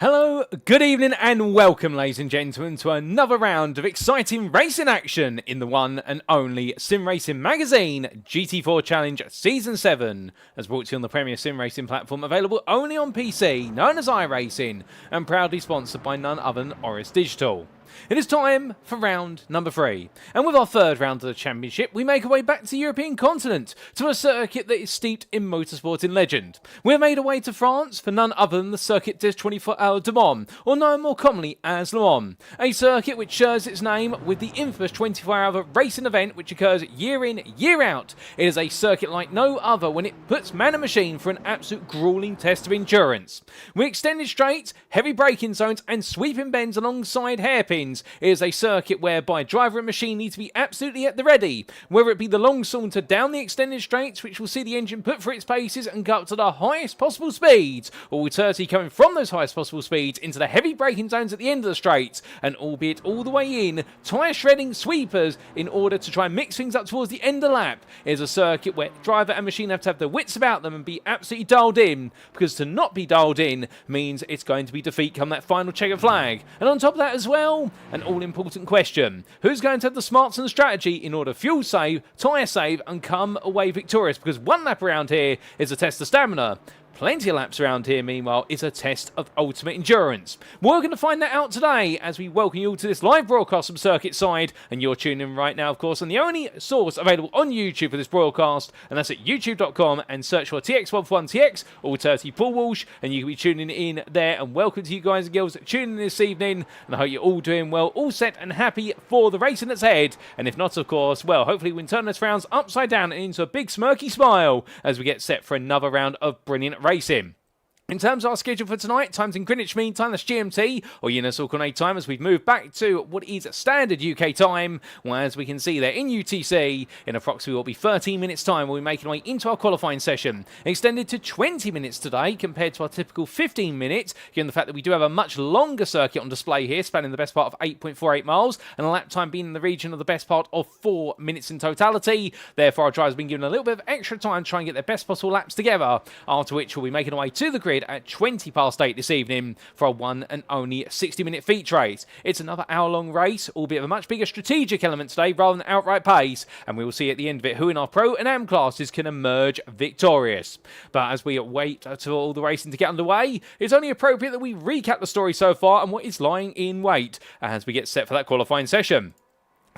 Hello, good evening and welcome ladies and gentlemen to another round of exciting racing action in the one and only Sim Racing Magazine GT4 Challenge Season 7, as brought to you on the premier sim racing platform available only on PC, known as iRacing, and proudly sponsored by none other than Oris Digital. It is time for round number 3, and with our third round of the championship, we make our way back to the European continent, to a circuit that is steeped in motorsport in legend. We have made our way to France for none other than the Circuit des 24 Heures du Mans, or known more commonly as Le Mans, a circuit which shares its name with the infamous 24-hour racing event which occurs year in, year out. It is a circuit like no other when it puts man and machine for an absolute gruelling test of endurance. With extended straights, heavy braking zones and sweeping bends alongside hairpins, it is a circuit whereby driver and machine need to be absolutely at the ready, whether it be the long saunter down the extended straights which will see the engine put for its paces and go up to the highest possible speeds, or alternatively coming from those highest possible speeds into the heavy braking zones at the end of the straights, and albeit all the way in, tyre shredding sweepers in order to try and mix things up towards the end of the lap. It is a circuit where driver and machine have to have their wits about them and be absolutely dialed in, because to not be dialed in means it's going to be defeat come that final checkered flag. And on top of that as well, an all-important question. Who's going to have the smarts and the strategy in order to fuel save, tyre save, and come away victorious? Because one lap around here is a test of stamina. Plenty of laps around here, meanwhile, is a test of ultimate endurance. We're going to find that out today as we welcome you all to this live broadcast from Circuit Side. And you're tuning in right now, of course, on the only source available on YouTube for this broadcast, and that's at youtube.com, and search for TX141TX, alternatively Paul Walsh, and you can be tuning in there. And welcome to you guys and girls tuning in this evening, and I hope you're all doing well, all set and happy for the racing that's ahead. And if not, of course, well, hopefully we can turn those frowns upside down and into a big smirky smile as we get set for another round of brilliant racing. In terms of our schedule for tonight, times in Greenwich Mean Time, that's GMT, or Universal Coordinate Time, as we've moved back to what is standard UK time, where as we can see there in UTC, in approximately what will be 13 minutes time, we'll be making our way into our qualifying session. Extended to 20 minutes today, compared to our typical 15 minutes, given the fact that we do have a much longer circuit on display here, spanning the best part of 8.48 miles, and a lap time being in the region of the best part of 4 minutes in totality. Therefore, our drivers have been given a little bit of extra time to try and get their best possible laps together, after which we'll be making our way to the grid at 20 past 8 this evening for a one and only 60-minute feature race. It's another hour-long race, albeit of a much bigger strategic element today rather than outright pace, and we will see at the end of it who in our Pro and Am classes can emerge victorious. But as we wait for all the racing to get underway, it's only appropriate that we recap the story so far and what is lying in wait as we get set for that qualifying session.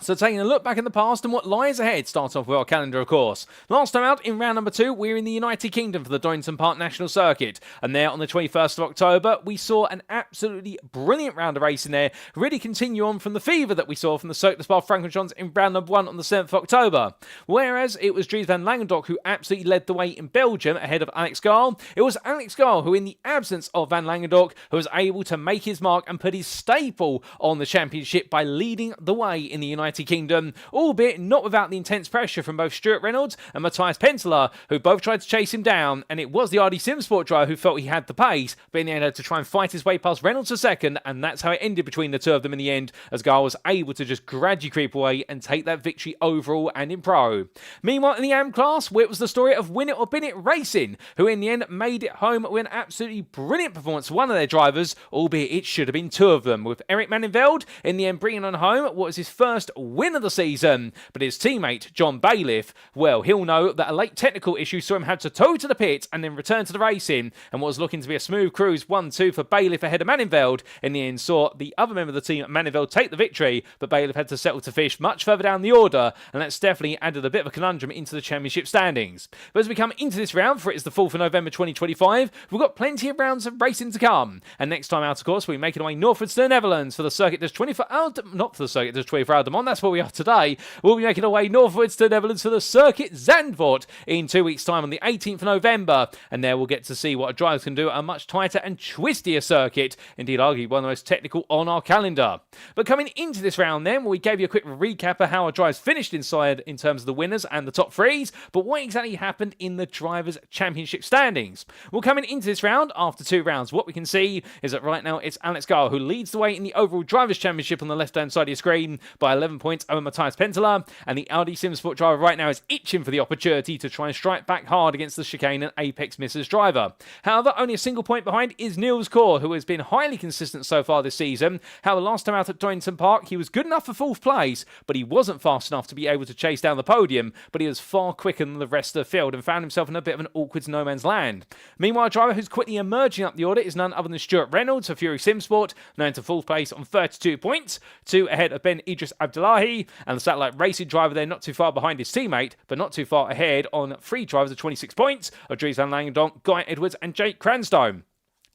So taking a look back in the past and what lies ahead, starting off with our calendar, of course. Last time out, in round number 2, we're in the United Kingdom for the Donington Park National Circuit. And there on the 21st of October, we saw an absolutely brilliant round of racing there, really continue on from the fever that we saw from the Circuit des Spa-Francorchamps in round number 1 on the 7th of October. Whereas it was Dries van Langendonk who absolutely led the way in Belgium ahead of Alex Gall. It was Alex Gall who, in the absence of van Langendonk, who was able to make his mark and put his staple on the championship by leading the way in the United Kingdom, albeit not without the intense pressure from both Stuart Reynolds and Matias Penttilä, who both tried to chase him down, and it was the RD Simsport driver who felt he had the pace, but in the end had to try and fight his way past Reynolds for second, and that's how it ended between the two of them in the end, as Gall was able to just gradually creep away and take that victory overall and in Pro. Meanwhile, in the AM class, where it was the story of Win It or Bin It Racing, who in the end made it home with an absolutely brilliant performance for one of their drivers, albeit it should have been two of them, with Erik Manenveld in the end bringing on home what was his first win of the season, but his teammate John Bailiff, well, he'll know that a late technical issue saw him have to tow to the pit and then return to the racing, and what was looking to be a smooth cruise 1-2 for Bailiff ahead of Manenveld in the end saw the other member of the team, Manenveld, take the victory, but Bailiff had to settle to fish much further down the order, and that's definitely added a bit of a conundrum into the championship standings. But as we come into this round, for it's the 4th of November 2025, we've got plenty of rounds of racing to come, and next time out, of course, we're making our way northwards to the Netherlands for the Circuit des 24 Heures, not for the Circuit des 24 Heures du Mans, that's where we are today. We'll be making our way northwards to the Netherlands for the Circuit Zandvoort in 2 weeks' time on the 18th of November. And there we'll get to see what a driver can do at a much tighter and twistier circuit. Indeed, arguably one of the most technical on our calendar. But coming into this round then, we gave you a quick recap of how our drivers finished inside in terms of the winners and the top threes. But what exactly happened in the Drivers' Championship standings? Well, coming into this round, after 2 rounds, what we can see is that right now it's Alex Gall who leads the way in the overall Drivers' Championship on the left-hand side of your screen by 7 points over Matias Penttilä, and the Audi SimSport driver right now is itching for the opportunity to try and strike back hard against the chicane and apex misses driver. However, only a single point behind is Niels Kaur, who has been highly consistent so far this season. However, last time out at Donington Park, he was good enough for 4th place, but he wasn't fast enough to be able to chase down the podium, but he was far quicker than the rest of the field and found himself in a bit of an awkward no man's land. Meanwhile, a driver who's quickly emerging up the order is none other than Stuart Reynolds for Fury SimSport, now into 4th place on 32 points, 2 ahead of Ben Idris Abdullahi, and the satellite racing driver there not too far behind his teammate, but not too far ahead on 3 drivers of 26 points, of Dries van Langendonk, Guy Edwards and Jake Cranstone.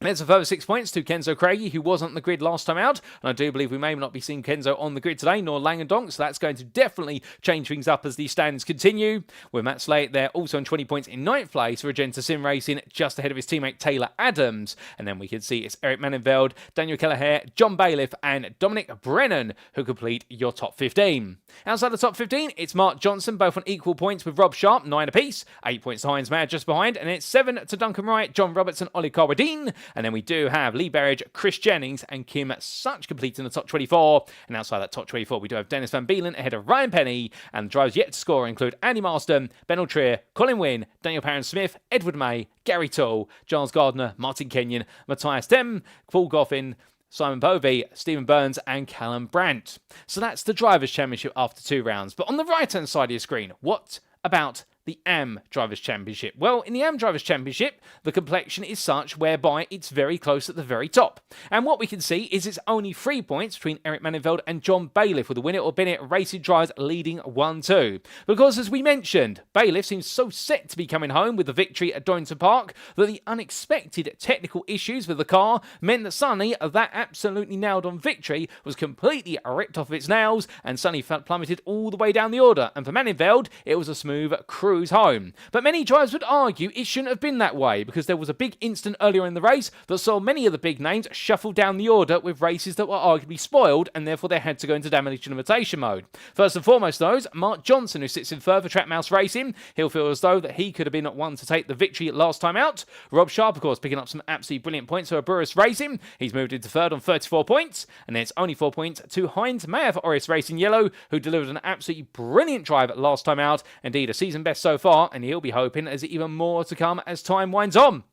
There's a further 6 points to Kenzo Craigie, who wasn't on the grid last time out, and I do believe we may not be seeing Kenzo on the grid today, nor Langendonk, so that's going to definitely change things up as these standings continue, with Matt Slate there also on 20 points in 9th place for Agenta Sim Racing, just ahead of his teammate Taylor Adams, and then we can see it's Eric Manenveld, Daniel Kelleher, John Bailiff, and Dominic Brennan who complete your top 15. Outside the top 15, it's Mark Johnson, both on equal points with Rob Sharp, 9 apiece, 8 points to Heinz Mad just behind, and it's 7 to Duncan Wright, John Robertson, Ollie Carwadine. And then we do have Lee Berridge, Chris Jennings, and Kim Such completing the top 24. And outside that top 24, we do have Dennis Van Beelen ahead of Ryan Penny. And the drivers yet to score include Andy Marston, Ben Altrier, Colin Wynn, Daniel Parron-Smith, Edward May, Gary Tull, Giles Gardner, Martin Kenyon, Matthias Dem, Paul Goffin, Simon Bovey, Stephen Burns, and Callum Brandt. So that's the Drivers' Championship after 2 rounds. But on the right-hand side of your screen, what about the AM Drivers' Championship? Well, in the AM Drivers' Championship, the complexion is such whereby it's very close at the very top. And what we can see is it's only 3 points between Eric Manenveld and John Bailiff, with the Win It or Bin It racing drivers leading 1-2. Because, as we mentioned, Bailiff seems so set to be coming home with the victory at Donington Park that the unexpected technical issues with the car meant that Sonny, that absolutely nailed-on victory, was completely ripped off of its nails, and Sonny plummeted all the way down the order. And for Manenveld, it was a smooth cruise home. But many drivers would argue it shouldn't have been that way, because there was a big incident earlier in the race that saw many of the big names shuffle down the order with races that were arguably spoiled, and therefore they had to go into damage limitation mode. First and foremost, those, Mark Johnson, who sits in third for Track Mouse Racing. He'll feel as though that he could have been one to take the victory last time out. Rob Sharp, of course, picking up some absolutely brilliant points for Burris Racing. He's moved into third on 34 points, and then it's only 4 points to Heinz Mayer for Oris Racing Yellow, who delivered an absolutely brilliant drive last time out. Indeed, a season best so far, and he'll be hoping there's even more to come as time winds on.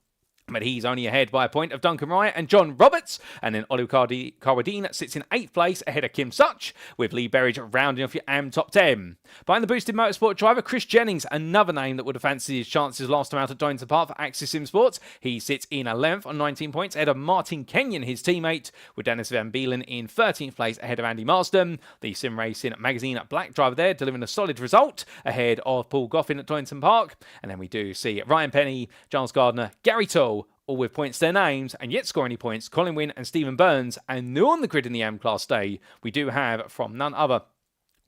But he's only ahead by a point of Duncan Wright and John Roberts. And then Olu Carwadine sits in 8th place ahead of Kim Such, with Lee Berridge rounding off your AM top 10. Behind the boosted motorsport driver, Chris Jennings, another name that would have fancied his chances last time out at Donington Park for Axis SimSports. He sits in 11th on 19 points ahead of Martin Kenyon, his teammate, with Dennis Van Beelen in 13th place ahead of Andy Marston. The Sim Racing Magazine black driver there delivering a solid result ahead of Paul Goffin at Donington Park. And then we do see Ryan Penny, Giles Gardner, Gary Tull, all with points to their names, and yet score any points, Colin Wynn and Stephen Burns. And new on the grid in the AM Class Day, we do have from none other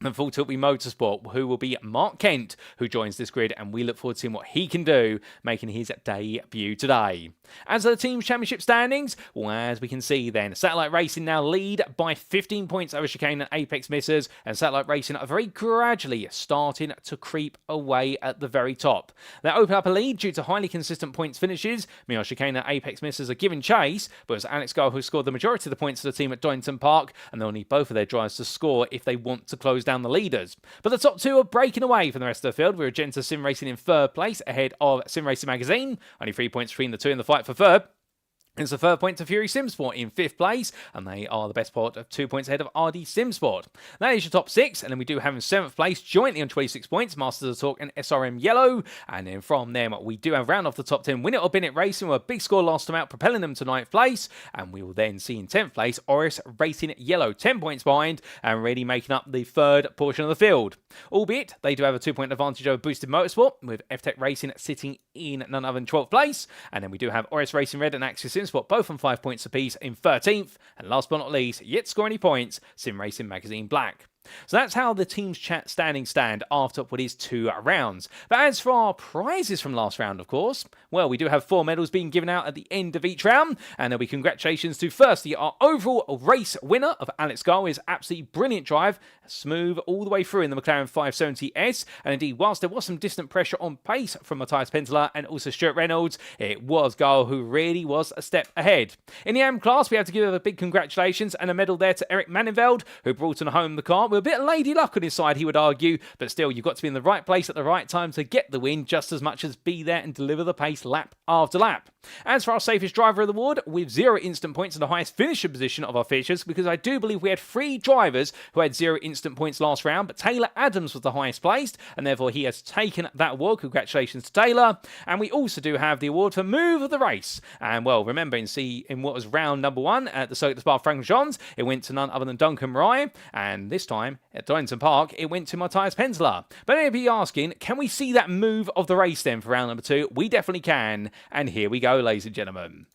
and Full Tilt Motorsport, who will be Mark Kent, who joins this grid, and we look forward to seeing what he can do, making his debut today. As for the Team Championship standings, well, as we can see then, Satellite Racing now lead by 15 points over Chicane and Apex Missers, and Satellite Racing are very gradually starting to creep away at the very top. They open up a lead due to highly consistent points finishes. Meanwhile, Chicane and Apex Missers are giving chase, but it's Alex Gull who scored the majority of the points for the team at Donington Park, and they'll need both of their drivers to score if they want to close down the leaders. But the top two are breaking away from the rest of the field, with Agenta Sim Racing in third place ahead of Sim Racing Magazine. Only 3 points between the two in the fight for third. It's the third point to Fury SimSport in 5th place, and they are the best part of 2 points ahead of RD SimSport. That is your top 6, and then we do have in 7th place, jointly on 26 points, Masters of Talk and SRM Yellow. And then from them, we do have round off the top 10, Win It or Bin It Racing, with a big score last time out, propelling them to 9th place. And we will then see in 10th place, Oris Racing Yellow, 10 points behind, and really making up the third portion of the field. Albeit, they do have a 2-point advantage over Boosted Motorsport, with F-Tech Racing sitting in none other than 12th place. And then we do have Oris Racing Red and Axis SimSport, both on 5 points apiece in 13th. And last but not least, yet score any points, Sim Racing Magazine Black. So that's how the team's standings stand after what is 2 rounds. But as for our prizes from last round, of course, well, we do have 4 medals being given out at the end of each round. And there'll be congratulations to, firstly, our overall race winner of Alex Gull, his absolutely brilliant drive, smooth all the way through in the McLaren 570S. And indeed, whilst there was some distant pressure on pace from Matias Penttilä and also Stuart Reynolds, it was Gull who really was a step ahead. In the AM class, we have to give a big congratulations and a medal there to Eric Manenveld, who brought on home the car. with a bit of lady luck on his side, he would argue, but still, you've got to be in the right place at the right time to get the win, just as much as be there and deliver the pace lap after lap. As for our safest driver of the award, with 0 instant points in the highest finisher position of our features, because I do believe we had 3 drivers who had 0 instant points last round, but Taylor Adams was the highest placed, and therefore he has taken that award. Congratulations to Taylor. And we also do have the award for move of the race. And well, remember in what was round number 1 at the Circuit de Spa-Francorchamps, it went to none other than Duncan Murray, and this time at Donington Park, it went to Matias Penttilä. But maybe asking, can we see that move of the race then for round number 2? We definitely can, and here we go, ladies and gentlemen.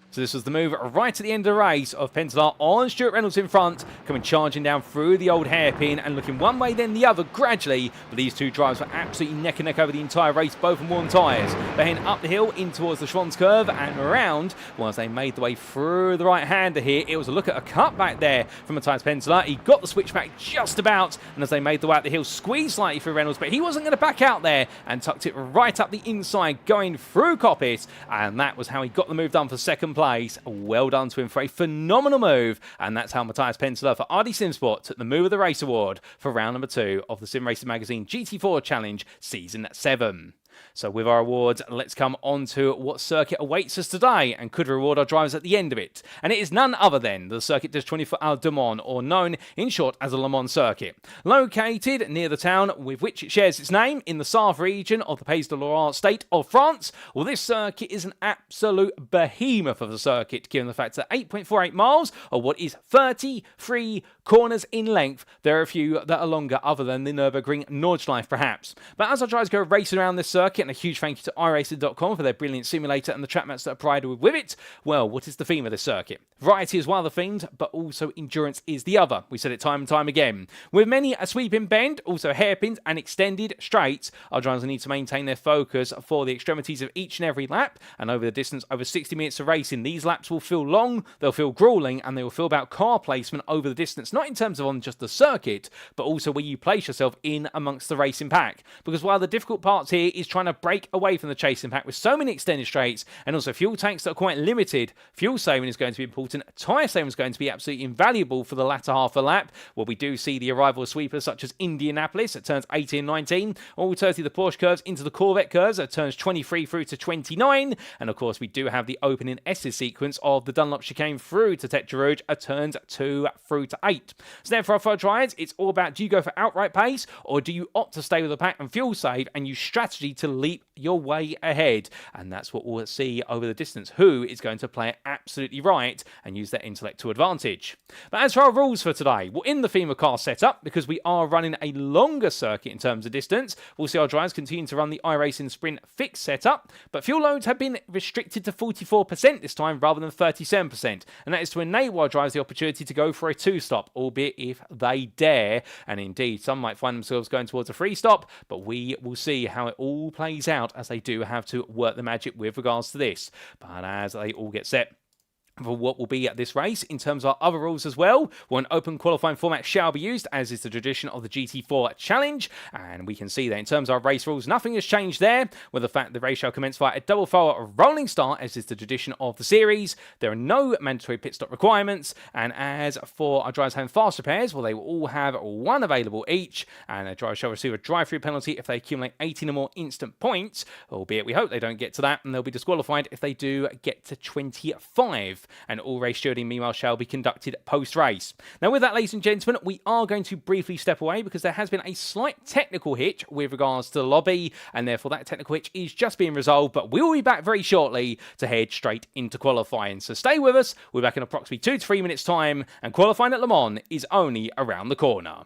So this was the move right at the end of the race of Penttilä on Stuart Reynolds in front, coming charging down through the old hairpin and looking one way then the other gradually. But these two drivers were absolutely neck and neck over the entire race, both on worn tyres. They're heading up the hill in towards the Schwanz curve and around. Once they made the way through the right-hander here, it was a look at a cutback there from Matias Penttilä. He got the switchback just about, and as they made the way up the hill, squeezed slightly through Reynolds, but he wasn't going to back out there and tucked it right up the inside, going through Coppit, and that was how he got the move done for second place. Well done to him for a phenomenal move, and that's how Matias Penttilä for RD Simsport took the Move of the Race award for round number 2 of the Sim Racing Magazine GT4 Challenge Season 7. So with our awards, let's come on to what circuit awaits us today and could reward our drivers at the end of it. And it is none other than the Circuit des 24 Heures du Mans, or known in short as the Le Mans circuit. Located near the town with which it shares its name in the Sarthe region of the Pays de Loire state of France, well, this circuit is an absolute behemoth of a circuit, given the fact that 8.48 miles, or what is 33 corners in length. There are a few that are longer other than the Nürburgring Nordschleife perhaps. But as our drivers go racing around this circuit, and a huge thank you to iRacing.com for their brilliant simulator and the track mats that are provided with it. Well, what is the theme of this circuit? Variety is one of the themes, but also endurance is the other. We said it time and time again. With many a sweeping bend, also hairpins and extended straights, our drivers need to maintain their focus for the extremities of each and every lap, and over the distance over 60 minutes of racing, these laps will feel long, they'll feel grueling, and they will feel about car placement over the distance, not in terms of on just the circuit, but also where you place yourself in amongst the racing pack. Because while the difficult parts here is trying to break away from the chasing pack with so many extended straights and also fuel tanks that are quite limited, fuel saving is going to be important. Tyre saving is going to be absolutely invaluable for the latter half of the lap, where we do see the arrival of sweepers such as Indianapolis at turns 18 and 19, alternatively the Porsche curves into the Corvette curves at turns 23 through to 29, and of course we do have the opening S's sequence of the Dunlop chicane through to Tetra Rouge at turns 2 through to 8. So therefore for our drivers, it's all about, do you go for outright pace, or do you opt to stay with the pack and fuel save and use strategy to leap your way ahead? And that's what we'll see over the distance. Who is going to play it absolutely right and use their intellect to advantage? But as for our rules for today, well, in the theme of car setup, because we are running a longer circuit in terms of distance, we'll see our drivers continue to run the iRacing Sprint fixed setup, but fuel loads have been restricted to 44% this time rather than 37%, and that is to enable our drivers the opportunity to go for a 2-stop, albeit if they dare, and indeed some might find themselves going towards a 3-stop, but we will see how it all plays out as they do have to work the magic with regards to this. But as they all get set for what will be at this race, in terms of our other rules as well, well, an open qualifying format shall be used, as is the tradition of the GT4 Challenge, and we can see that in terms of our race rules, nothing has changed there, with the fact the race shall commence via a double foul rolling start, as is the tradition of the series. There are no mandatory pit stop requirements, and as for our drivers having fast repairs, well, they will all have one available each, and a driver shall receive a drive-through penalty if they accumulate 18 or more instant points, albeit we hope they don't get to that, and they'll be disqualified if they do get to 25. And all race shielding, meanwhile, shall be conducted post-race. Now, with that, ladies and gentlemen, we are going to briefly step away because there has been a slight technical hitch with regards to the lobby, and therefore that technical hitch is just being resolved, but we'll be back very shortly to head straight into qualifying. So stay with us. We're back in approximately 2 to 3 minutes' time, and qualifying at Le Mans is only around the corner.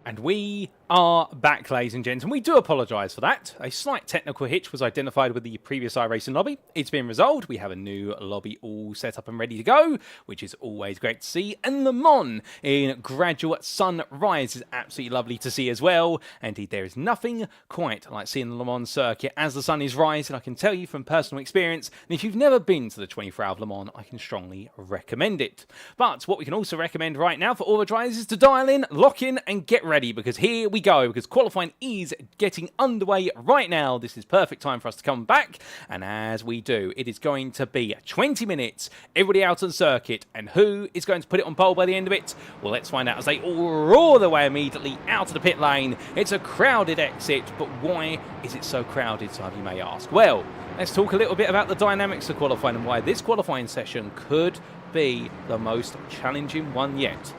And we are back, ladies and gentlemen. We do apologise for that. A slight technical hitch was identified with the previous iRacing lobby. It's been resolved. We have a new lobby all set up and ready to go, which is always great to see. And Le Mans in gradual sunrise is absolutely lovely to see as well. Indeed, there is nothing quite like seeing the Le Mans circuit as the sun is rising. I can tell you from personal experience, and if you've never been to the 24 Hours of Le Mans, I can strongly recommend it. But what we can also recommend right now for all the drivers is to dial in, lock in, and get ready, because here we go, because qualifying is getting underway right now. This is perfect time for us to come back, and as we do, it is going to be 20 minutes, everybody out on circuit, and who is going to put it on pole by the end of it? Well, let's find out as they all roar their way immediately out of the pit lane. It's a crowded exit, but why is it so crowded, some of you may ask? Well, let's talk a little bit about the dynamics of qualifying and why this qualifying session could be the most challenging one yet.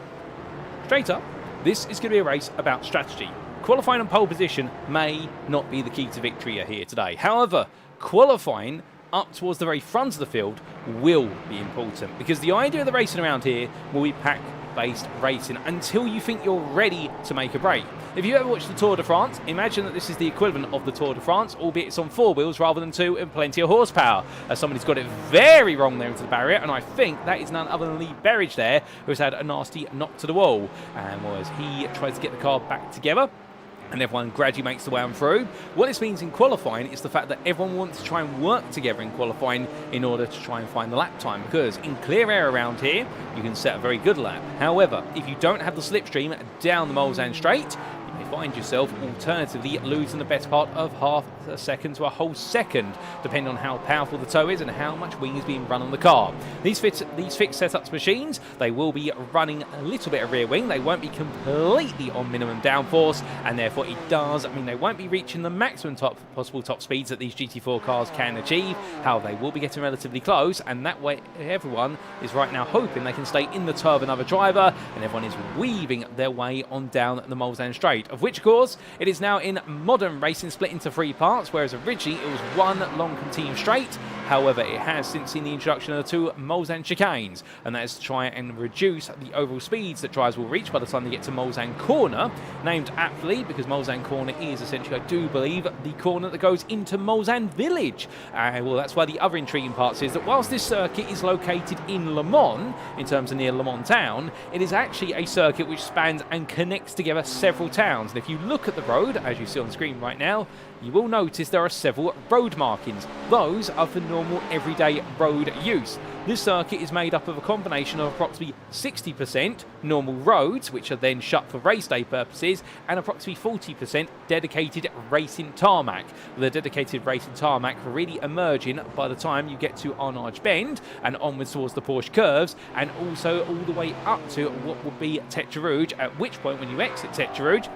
Straight up, this is going to be a race about strategy. Qualifying on pole position may not be the key to victory here today. However, qualifying up towards the very front of the field will be important, because the idea of the racing around here will be pack-based racing until you think you're ready to make a break. If you ever watched the Tour de France, imagine that this is the equivalent of the Tour de France, albeit it's on 4 wheels rather than 2 and plenty of horsepower. As somebody's got it very wrong there into the barrier, and I think that is none other than Lee Berridge there, who has had a nasty knock to the wall. And as he tries to get the car back together, and everyone gradually makes the way on through. What this means in qualifying is the fact that everyone wants to try and work together in qualifying in order to try and find the lap time, because in clear air around here, you can set a very good lap. However, if you don't have the slipstream down the Mulsanne straight, you may find yourself alternatively losing the best part of half a second to a whole second, depending on how powerful the tow is and how much wing is being run on the car. These fixed setups machines, they will be running a little bit of rear wing. They won't be completely on minimum downforce, and therefore it does mean they won't be reaching the maximum possible top speeds that these GT4 cars can achieve. However, they will be getting relatively close, and that way everyone is right now hoping they can stay in the tow of another driver, and everyone is weaving their way on down the Mulsanne straight, of which, of course, it is now in modern racing split into 3 parts, whereas originally it was 1 long continuous straight. However, it has since seen the introduction of the 2 Mulsanne chicanes, and that is to try and reduce the overall speeds that drivers will reach by the time they get to Mulsanne Corner, named aptly because Mulsanne Corner is essentially, I do believe, the corner that goes into Mulsanne Village. Well, that's why the other intriguing part is that whilst this circuit is located in Le Mans, in terms of near Le Mans town, it is actually a circuit which spans and connects together several towns. And if you look at the road, as you see on the screen right now, you will notice there are several road markings. Those are for normal everyday road use. This circuit is made up of a combination of approximately 60% normal roads, which are then shut for race day purposes, and approximately 40% dedicated racing tarmac, with a dedicated racing tarmac really emerging by the time you get to Arnage Bend and onwards towards the Porsche curves, and also all the way up to what would be Tetra Rouge, at which point when you exit Tetra Rouge,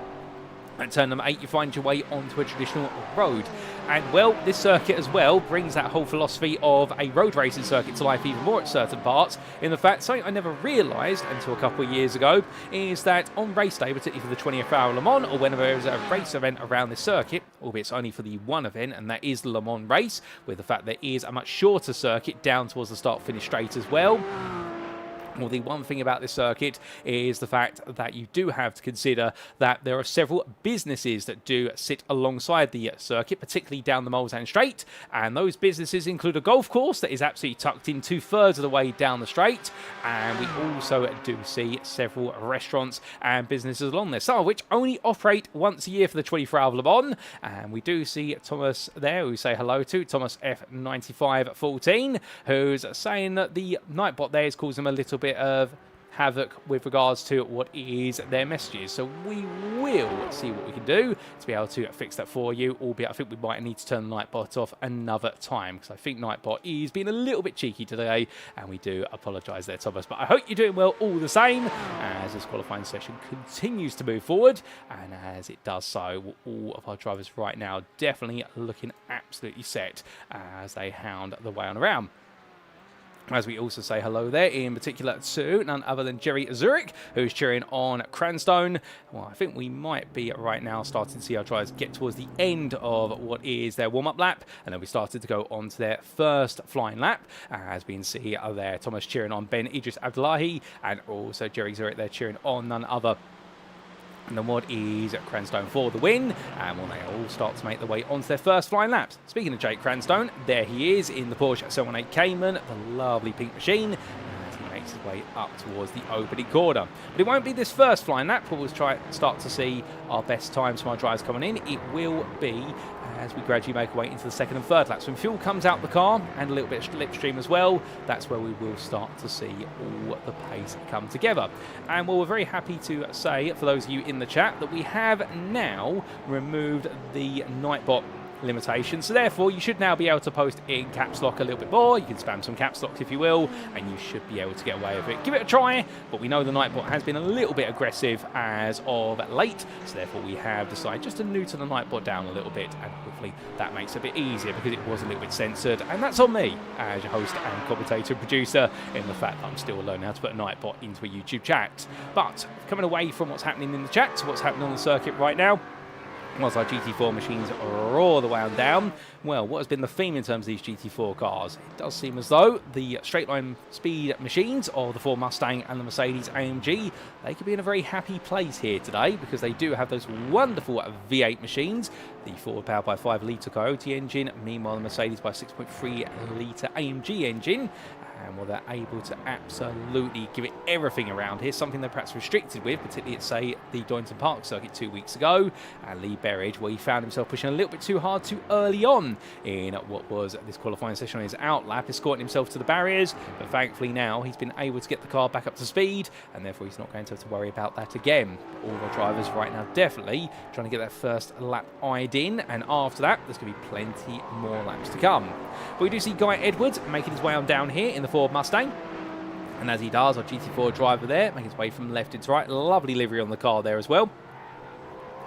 at turn number 8, you find your way onto a traditional road. And, well, this circuit as well brings that whole philosophy of a road racing circuit to life even more at certain parts, in the fact, something I never realised until a couple of years ago, is that on race day, particularly for the 20th Hour Le Mans, or whenever there is a race event around this circuit, albeit it's only for the one event, and that is the Le Mans race, with the fact there is a much shorter circuit down towards the start-finish straight as well. Well, the one thing about this circuit is the fact that you do have to consider that there are several businesses that do sit alongside the circuit, particularly down the Mulsanne Straight, and those businesses include a golf course that is absolutely tucked in 2/3 of the way down the straight, and we also do see several restaurants and businesses along there, some of which only operate once a year for the 24 Hours of Le Mans. And we do see Thomas there, who we say hello to, Thomas F9514, who's saying that the Nightbot there is causing him a little bit of havoc with regards to what is their messages. So we will see what we can do to be able to fix that for you, albeit I think we might need to turn the Nightbot off another time, because I think Nightbot is being a little bit cheeky today, and we do apologise there, Thomas. But I hope you're doing well all the same, as this qualifying session continues to move forward, and as it does so, all of our drivers right now definitely looking absolutely set as they hound the way on around. As we also say hello there, in particular to none other than Jerry Zurich, who's cheering on Cranstone. Well, I think we might be right now starting to see our drivers get towards the end of what is their warm-up lap, and then we started to go on to their first flying lap. As we can see there, Thomas cheering on Ben Idris Abdullahi, and also Jerry Zurich there cheering on none other And the mod is Cranstone for the win, and well, they all start to make their way onto their first flying laps. Speaking of Jake Cranstone, there he is in the Porsche 718 Cayman, the lovely pink machine, as he makes his way up towards the opening corner. But it won't be this first flying lap, we'll start to see our best times from our drivers coming in. It will be as we gradually make our way into the second and third laps. When fuel comes out the car, and a little bit of slipstream as well, that's where we will start to see all the pace come together. And well, we're very happy to say, for those of you in the chat, that we have now removed the Nightbot limitation, so therefore you should now be able to post in caps lock a little bit more. You can spam some caps locks if you will, and you should be able to get away with it. Give it a try, but we know the Nightbot has been a little bit aggressive as of late, so therefore we have decided just to neuter the Nightbot down a little bit, and hopefully that makes it a bit easier, because it was a little bit censored, and that's on me as your host and commentator and producer, in the fact that I'm still learning how to put a Nightbot into a YouTube chat. But coming away from what's happening in the chat to what's happening on the circuit right now, whilst our GT4 machines are all the way on down, well, what has been the theme in terms of these GT4 cars? It does seem as though the straight line speed machines of the Ford Mustang and the Mercedes AMG, they could be in a very happy place here today, because they do have those wonderful V8 machines, the Ford powered by 5-litre Coyote engine, meanwhile the Mercedes by 6.3-litre AMG engine. And well, they're able to absolutely give it everything around here, something they're perhaps restricted with, particularly at, say, the Donington Park circuit 2 weeks ago, and Lee Berridge, where he found himself pushing a little bit too hard too early on in what was this qualifying session on his outlap, escorting himself to the barriers, but thankfully now he's been able to get the car back up to speed, and therefore he's not going to have to worry about that again. All the drivers right now definitely trying to get that first lap eyed in, and after that there's going to be plenty more laps to come. But we do see Guy Edwards making his way on down here in the Ford Mustang, and as he does, our GT4 driver there making his way from left into right. Lovely livery on the car there as well,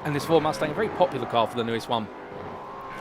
and this Ford Mustang, a very popular car for the newest one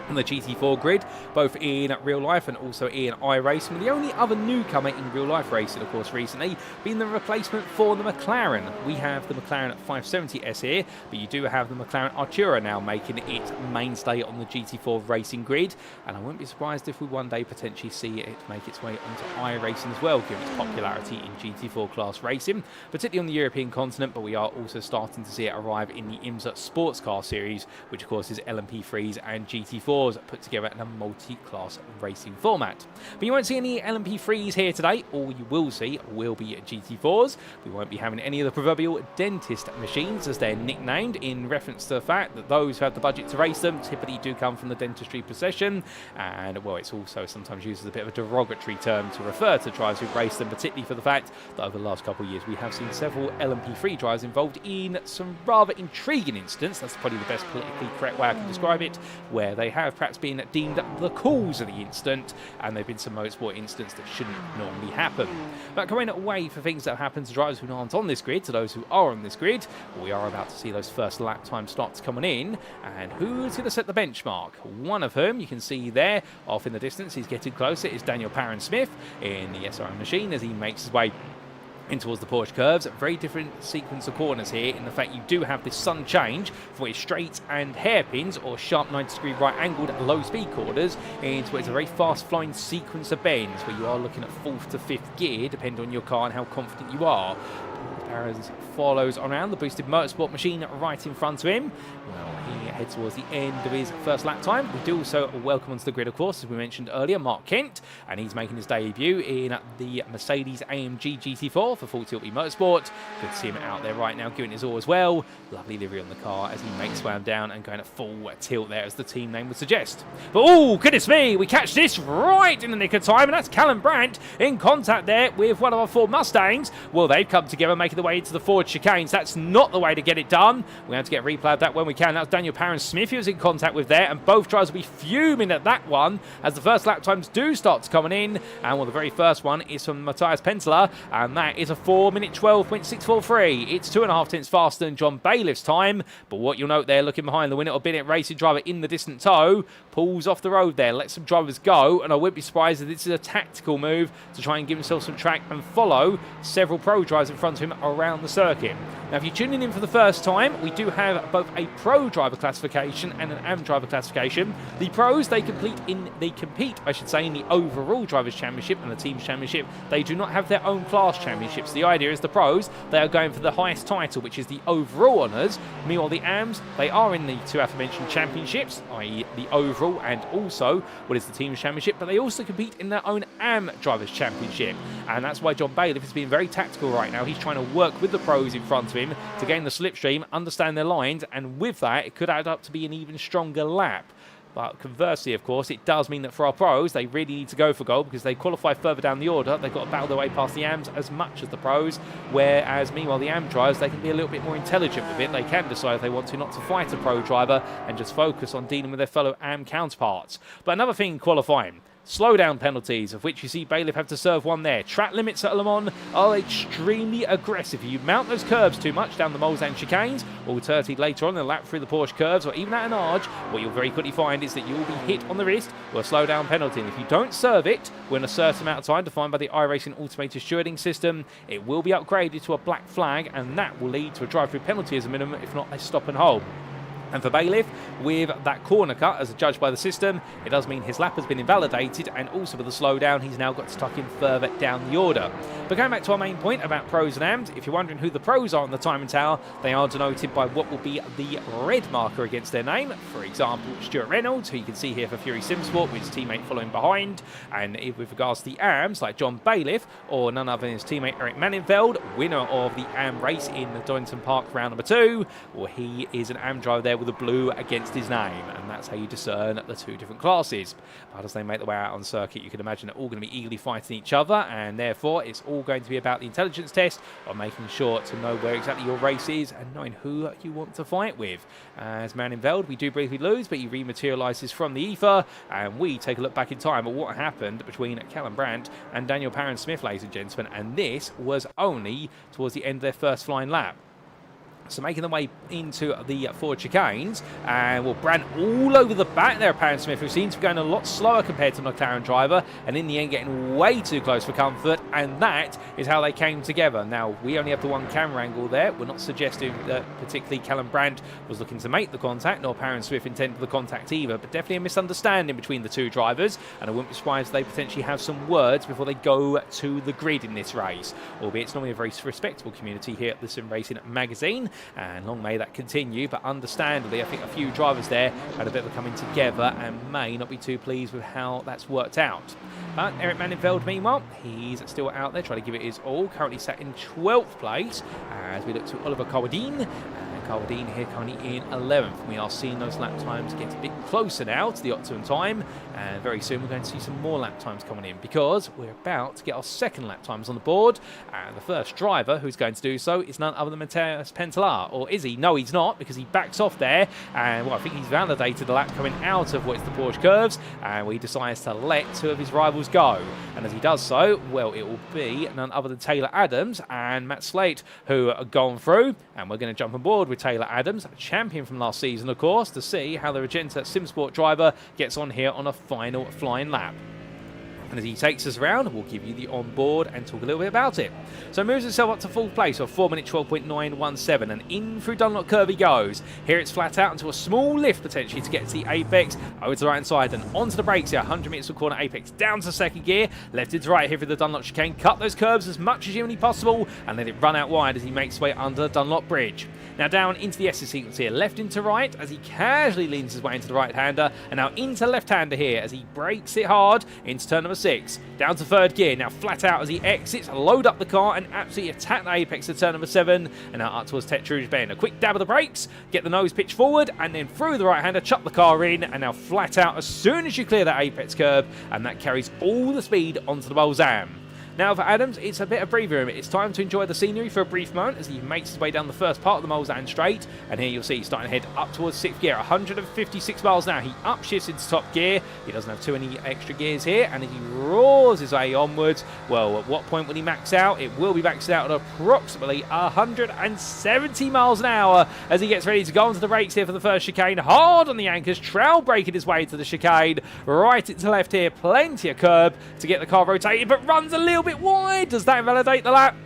on the GT4 grid, both in real life and also in iRacing. The only other newcomer in real life racing, of course, recently being the replacement for the McLaren. We have the McLaren 570S here, but you do have the McLaren Artura now making its mainstay on the GT4 racing grid, and I wouldn't be surprised if we one day potentially see it make its way onto iRacing as well, given its popularity in GT4 class racing, particularly on the European continent. But we are also starting to see it arrive in the IMSA Sports Car Series, which of course is LMP3s and GT4s put together in a multi-class racing format. But you won't see any LMP3s here today. All you will see will be GT4s. We won't be having any of the proverbial dentist machines, as they're nicknamed, in reference to the fact that those who have the budget to race them typically do come from the dentistry procession, and well, it's also sometimes used as a bit of a derogatory term to refer to drivers who race them, particularly for the fact that over the last couple of years we have seen several LMP3 drivers involved in some rather intriguing incidents, that's probably the best politically correct way I can describe it, where they have perhaps been deemed the cause of the incident, and there have been some motorsport incidents that shouldn't normally happen. But coming away for things that happen to drivers who aren't on this grid to those who are on this grid, we are about to see those first lap time starts coming in, and who's going to set the benchmark? One of whom you can see there off in the distance, he's getting closer, is Daniel Parron-Smith in the SRM machine as he makes his way in towards the Porsche curves. A very different sequence of corners here, in the fact you do have this sun change for its straight and hairpins or sharp 90-degree right angled low speed corners into what is a very fast flowing sequence of bends where you are looking at 4th to 5th gear depending on your car and how confident you are. Parron follows around the boosted motorsport machine right in front of him. Well, he heads towards the end of his first lap time. We do also welcome onto the grid, of course, as we mentioned earlier, Mark Kent, and he's making his debut in the Mercedes AMG GT4 for 40LB Motorsport. Good to see him out there right now, giving his all as well. Lovely livery on the car as he makes his way down and going at full tilt there, as the team name would suggest. But oh, goodness me, we catch this right in the nick of time, and that's Callum Brandt in contact there with one of our Ford Mustangs. Well, they've come together, making the way into the Ford chicanes. That's not the way to get it done. We have to get a replay of that when we can. That's Daniel Parron-Smith he was in contact with there, and both drivers will be fuming at that one as the first lap times do start to coming in. And well, the very first one is from Matias Penttilä, and that is a 4-minute 12.643. It's 2.5 tenths faster than John Bailiff's time, but what you'll note there, looking behind the winner of Bennett Racing driver in the distant tow, pulls off the road there, lets some drivers go, and I wouldn't be surprised if this is a tactical move to try and give himself some track and follow several pro drivers in front of him around the circuit. Now, if you're tuning in for the first time, we do have both a pro driver classification and an AM driver classification. The pros, they compete in the overall drivers' championship and the team's championship. They do not have their own class championships. The idea is the pros, they are going for the highest title, which is the overall honours. Meanwhile, the AMs, they are in the two aforementioned championships, i.e. the overall and also what is the team's championship, but they also compete in their own AM drivers' championship. And that's why John Bailiff is being very tactical right now. He's trying to work with the pros in front of him to gain the slipstream, understand their lines, and with that, it could add up to be an even stronger lap. But conversely, of course, it does mean that for our pros, they really need to go for gold because they qualify further down the order. They've got to battle their way past the AMs as much as the pros, whereas meanwhile the AM drivers, they can be a little bit more intelligent with it. They can decide if they want to not to fight a pro driver and just focus on dealing with their fellow AM counterparts. But another thing in qualifying, slowdown penalties, of which you see Bailiff have to serve one there. Track limits at Le Mans are extremely aggressive. If you mount those curbs too much down the Mulsanne chicanes, or alternatively later on in the lap through the Porsche curves, or even at an arch, what you'll very quickly find is that you will be hit on the wrist with a slowdown penalty. And if you don't serve it within a certain amount of time defined by the iRacing automated stewarding system, it will be upgraded to a black flag, and that will lead to a drive-through penalty as a minimum, if not a stop and hold. And for Bailiff, with that corner cut as judged by the system, it does mean his lap has been invalidated, and also with the slowdown, he's now got to tuck in further down the order. But going back to our main point about pros and AMs, if you're wondering who the pros are on the timing tower, they are denoted by what will be the red marker against their name. For example, Stuart Reynolds, who you can see here for Fury Simsport, with his teammate following behind. And with regards to the AMs, like John Bailiff, or none other than his teammate Eric Manninfeld, winner of the AM race in the Donington Park round number 2, well, he is an AM driver there with a blue against his name, and that's how you discern the two different classes. But as they make their way out on circuit, you can imagine they're all going to be eagerly fighting each other, and therefore it's all going to be about the intelligence test of making sure to know where exactly your race is and knowing who you want to fight with. As Manninfeld, we do briefly lose, but he rematerialises from the ether, and we take a look back in time at what happened between Callum Brandt and Daniel Parron-Smith, ladies and gentlemen, and this was only towards the end of their first flying lap. So making their way into the forward chicanes, and well, Brandt all over the back there, Parron-Smith, who seems to be going a lot slower compared to the McLaren driver, and in the end getting way too close for comfort, and that is how they came together. Now, we only have the one camera angle there. We're not suggesting that particularly Callum Brandt was looking to make the contact, nor Parron-Smith intended the contact either, but definitely a misunderstanding between the two drivers, and I wouldn't be surprised if they potentially have some words before they go to the grid in this race, albeit it's normally a very respectable community here at the Sim Racing magazine, and long may that continue. But understandably, I think a few drivers there had a bit of a coming together and may not be too pleased with how that's worked out. But Eric Manninfeld, meanwhile, he's still out there trying to give it his all, currently sat in 12th place as we look to Oliver Carwadine. Carwadine here currently in 11th. We are seeing those lap times get a bit closer now to the optimum time, and very soon we're going to see some more lap times coming in, because we're about to get our second lap times on the board, and the first driver who's going to do so is none other than Matias Penttilä. Or is he? No, he's not, because he backs off there, and well, I think he's validated the lap coming out of what is the Porsche curves, and he decides to let two of his rivals go. And as he does so, well, it will be none other than Taylor Adams and Matt Slate who are gone through, and we're going to jump on board with Taylor Adams, champion from last season, of course, to see how the Regenta Simsport driver gets on here on a final flying lap. And as he takes us around, we'll give you the on-board and talk a little bit about it. So moves himself up to fourth place of 4 minute 12.917, and in through Dunlop curve he goes. Here it's flat out into a small lift potentially to get to the apex, over to the right hand side and onto the brakes here. 100 meters to corner apex, down to second gear, left into right here for the Dunlop chicane. Cut those curves as much as humanly possible and let it run out wide as he makes his way under the Dunlop bridge. Now down into the S sequence here, left into right as he casually leans his way into the right-hander, and now into left-hander here as he brakes it hard into turn number 6. Down to third gear, now flat out as he exits, load up the car and absolutely attack the apex to turn number 7, and now up towards Tetrudge Bend. A quick dab of the brakes, get the nose pitched forward, and then through the right-hander, chuck the car in, and now flat out as soon as you clear that apex curb, and that carries all the speed onto the Mulsanne. Now for Adams, it's a bit of breathing room. It's time to enjoy the scenery for a brief moment as he makes his way down the first part of the Mulsanne straight. And here you'll see he's starting to head up towards 6th gear, 156 miles an hour. He upshifts into top gear. He doesn't have too many extra gears here. And as he roars his way onwards, well, at what point will he max out? It will be maxed out at approximately 170 miles an hour as he gets ready to go onto the brakes here for the first chicane. Hard on the anchors, trail braking his way to the chicane. Right into left here, plenty of curb to get the car rotated, but runs a little bit wide. Does that invalidate the lap?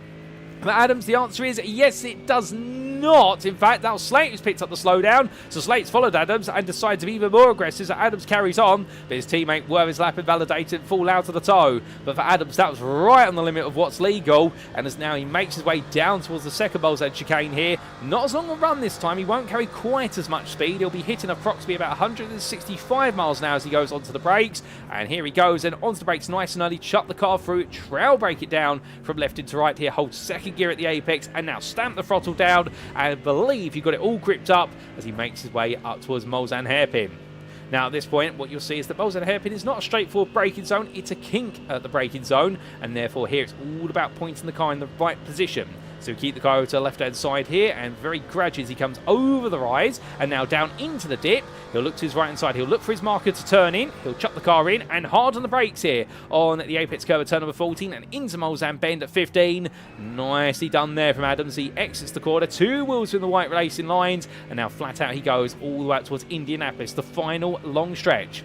But Adams, the answer is yes, it does not. In fact, now Slate has picked up the slowdown, so Slate's followed Adams and decides to be even more aggressive. So Adams carries on, but his teammate were his lap invalidated, fall out of the toe. But for Adams, that was right on the limit of what's legal, and as now he makes his way down towards the second Bull's Head chicane here. Not as long a run this time, he won't carry quite as much speed. He'll be hitting approximately about 165 miles an hour as he goes onto the brakes, and here he goes, and onto the brakes nice and early, chuck the car through, trail brake it down from left into right here, hold second gear at the apex, and now stamp the throttle down, and I believe he got it all gripped up as he makes his way up towards Mulsanne Hairpin. Now at this point, what you'll see is that Mulsanne Hairpin is not a straightforward braking zone, it's a kink at the braking zone, and therefore here it's all about pointing the car in the right position. So keep the car over to the left-hand side here, and very gradually as he comes over the rise and now down into the dip, he'll look to his right-hand side. He'll look for his marker to turn in. He'll chuck the car in and hard on the brakes here on the apex curve at turn number 14 and into Mulsanne Bend at 15. Nicely done there from Adams. He exits the corner, two wheels in the white racing lines, and now flat out he goes all the way up towards Indianapolis, the final long stretch.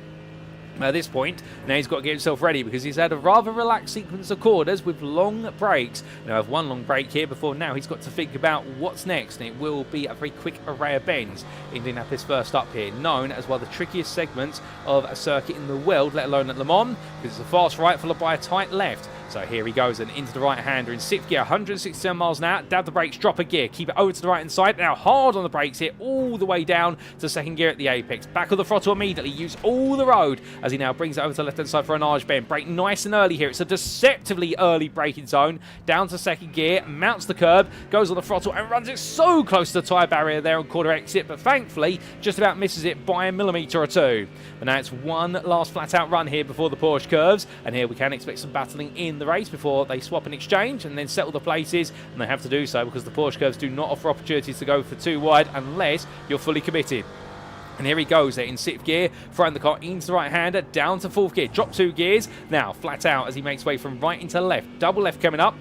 At this point, now he's got to get himself ready because he's had a rather relaxed sequence of corners with long breaks. Now I have one long break here before now he's got to think about what's next, and it will be a very quick array of bends. Indianapolis first up here, known as one of the trickiest segments of a circuit in the world, let alone at Le Mans, because it's a fast right followed by a tight left. So here he goes and into the right-hander in 6th gear, 167 miles an hour, dab the brakes, drop a gear, keep it over to the right-hand side, now hard on the brakes here, all the way down to second gear at the apex, back of the throttle immediately, use all the road as he now brings it over to the left-hand side for an arch bend, brake nice and early here, it's a deceptively early braking zone, down to second gear, mounts the curb, goes on the throttle and runs it so close to the tyre barrier there on quarter exit, but thankfully just about misses it by a millimetre or two. But now it's one last flat-out run here before the Porsche curves, and here we can expect some battling in the race before they swap and exchange and then settle the places, and they have to do so because the Porsche curves do not offer opportunities to go for too wide unless you're fully committed. And here he goes there in 6th gear, throwing the car into the right-hander, down to 4th gear, drop 2 gears, now flat out as he makes way from right into left, double left coming up,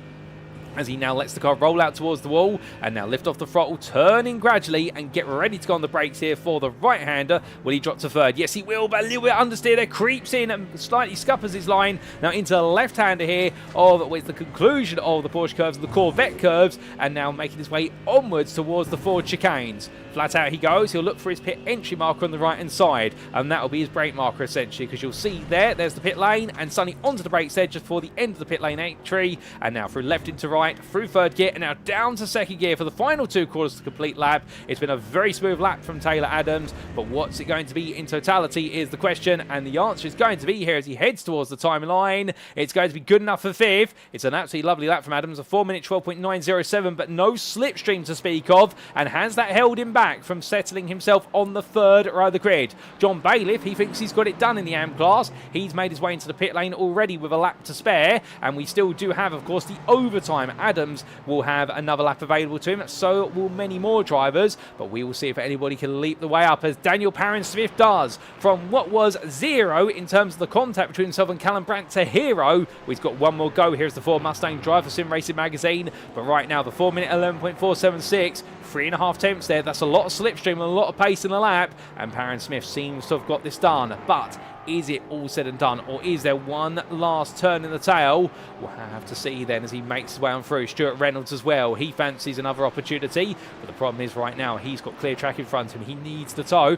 as he now lets the car roll out towards the wall and now lift off the throttle, turning gradually and get ready to go on the brakes here for the right-hander. Will he drop to 3rd? Yes, he will, but a little bit understeer there, creeps in and slightly scuppers his line. Now into the left-hander here with the conclusion of the Porsche curves and the Corvette curves, and now making his way onwards towards the Ford chicanes. Flat out he goes. He'll look for his pit entry marker on the right-hand side, and that will be his brake marker essentially, because you'll see there's the pit lane, and suddenly onto the brakes there just before the end of the pit lane entry, and now through left into right, through 3rd gear, and now down to 2nd gear for the final 2 quarters to complete lap. It's been a very smooth lap from Taylor Adams, but what's it going to be in totality is the question, and the answer is going to be here as he heads towards the timeline. It's going to be good enough for 5th. It's an absolutely lovely lap from Adams, a 4-minute 12.907, but no slipstream to speak of, and has that held him back from settling himself on the 3rd row of the grid. John Bailiff, he thinks he's got it done in the AM class. He's made his way into the pit lane already with a lap to spare, and we still do have, of course, the overtime. Adams will have another lap available to him, so will many more drivers, but we will see if anybody can leap the way up, as Daniel Parent-Smith does. From what was 0 in terms of the contact between himself and Callum Brandt to hero, he's got one more go. Here's the Ford Mustang drive for Sim Racing Magazine, but right now the 4-minute 11.476, 3.5 tenths there. That's a lot of slipstream and a lot of pace in the lap, and Parent-Smith seems to have got this done, but is it all said and done, or is there one last turn in the tail? We'll have to see then as he makes his way on through. Stuart Reynolds as well, he fancies another opportunity, but the problem is right now he's got clear track in front of him. He needs the toe.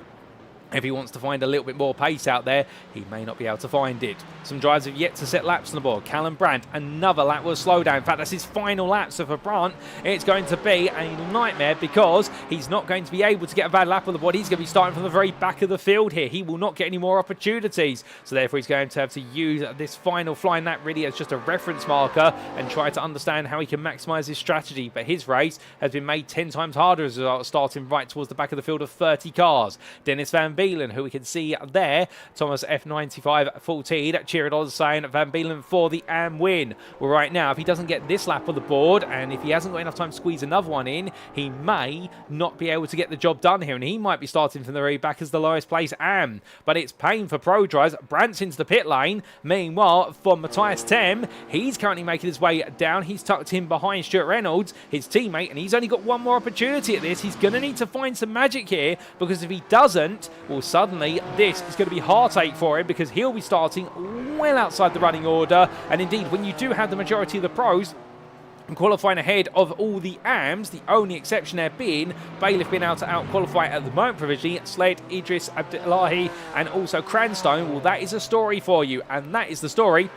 If he wants to find a little bit more pace out there, he may not be able to find it. Some drivers have yet to set laps on the board. Callum Brandt, another lap will slow down. In fact, that's his final lap. So for Brandt, it's going to be a nightmare because he's not going to be able to get a bad lap on the board. He's going to be starting from the very back of the field here. He will not get any more opportunities. So therefore, he's going to have to use this final flying lap really as just a reference marker and try to understand how he can maximise his strategy. But his race has been made 10 times harder as a result, starting right towards the back of the field of 30 cars. Dennis Van Beelen, who we can see there, Thomas F95 14, cheering on, saying Van Beelen for the AM win. Well, right now, if he doesn't get this lap on the board, and if he hasn't got enough time to squeeze another one in, he may not be able to get the job done here, and he might be starting from the very back as the lowest place AM. But it's pain for pro drivers. Brandt's into the pit lane. Meanwhile, for Matthias Tem, he's currently making his way down. He's tucked in behind Stuart Reynolds, his teammate, and he's only got one more opportunity at this. He's going to need to find some magic here, because if he doesn't, well, suddenly this is going to be heartache for him, because he'll be starting well outside the running order. And indeed, when you do have the majority of the pros And qualifying ahead of all the AMs, the only exception there being Bailiff being able to out-qualify at the moment provisionally, Sled, Idris, Abdullahi and also Cranstone. Well, that is a story for you, and that is the story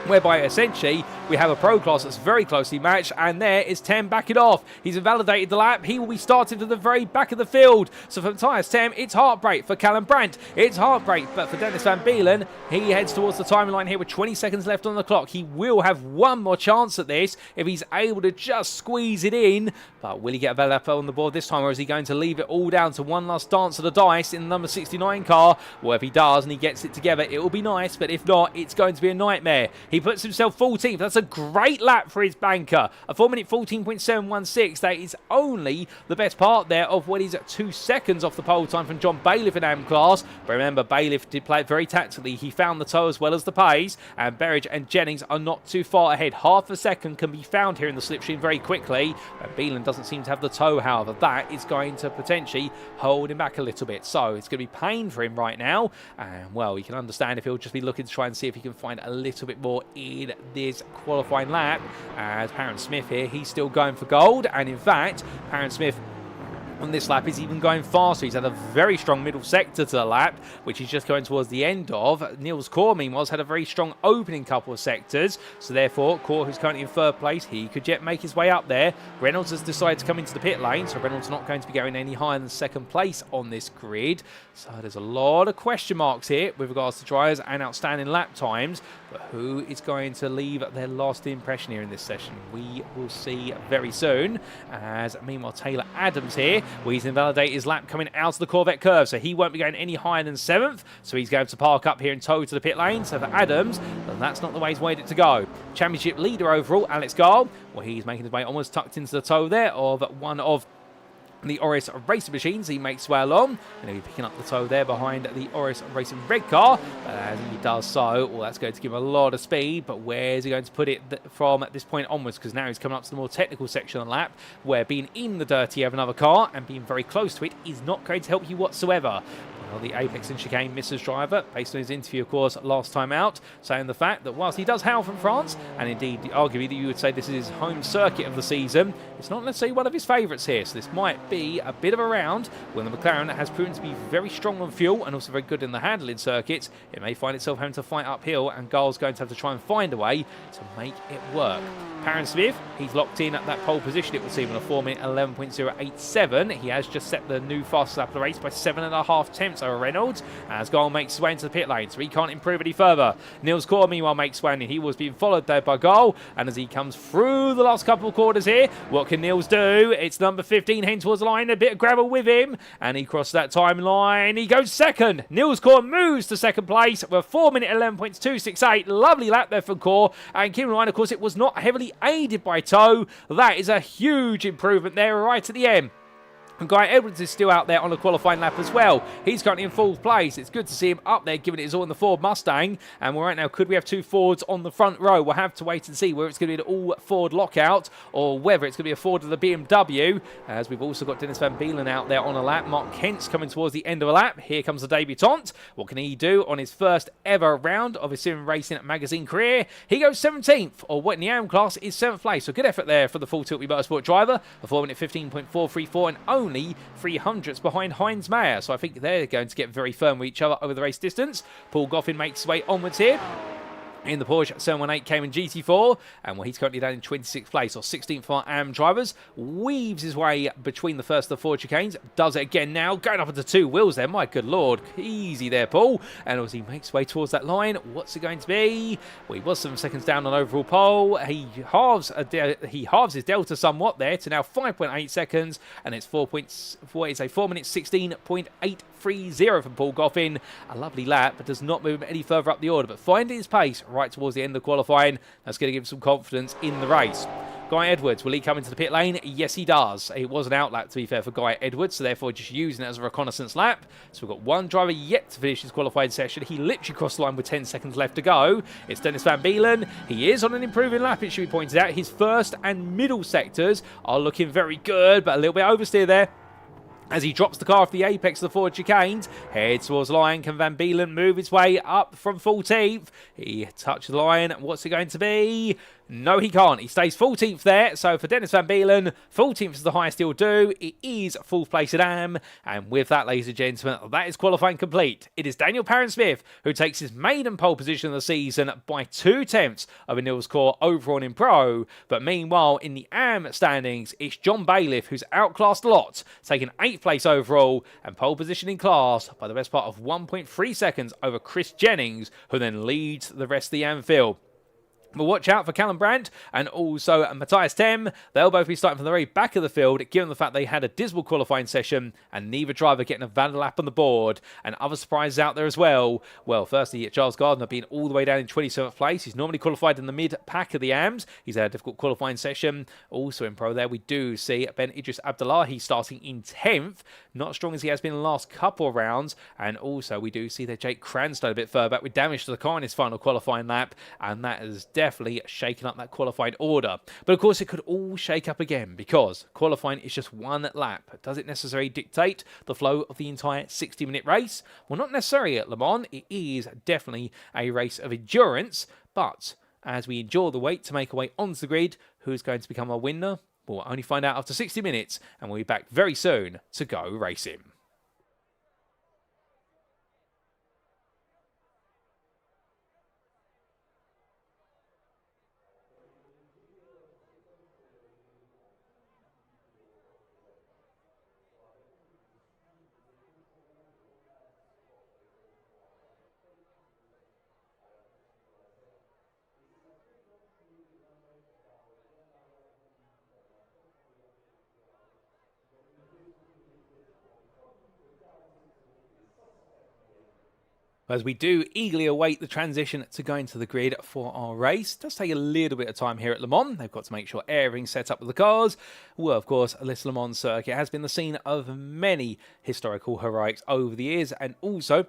whereby essentially we have a pro class that's very closely matched, and there is Tem backing off. He's invalidated the lap. He will be starting to the very back of the field. So for Matias Tem, it's heartbreak. For Callum Brandt, it's heartbreak. But for Dennis Van Beelen, he heads towards the timeline here with 20 seconds left on the clock. He will have one more chance at this if he's able to just squeeze it in. But will he get a lap on the board this time, or is he going to leave it all down to one last dance of the dice in the number 69 car? Well, if he does and he gets it together, it will be nice. But if not, it's going to be a nightmare. He puts himself 14th. That's a great lap for his banker. A 4-minute 14.716. That is only the best part there of what is 2 seconds off the pole time from John Bailiff in AM class. But remember, Bailiff did play it very tactically. He found the toe as well as the pace. And Berridge and Jennings are not too far ahead. Half a second can be found here in the slipstream very quickly. And Beelen doesn't seem to have the toe, however. That is going to potentially hold him back a little bit. So it's going to be pain for him right now. And well, you can understand if he'll just be looking to try and see if he can find a little bit more in this qualifying lap. As Parent Smith here, he's still going for gold. And in fact, Parent Smith on this lap is even going faster. He's had a very strong middle sector to the lap, which he's just going towards the end of. Niels Kaur, meanwhile, had a very strong opening couple of sectors. So therefore, Kaur, who's currently in third place, he could yet make his way up there. Reynolds has decided to come into the pit lane, so Reynolds not going to be going any higher than second place on this grid. So there's a lot of question marks here with regards to drivers and outstanding lap times. But who is going to leave their last impression here in this session? We will see very soon. As meanwhile, Taylor Adams here, well, he's invalidated his lap coming out of the Corvette curve, so he won't be going any higher than 7th. So he's going to park up here and tow to the pit lane. So for Adams, well, that's not the way he's wanted it to go. Championship leader overall, Alex Gall, well, he's making his way almost tucked into the tow there of one of the Oris Racing machines. He makes way along, and he'll be picking up the tow there behind the Oris Racing red car. But as he does so, well, that's going to give him a lot of speed. But where's he going to put it from at this point onwards? Because now he's coming up to the more technical section of the lap, where being in the dirty of another car and being very close to it is not going to help you whatsoever. Well, the Apex and Chicane Mrs. driver, based on his interview, of course, last time out, saying the fact that whilst he does hail from France, and indeed, arguably, that you would say this is his home circuit of the season, it's not necessarily one of his favourites here. So this might be a bit of a round when the McLaren has proven to be very strong on fuel and also very good in the handling circuits. It may find itself having to fight uphill, and Gall's going to have to try and find a way to make it work. Parent Smith, he's locked in at that pole position, it would seem, on a 4-minute 11.087. He has just set the new fastest lap of the race by 7.5 tenths over Reynolds, as Gall makes his way into the pit lane, so he can't improve any further. Niels Kaur, meanwhile, makes way, and he was being followed there by Gall, and as he comes through the last couple of quarters here, what can Niels do? It's number 15 heading towards the line, a bit of gravel with him, and he crosses that timeline. He goes second. Niels Kaur moves to second place with a 4-minute 11.268. Lovely lap there from Kaur, and keep in mind, of course, it was not heavily aided by tow. That is a huge improvement there right at the end. And Guy Edwards is still out there on a qualifying lap as well. He's currently in 4th place. It's good to see him up there, giving it his all in the Ford Mustang. And right now, could we have 2 Fords on the front row? We'll have to wait and see whether it's going to be an all-Ford lockout or whether it's going to be a Ford of the BMW. As we've also got Dennis Van Beelen out there on a lap. Mark Kent's coming towards the end of a lap. Here comes the debutant. What can he do on his first ever round of his Sim Racing magazine career? He goes 17th, or what in the AM class is 7th place. So good effort there for the full Tiltby Motorsport driver. A 4-minute 15.434 and only 300ths behind Heinz Mayer. So I think they're going to get very firm with each other over the race distance. Paul Goffin makes his way onwards here in the Porsche 718 Cayman GT4, and well, he's currently down in 26th place, or 16th for our AM drivers. Weaves his way between the first of the 4 chicanes, does it again now, going up into 2 wheels there, my good lord, easy there, Paul. And as he makes his way towards that line, what's it going to be? Well, he was 7 seconds down on overall pole. He halves his delta somewhat there to now 5.8 seconds, and it's 4.minute 16.830 from Paul Goffin. A lovely lap, but does not move him any further up the order, but finding his pace right towards the end of qualifying, that's going to give him some confidence in the race. Guy Edwards, will he come into the pit lane? Yes, he does. It was an out lap, to be fair, for Guy Edwards, so therefore just using it as a reconnaissance lap. So we've got one driver yet to finish his qualifying session. He literally crossed the line with 10 seconds left to go. It's Dennis Van Beelen. He is on an improving lap, it should be pointed out. His first and middle sectors are looking very good, but a little bit oversteer there. As he drops the car off the apex of the Ford chicanes, heads towards the line. Can Van Beelen move his way up from 14th? He touched the line. What's it going to be? No, he can't. He stays 14th there. So for Dennis Van Beelen, 14th is the highest he'll do. It is 4th place at Am. And with that, ladies and gentlemen, that is qualifying complete. It is Daniel Parent-Smith who takes his maiden pole position of the season by 2/10 of a Nils Core overall in Pro. But meanwhile, in the Am standings, it's John Bailiff who's outclassed a lot, taking 8th place overall and pole position in class by the best part of 1.3 seconds over Chris Jennings, who then leads the rest of the Am field. But watch out for Callum Brandt and also Matias Penttilä. They'll both be starting from the very back of the field, given the fact they had a dismal qualifying session and neither driver getting a valid lap on the board. And other surprises out there as well. Well, firstly, Charles Gardner being all the way down in 27th place. He's normally qualified in the mid-pack of the AMs. He's had a difficult qualifying session. Also in Pro there, we do see Ben Idris Abdullahi starting in 10th. Not as strong as he has been in the last couple of rounds. And also, we do see that Jake Cranstow a bit further back with damage to the car in his final qualifying lap. And that is definitely shaking up that qualifying order. But of course, it could all shake up again because qualifying is just one lap. Does it necessarily dictate the flow of the entire 60-minute race? Well, not necessarily at Le Mans. It is definitely a race of endurance. But as we endure the wait to make our way onto the grid, who's going to become our winner? We'll only find out after 60 minutes, and we'll be back very soon to go racing. As we do eagerly await the transition to going to the grid for our race. It does take a little bit of time here at Le Mans. They've got to make sure everything's set up with the cars. Well, of course, this Le Mans circuit has been the scene of many historical heroics over the years, and also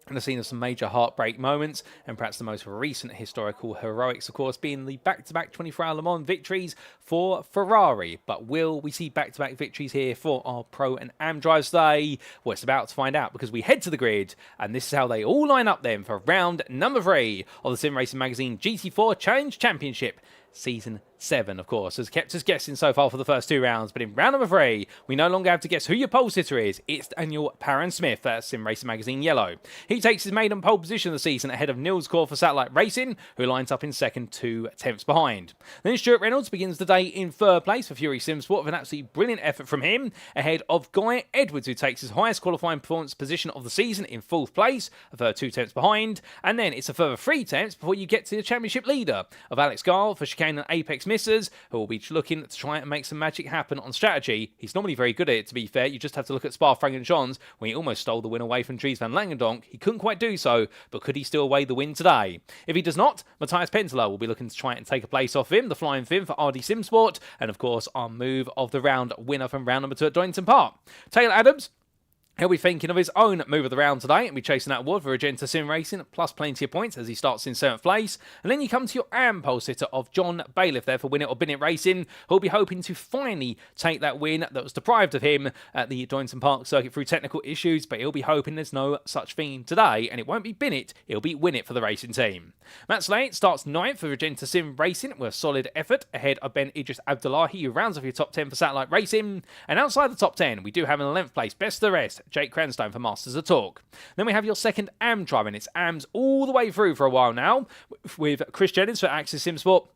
and the scene of some major heartbreak moments, and perhaps the most recent historical heroics, of course, being the back-to-back 24-hour Le Mans victories for Ferrari. But will we see back-to-back victories here for our Pro and Am drivers today? Well, it's about to find out because we head to the grid, and this is how they all line up then for round number 3 of the Sim Racing Magazine GT4 Challenge Championship. Season 7, of course, has kept us guessing so far for the first 2 rounds. But in round number 3, we no longer have to guess who your pole sitter is. It's Daniel Parent-Smith, that's Sim Racing Magazine Yellow. He takes his maiden pole position of the season ahead of Nils Core for Satellite Racing, who lines up in second, 2/10 behind. Then Stuart Reynolds begins the day in 3rd place for Fury Simsport with an absolutely brilliant effort from him, ahead of Guy Edwards, who takes his highest qualifying performance position of the season in 4th place, a further 2/10 behind. And then it's a further 3/10 before you get to the championship leader of Alex Gall for Chicane and Apex Missers, who will be looking to try and make some magic happen on strategy. He's normally very good at it, to be fair. You just have to look at Spa-Francorchamps when he almost stole the win away from Dries van Langendonk. He couldn't quite do so, but could he steal away the win today? If he does not, Matias Penttilä will be looking to try and take a place off him, the Flying Finn for RD Simsport, and of course our move of the round winner from round number 2 at Donington Park. Taylor Adams, he'll be thinking of his own move of the round today and be chasing that award for Agenta Sim Racing, plus plenty of points as he starts in 7th place. And then you come to your Am pole sitter of John Bailiff there for Win It or Bin It Racing, who'll be hoping to finally take that win that was deprived of him at the Donington Park circuit through technical issues, but he'll be hoping there's no such thing today, and it won't be Bin It, it'll be Win It for the racing team. Matt Slade starts 9th for Agenta Sim Racing with a solid effort ahead of Ben Idris Abdullahi, who rounds off your top 10 for Satellite Racing. And outside the top 10, we do have in 11th place, best of the rest, Jake Cranstow for Masters of Talk. Then we have your second Am driver, and it's Ams all the way through for a while now, with Chris Jennings for Axis Simsport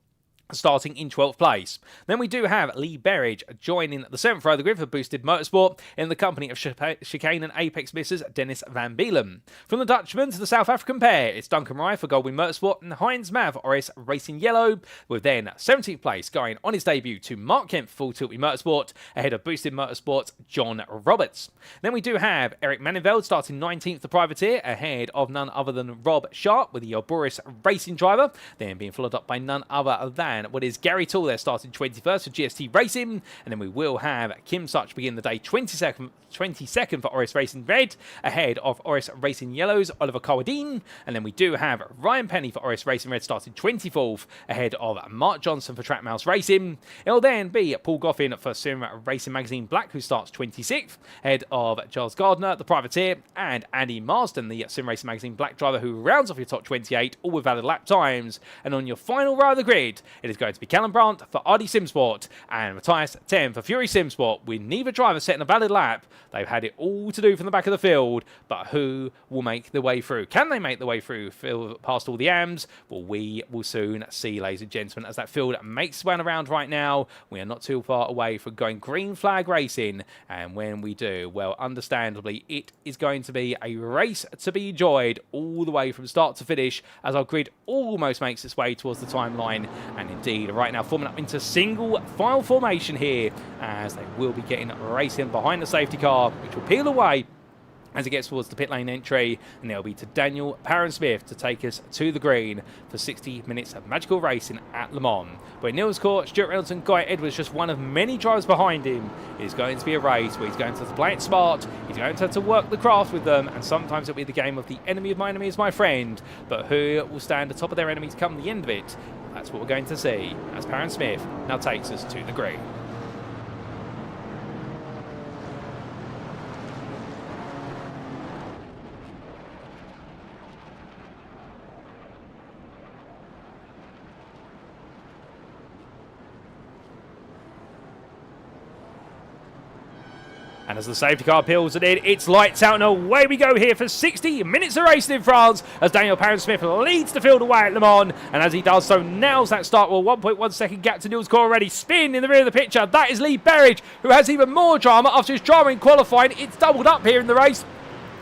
starting in 12th place. Then we do have Lee Berridge joining the 7th row of the grid for Boosted Motorsport in the company of Chicane and Apex Missers Dennis Van Beelen. From the Dutchman to the South African pair, it's Duncan Rye for Goldwyn Motorsport and Heinz Mav RS Racing Yellow, with then 17th place going on his debut to Mark Kemp Full Tilty Motorsport ahead of Boosted Motorsport's John Roberts. Then we do have Eric Maniveld starting 19th the Privateer ahead of none other than Rob Sharp with the Boris Racing driver, then being followed up by none other than what is Gary Toole there starting 21st for GST Racing, and then we will have Kim Such begin the day 22nd for Oris Racing Red ahead of Oris Racing Yellow's Oliver Cowadine, and then we do have Ryan Penny for Oris Racing Red starting 24th ahead of Mark Johnson for Track Mouse Racing. It'll then be Paul Goffin for Sim Racing Magazine Black, who starts 26th ahead of Charles Gardner, the Privateer, and Andy Marsden, the Sim Racing Magazine Black driver, who rounds off your top 28, all with valid lap times. And on your final row of the grid, it it is going to be Callum Brandt for RD Simsport and Matias Penttilä for Fury Simsport, with neither driver setting a valid lap. They've had it all to do from the back of the field, but who will make the way through? Can they make the way through past all the AMs? Well, we will soon see, ladies and gentlemen, as that field makes its way around right now. We are not too far away from going green flag racing, and when we do, well, understandably, it is going to be a race to be enjoyed all the way from start to finish, as our grid almost makes its way towards the timeline. And indeed, right now, forming up into single file formation here, as they will be getting racing behind the safety car, which will peel away as it gets towards the pit lane entry, and it'll be to Daniel Parent-Smith to take us to the green for 60 minutes of magical racing at Le Mans. But in Neil's court, Stuart Reynolds and Guy Edwards, just one of many drivers behind him, is going to be a race where he's going to have to play it smart, he's going to have to work the craft with them, and sometimes it'll be the game of the enemy of my enemy is my friend, but who will stand atop of their enemies come the end of it? That's what we're going to see as Parent-Smith now takes us to the green. And as the safety car peels it in, it's lights out and away we go here for 60 minutes of racing in France, as Daniel Parent-Smith leads the field away at Le Mans, and as he does so, nails that start. Well, 1.1 second gap to Neil's core already. Spin in the rear of the picture. That is Lee Berridge, who has even more drama after his drama in qualifying. It's doubled up here in the race.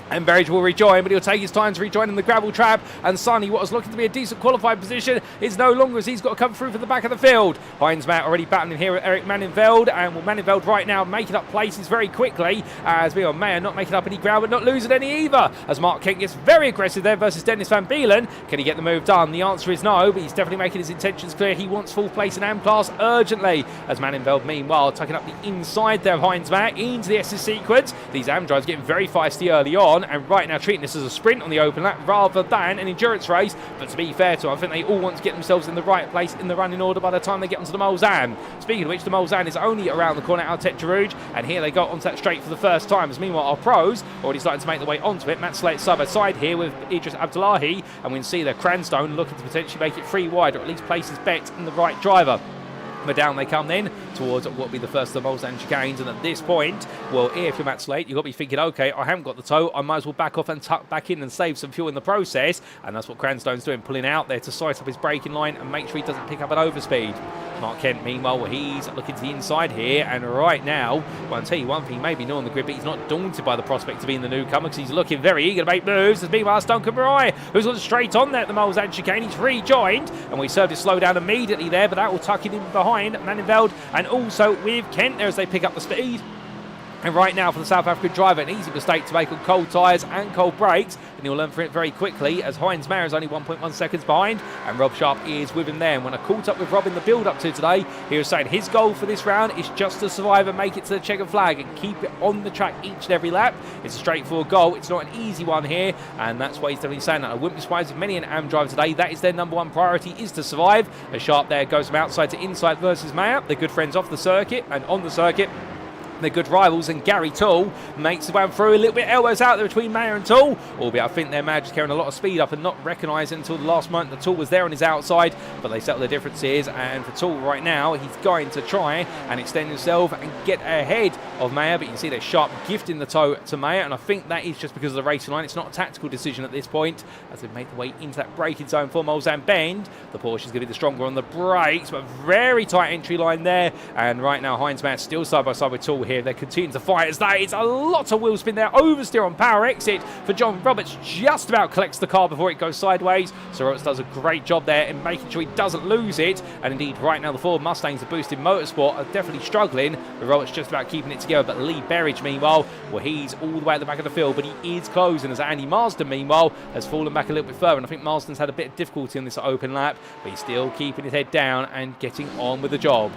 And Berridge will rejoin, but he'll take his time to rejoin in the gravel trap. And Sonny, what was looking to be a decent qualified position, is no longer, as he's got to come through from the back of the field. Heinz Matt already battling here with Eric Manninveld, and will Manninveld right now making up places very quickly, as we are Mayer not making up any ground, but not losing any either, as Mark Kent gets very aggressive there versus Dennis Van Beelen. Can he get the move done? The answer is no, but he's definitely making his intentions clear. He wants full place in AM class urgently, as Manninveld meanwhile tucking up the inside there of Heinz Matt into the SS sequence. These AM drivers getting very feisty early on, and right now treating this as a sprint on the open lap rather than an endurance race. But to be fair to them, I think they all want to get themselves in the right place in the running order by the time they get onto the Mulsanne. Speaking of which, the Mulsanne is only around the corner out of Tete Rouge, and here they go onto that straight for the first time, as meanwhile our pros already starting to make their way onto it. Matt Slate side by side here with Idris Abdullahi, and we can see their Cranstone looking to potentially make it 3 wide, or at least place his bet in the right driver. But down they come then towards what will be the first of the Mulsanne chicanes, and at this point, well, if you're Matt Slate, you've got to be thinking, okay, I haven't got the tow, I might as well back off and tuck back in and save some fuel in the process, and that's what Cranstone's doing, pulling out there to sight up his braking line and make sure he doesn't pick up an overspeed. Mark Kent, meanwhile, well, he's looking to the inside here, and right now, well, I'll tell you one thing, maybe not on the grid, but he's not daunted by the prospect of being the newcomer, because he's looking very eager to make moves, as meanwhile, it's Duncan Marai, who's gone straight on there at the Mulsanne chicane. He's rejoined, and we served his slow down immediately there, but that will tuck it in behind Manninveld, and also with Kent there as they pick up the speed. And right now for the South African driver, an easy mistake to make on cold tyres and cold brakes, and he'll learn from it very quickly, as Heinz Mayer is only 1.1 seconds behind, and Rob Sharp is with him there. And when I caught up with Rob in the build-up to today, he was saying his goal for this round is just to survive and make it to the checkered flag and keep it on the track each and every lap. It's a straightforward goal. It's not an easy one here, and that's why he's definitely saying that. I wouldn't be surprised if many an AM driver today, that is their number one priority, is to survive. As Sharp there goes from outside to inside versus Mayer. They're good friends off the circuit, and on the circuit, they're good rivals, and Gary Toole makes his way through, a little bit elbows out there between Mayer and Toole, albeit I think their manager's carrying a lot of speed up and not recognising until the last moment that Toole was there on his outside, but they settle the differences. And for Toole right now, he's going to try and extend himself and get ahead of Mayer, but you can see they're Sharp gifting the tow to Mayer, and I think that is just because of the racing line. It's not a tactical decision at this point, as they've made their way into that braking zone for Mulsanne Bend. The Porsche's going to be the stronger on the brakes, but very tight entry line there, and right now Heinz Mayer still side by side with Toole here. They're continuing to fight, as that is a lot of wheel spin there. Oversteer on power exit for John Roberts, just about collects the car before it goes sideways. So Roberts does a great job there in making sure he doesn't lose it. And indeed, right now the Ford Mustangs, the boosted motorsport, are definitely struggling, with Roberts just about keeping it together. But Lee Berridge, meanwhile, well, he's all the way at the back of the field, but he is closing, as Andy Marsden, meanwhile, has fallen back a little bit further. And I think Marsden's had a bit of difficulty on this open lap, but he's still keeping his head down and getting on with the job.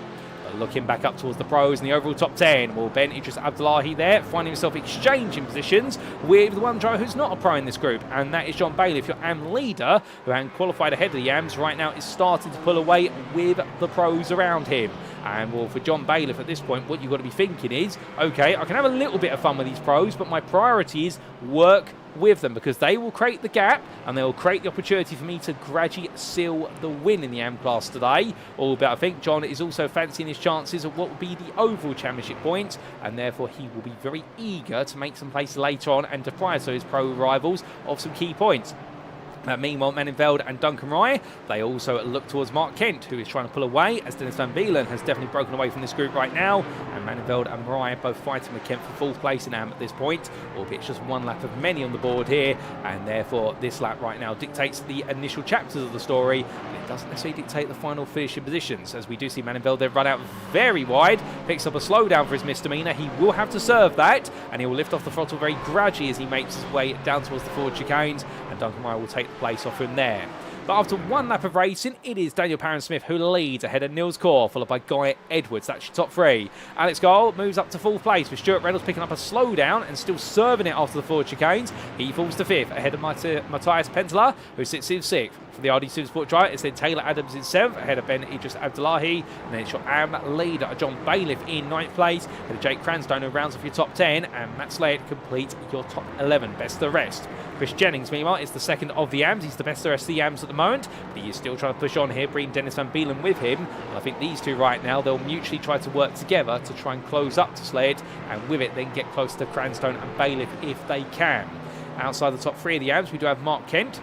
Looking back up towards the pros in the overall top 10. Well, Ben Idris Abdullahi there, finding himself exchanging positions with the one driver who's not a pro in this group, and that is John Bailiff, your AM leader, who hadn't qualified ahead of the AMs, right now is starting to pull away with the pros around him. And well, for John Bailiff at this point, what you've got to be thinking is, okay, I can have a little bit of fun with these pros, but my priority is work with them, because they will create the gap and they will create the opportunity for me to gradually seal the win in the AM class today. Albeit I think John is also fancying his chances of what will be the overall championship points, and therefore he will be very eager to make some place later on and deprive his pro rivals of some key points. Meanwhile, Menenveld and Duncan Rye, they also look towards Mark Kent, who is trying to pull away, as Dennis Van Beelen has definitely broken away from this group right now. And Menenveld and Rye both fighting with Kent for 4th place in AM at this point, albeit it's just one lap of many on the board here, and therefore this lap right now dictates the initial chapters of the story, and it doesn't necessarily dictate the final finishing positions, as we do see Menenveld there run out very wide, picks up a slowdown for his misdemeanor. He will have to serve that, and he will lift off the throttle very gradually as he makes his way down towards the forward chicanes, and Duncan Rye will take the place off him there. But after one lap of racing, it is Daniel Parron-Smith who leads ahead of Niels Kaur, followed by Guy Edwards. That's your top 3. Alex Gall moves up to 4th place, with Stuart Reynolds picking up a slowdown and still serving it after the forward chicanes. He falls to 5th ahead of Matias Penttilä, who sits in 6th. For the RD Supersport driver, it's then Taylor Adams in 7th, ahead of Ben Idris Abdullahi, and then it's your AM leader, John Bailiff, in 9th place, ahead of Jake Cranstone, who rounds off your top 10, and Matt Slade completes your top 11, best of the rest. Chris Jennings, meanwhile, is the second of the AMs. He's the best of the rest of the AMs at the moment, but he is still trying to push on here, bringing Dennis Van Beelen with him. And I think these two right now, they'll mutually try to work together to try and close up to Slade, and with it then get close to Cranstone and Bailiff if they can. Outside the top 3 of the AMs, we do have Mark Kent,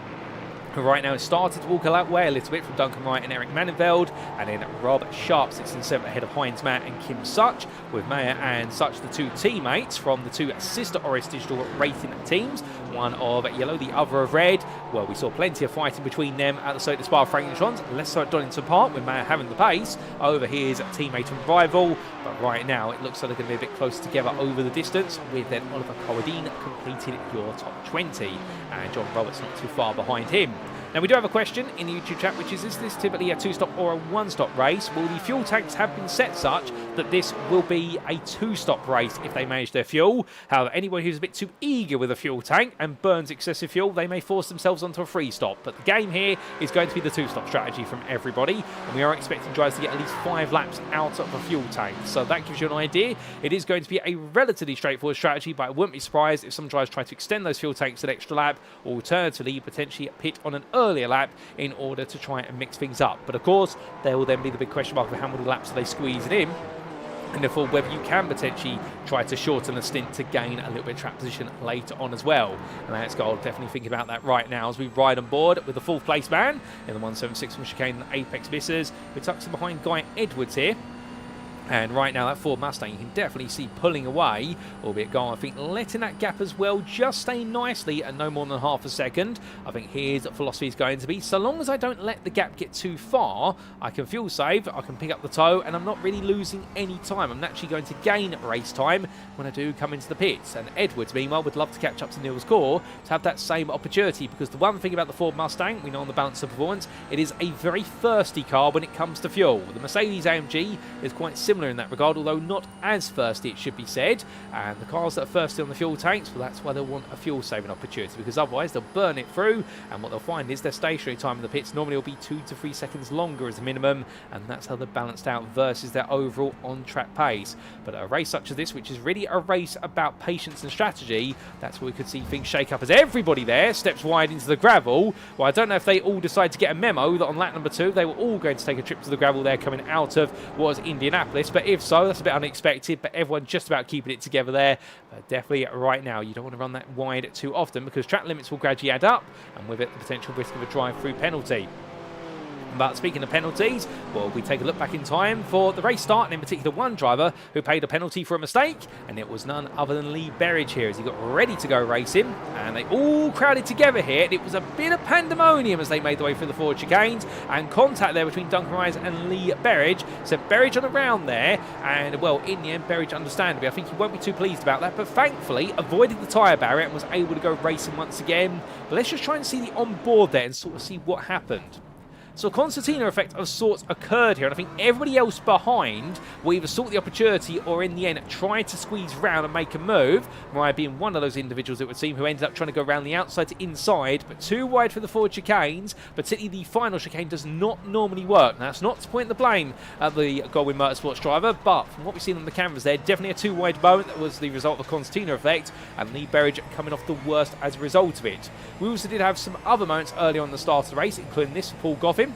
who right now has started to walk away a little bit from Duncan Wright and Eric Menenveld, and then Rob Sharp sits in 7th ahead of Heinz Matt and Kim Such, with Mayer and Such the 2 teammates from the 2 sister Oris Digital racing teams, one of yellow, the other of red. Well, we saw plenty of fighting between them at the Circuit de Spa Francorchamps, less so at Donington Park, with Mayer having the pace over his teammate and rival, but right now it looks like they're going to be a bit closer together over the distance, with then Oliver Corradine completing your top 20, and John Roberts not too far behind him. Now, we do have a question in the YouTube chat, which is this typically a 2-stop or a 1-stop race? Well, the fuel tanks have been set such that this will be a 2-stop race if they manage their fuel. However, anyone who's a bit too eager with a fuel tank and burns excessive fuel, they may force themselves onto a 3-stop. But the game here is going to be the 2-stop strategy from everybody, and we are expecting drivers to get at least 5 laps out of a fuel tank. So that gives you an idea. It is going to be a relatively straightforward strategy, but I wouldn't be surprised if some drivers try to extend those fuel tanks an extra lap, or alternatively potentially pit on an earlier lap in order to try and mix things up. But of course, there will then be the big question mark of how many laps are they squeezing in, and therefore whether you can potentially try to shorten a stint to gain a little bit of track position later on as well. And let's go, definitely thinking about that right now as we ride on board with the 4th place man in the 176 from Chicane and Apex Missers, who tucks in behind Guy Edwards here. And right now, that Ford Mustang, you can definitely see pulling away, albeit Guy, I think, letting that gap as well just stay nicely at no more than half a second. I think his philosophy is going to be, so long as I don't let the gap get too far, I can fuel save, I can pick up the tow, and I'm not really losing any time. I'm naturally going to gain race time when I do come into the pits. And Edwards, meanwhile, would love to catch up to Niels Kaur to have that same opportunity, because the one thing about the Ford Mustang, we know on the balance of performance, it is a very thirsty car when it comes to fuel. The Mercedes AMG is quite similar in that regard, although not as thirsty, it should be said. And the cars that are thirsty on the fuel tanks, well, that's why they'll want a fuel saving opportunity, because otherwise they'll burn it through, and what they'll find is their stationary time in the pits normally will be 2 to 3 seconds longer as a minimum, and that's how they're balanced out versus their overall on-track pace. But a race such as this, which is really a race about patience and strategy, that's where we could see things shake up as everybody there steps wide into the gravel. Well, I don't know if they all decide to get a memo that on lap number 2 they were all going to take a trip to the gravel there coming out of what was Indianapolis, but if so, that's a bit unexpected, but everyone just about keeping it together there. But definitely right now, you don't want to run that wide too often, because track limits will gradually add up, and with it, the potential risk of a drive-through penalty. But speaking of penalties, well, we take a look back in time for the race start, and in particular one driver who paid a penalty for a mistake, and it was none other than Lee Berridge here as he got ready to go racing, and they all crowded together here, and it was a bit of pandemonium as they made their way through the forward chicanes, and contact there between Duncan Rise and Lee Berridge sent Berridge on a round there, and well, in the end, Berridge, understandably, I think he won't be too pleased about that, but thankfully avoided the tyre barrier and was able to go racing once again. But let's just try and see the on board there and sort of see what happened. So a concertina effect of sorts occurred here, and I think everybody else behind will either sought the opportunity or in the end tried to squeeze round and make a move. Mariah being one of those individuals, it would seem, who ended up trying to go around the outside to inside, but too wide for the forward chicanes. Particularly the final chicane does not normally work. Now, that's not to point the blame at the Goldwyn Motorsports driver, but from what we've seen on the cameras there, definitely a too wide moment that was the result of a concertina effect, and Lee Berridge coming off the worst as a result of it. We also did have some other moments early on the start of the race, including this for Paul Goffin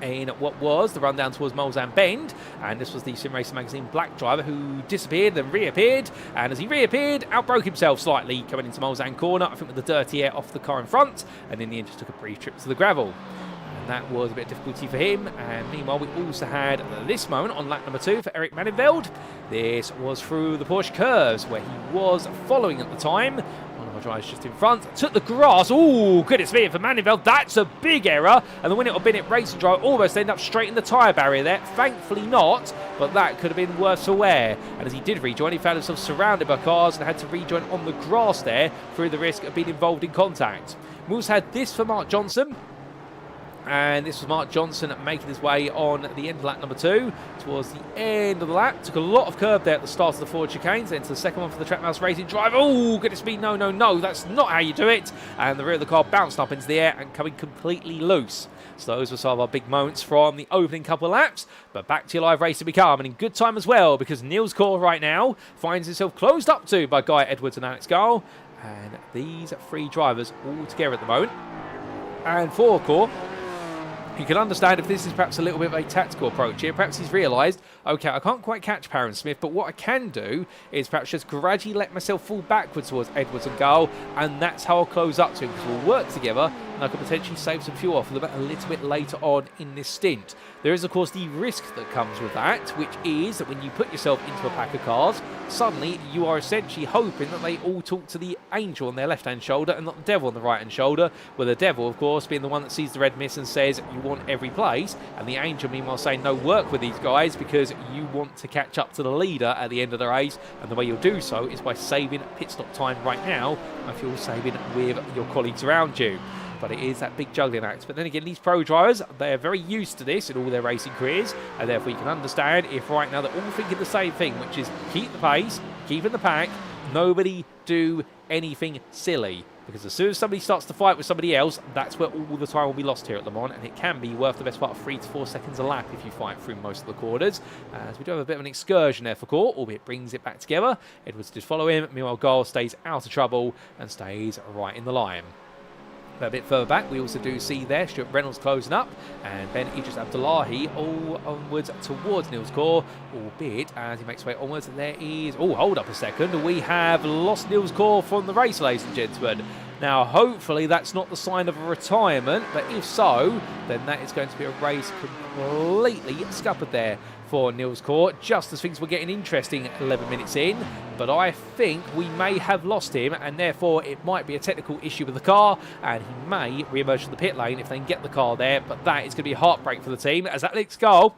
in what was the run down towards Mulsanne Bend, and this was the Sim Racing Magazine black driver who disappeared and reappeared, and as he reappeared, outbroke himself slightly coming into Mulsanne corner, I think with the dirty air off the car in front, and in the end just took a brief trip to the gravel. And that was a bit of difficulty for him. And meanwhile, we also had this moment on lap number 2 for Eric Madenveld. This was through the Porsche curves where he was following at the time. One of our drivers just in front took the grass. Oh, goodness me, for Madenveld, that's a big error. And the winner of Bennett Racing driver almost ended up straight in the tyre barrier there. Thankfully not, but that could have been worse for wear. And as he did rejoin, he found himself surrounded by cars and had to rejoin on the grass there through the risk of being involved in contact. We also had this for Mark Johnson. And this was Mark Johnson making his way on the end of lap number 2 towards the end of the lap. Took a lot of curb there at the start of the forward chicanes, then to the second one for the Track Mouse Racing driver. Oh, goodness me, no, that's not how you do it. And the rear of the car bounced up into the air and coming completely loose. So those were some of our big moments from the opening couple of laps. But back to your live racing we come, and in good time as well, because Niels Core right now finds himself closed up to by Guy Edwards and Alex Gall. And these 3 drivers all together at the moment. And for Core, you can understand if this is perhaps a little bit of a tactical approach here. Perhaps he's realised, okay, I can't quite catch Parron Smith, but what I can do is perhaps just gradually let myself fall backwards towards Edwards and Gall, and that's how I'll close up to him, because we'll work together, and I can potentially save some fuel off of them a little bit later on in this stint. There is, of course, the risk that comes with that, which is that when you put yourself into a pack of cars, suddenly you are essentially hoping that they all talk to the angel on their left-hand shoulder and not the devil on the right-hand shoulder, with the devil, of course, being the one that sees the red mist and says you want every place, and the angel, meanwhile, saying no, work with these guys because you want to catch up to the leader at the end of the race, and the way you'll do so is by saving pit stop time right now and fuel saving with your colleagues around you. But it is that big juggling act. But then again, these pro drivers, they are very used to this in all their racing careers, and therefore you can understand if right now they're all thinking the same thing, which is keep the pace, keep in the pack, nobody do anything silly. Because as soon as somebody starts to fight with somebody else, that's where all the time will be lost here at Le Mans, and it can be worth the best part of 3 to 4 seconds a lap if you fight through most of the corners. As we do have a bit of an excursion there for Core, albeit brings it back together. Edwards did follow him, meanwhile Gall stays out of trouble and stays right in the line. A bit further back, we also do see there Stuart Reynolds closing up, and Ben Idris Abdullahi all onwards towards Niels Core, albeit as he makes his way onwards, there is... Oh, hold up a second. We have lost Niels Core from the race, ladies and gentlemen. Now, hopefully that's not the sign of a retirement, but if so, then that is going to be a race completely scuppered there for Niels Core, just as things were getting interesting 11 minutes in. But I think we may have lost him, and therefore it might be a technical issue with the car, and he may re-emerge from the pit lane if they can get the car there. But that is going to be a heartbreak for the team, as Alex Gall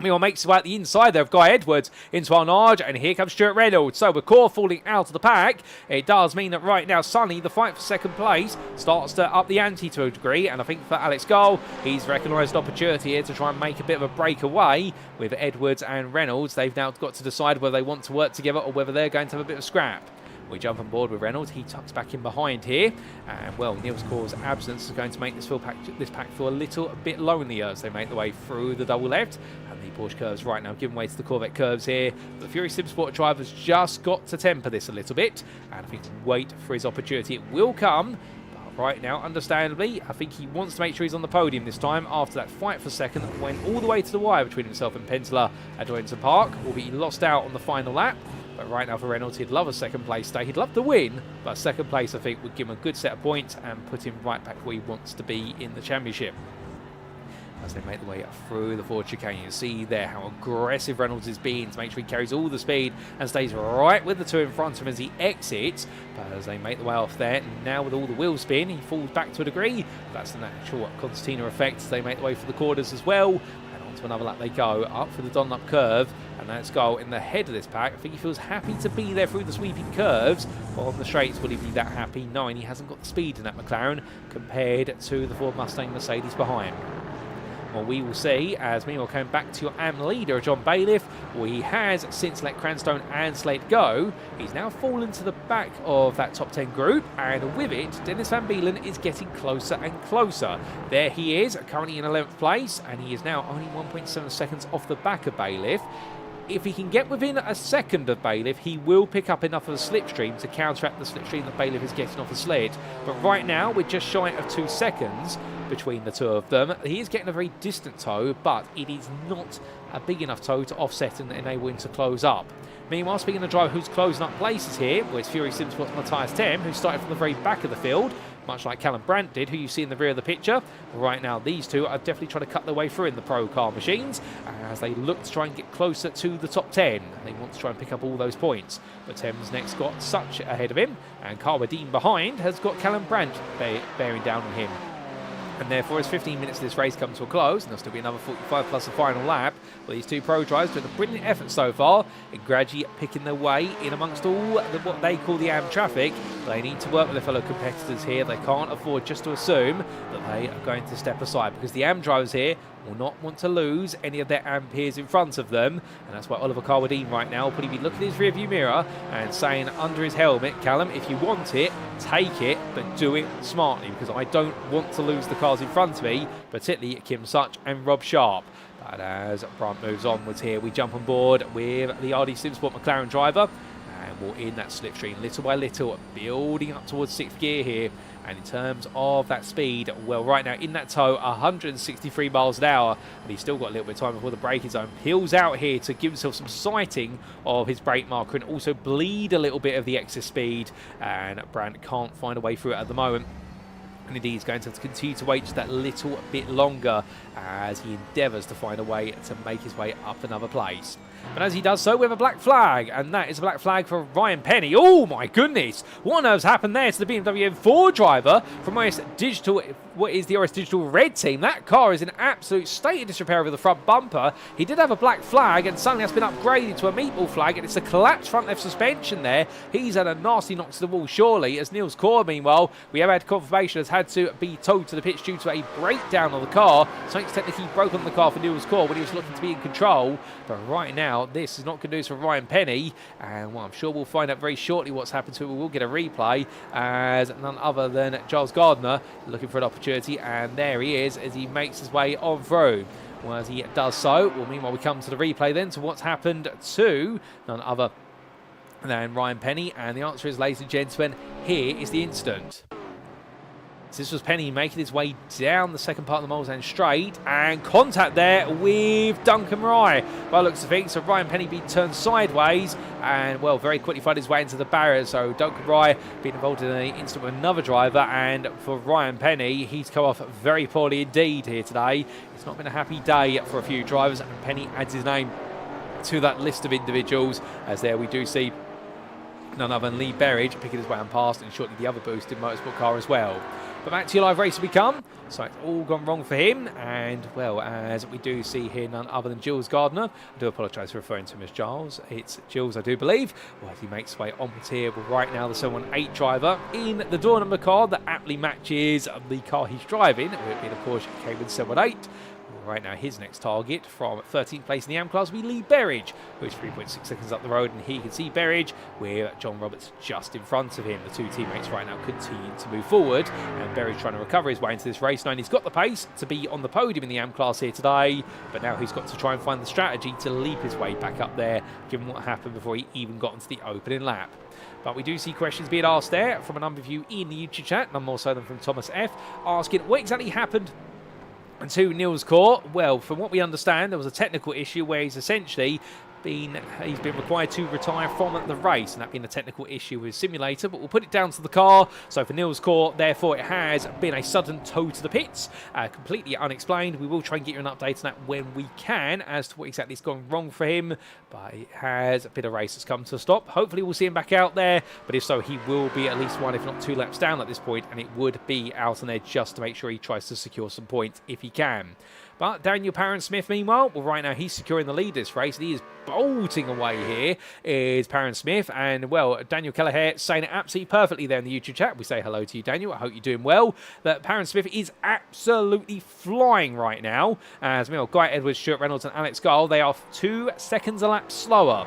meanwhile makes his way out the inside there of Guy Edwards into Arnage, and here comes Stuart Reynolds. So with Core falling out of the pack, it does mean that right now Sonny, the fight for second place, starts to up the ante to a degree, and I think for Alex Gall, he's recognised an opportunity here to try and make a bit of a breakaway with Edwards and Reynolds. They've now got to decide whether they want to work together or whether they're going to have a bit of scrap. We jump on board with Reynolds. He tucks back in behind here. And, well, Niels Core's absence is going to make this pack feel a little bit lonelier as they make their way through the double left. And the Porsche curves right now giving way to the Corvette curves here. The Fury Sim Sport driver's just got to temper this a little bit. And I think wait for his opportunity. It will come. But right now, understandably, I think he wants to make sure he's on the podium this time after that fight for second that went all the way to the wire between himself and Penttilä at Donington Park. Albeit he lost out on the final lap. But right now for Reynolds, he'd love a second place stay. He'd love to win, but second place, I think, would give him a good set of points and put him right back where he wants to be in the championship. As they make their way through the forward chicane, you see there how aggressive Reynolds is being to make sure he carries all the speed and stays right with the two in front of him as he exits. But as they make the way off there, now with all the wheel spin, he falls back to a degree. That's the natural concertina effect as they make their way for the corners as well. To another lap they go, up for the Donington curve, and that's Gall in the head of this pack. I think he feels happy to be there through the sweeping curves, but on the straights will he be that happy knowing he hasn't got the speed in that McLaren compared to the Ford Mustang Mercedes behind. Well, we will see, as meanwhile coming back to your AM leader, John Bailiff. Well, he has since let Cranstone and Slate go. He's now fallen to the back of that top 10 group, and with it, Dennis Van Beelen is getting closer and closer. There he is, currently in 11th place, and he is now only 1.7 seconds off the back of Bailiff. If he can get within a second of Bailiff, he will pick up enough of a slipstream to counteract the slipstream that Bailiff is getting off the sled. But right now, we're just shy of 2 seconds between the two of them. He is getting a very distant tow, but it is not a big enough tow to offset and enable him to close up. Meanwhile, speaking of the driver who's closing up places here, well, it's Fury Simsport's Matias Penttilä, who started from the very back of the field, much like Callum Brandt did, who you see in the rear of the picture. Right now, these two are definitely trying to cut their way through in the pro car machines as they look to try and get closer to the top 10. They want to try and pick up all those points. But Thames next got Such ahead of him, and Carwadine behind has got Callum Brandt bearing down on him. And therefore, as 15 minutes of this race come to a close, and there'll still be another 45 plus the final lap, well, these two pro drivers doing a brilliant effort so far, and gradually picking their way in amongst all what they call the AM traffic. They need to work with their fellow competitors here. They can't afford just to assume that they are going to step aside, because the AM drivers here will not want to lose any of their AM peers in front of them, and that's why Oliver Carwadine right now will probably be looking at his rearview mirror and saying under his helmet, Callum, if you want it, take it, but do it smartly, because I don't want to lose the cars in front of me, particularly Kim Such and Rob Sharp. But as Brandt moves onwards here, we jump on board with the RD Simsport McLaren driver, and we're in that slipstream little by little, building up towards 6th gear here. And in terms of that speed, well, right now in that tow, 163 miles an hour, and he's still got a little bit of time before the braking zone. Peels out here to give himself some sighting of his brake marker and also bleed a little bit of the excess speed, and Brandt can't find a way through it at the moment. And indeed, he's going to have to continue to wait just that little bit longer as he endeavours to find a way to make his way up another place. But as he does so, we have a black flag, and that is a black flag for Ryan Penny. Oh my goodness, what on earth's happened there to the BMW M4 driver from OS Digital, what is the OS Digital Red team? That car is in absolute state of disrepair over the front bumper. He did have a black flag, and suddenly that's been upgraded to a meatball flag, and it's a collapsed front left suspension there. He's had a nasty knock to the wall, surely, as Niels Core, meanwhile, we have had confirmation has had to be towed to the pitch due to a breakdown of the car. Something's technically broken on the car for Niels Core when he was looking to be in control. But right now, this is not good news for Ryan Penny, and well, I'm sure we'll find out very shortly what's happened to it. We will get a replay as none other than Giles Gardner looking for an opportunity, and there he is as he makes his way on through. Well, as he does so, well, meanwhile we come to the replay then to what's happened to none other than Ryan Penny, and the answer is, ladies and gentlemen, here is the incident. So this was Penny making his way down the second part of the Mulsanne straight, and contact there with Duncan Rye. By the looks of things, so Ryan Penny being turned sideways and, well, very quickly found his way into the barrier. So Duncan Rye being involved in an incident with another driver, and for Ryan Penny, he's come off very poorly indeed here today. It's not been a happy day for a few drivers, and Penny adds his name to that list of individuals, as there we do see none other than Lee Berridge picking his way on past, and shortly the other boosted motorsport car as well. But back to your live race we come. So it's all gone wrong for him, and well, as we do see here, none other than Giles Gardner. I do apologise for referring to him as Giles. It's Giles, I do believe. Well, as he makes his way onwards here, well, right now the 718 driver in the door number car that aptly matches the car he's driving, it being a Porsche Cayman 718. Right now, his next target from 13th place in the AM class will be Lee Berridge, who is 3.6 seconds up the road, and here you can see Berridge with John Roberts just in front of him. The two teammates right now continue to move forward, and Berridge trying to recover his way into this race. Now he's got the pace to be on the podium in the AM class here today, but now he's got to try and find the strategy to leap his way back up there, given what happened before he even got into the opening lap. But we do see questions being asked there from a number of you in the YouTube chat, none more so than from Thomas F, asking what exactly happened to Niels Core. Well, from what we understand, there was a technical issue where he's essentially been required to retire from the race, and that being a technical issue with simulator, but we'll put it down to the car. So for Niels Core, therefore, it has been a sudden tow to the pits, completely unexplained. We will try and get you an update on that when we can as to what exactly has gone wrong for him, but it has been a race that's come to a stop. Hopefully we'll see him back out there, but if so, he will be at least one, if not two laps down at this point, and it would be out on there just to make sure he tries to secure some points if he can. But Daniel Parent-Smith, meanwhile, well, right now he's securing the lead this race, and he is bolting away here, is Parent-Smith. And, well, Daniel Kelleher saying it absolutely perfectly there in the YouTube chat. We say hello to you, Daniel. I hope you're doing well. That Parent-Smith is absolutely flying right now. As, well, Guy Edwards, Stuart Reynolds, and Alex Gall, they are 2 seconds a lap slower.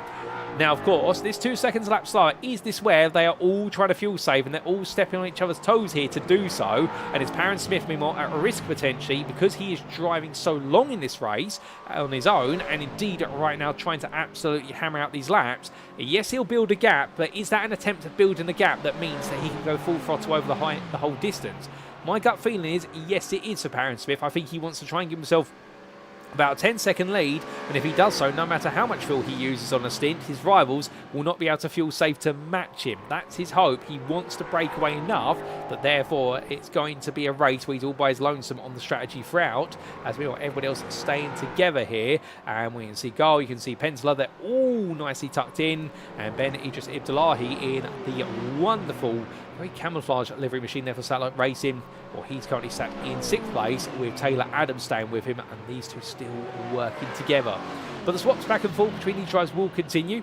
Now, of course, this 2 seconds a lap slower is this where they are all trying to fuel save, and they're all stepping on each other's toes here to do so. And it's Parent-Smith, meanwhile, at risk potentially because he is driving so long in this race on his own, and indeed right now trying to absolutely hammer out these laps. Yes, he'll build a gap, but is that an attempt at building a gap that means that he can go full throttle over the whole distance? My gut feeling is, yes, it is for Parent-Smith. I think he wants to try and give himself about a 10-second lead, and if he does so, no matter how much fuel he uses on a stint, his rivals will not be able to fuel save to match him. That's his hope. He wants to break away enough that therefore it's going to be a race where he's all by his lonesome on the strategy throughout, as we want everybody else staying together here. And we can see Gall, you can see Penttilä, they're all nicely tucked in, and Ben Idris Ibdalahi in the wonderful, very camouflage livery machine there for Satellite Racing. Well, he's currently sat in 6th place with Taylor Adams staying with him, and these two still working together. But the swaps back and forth between these drivers will continue.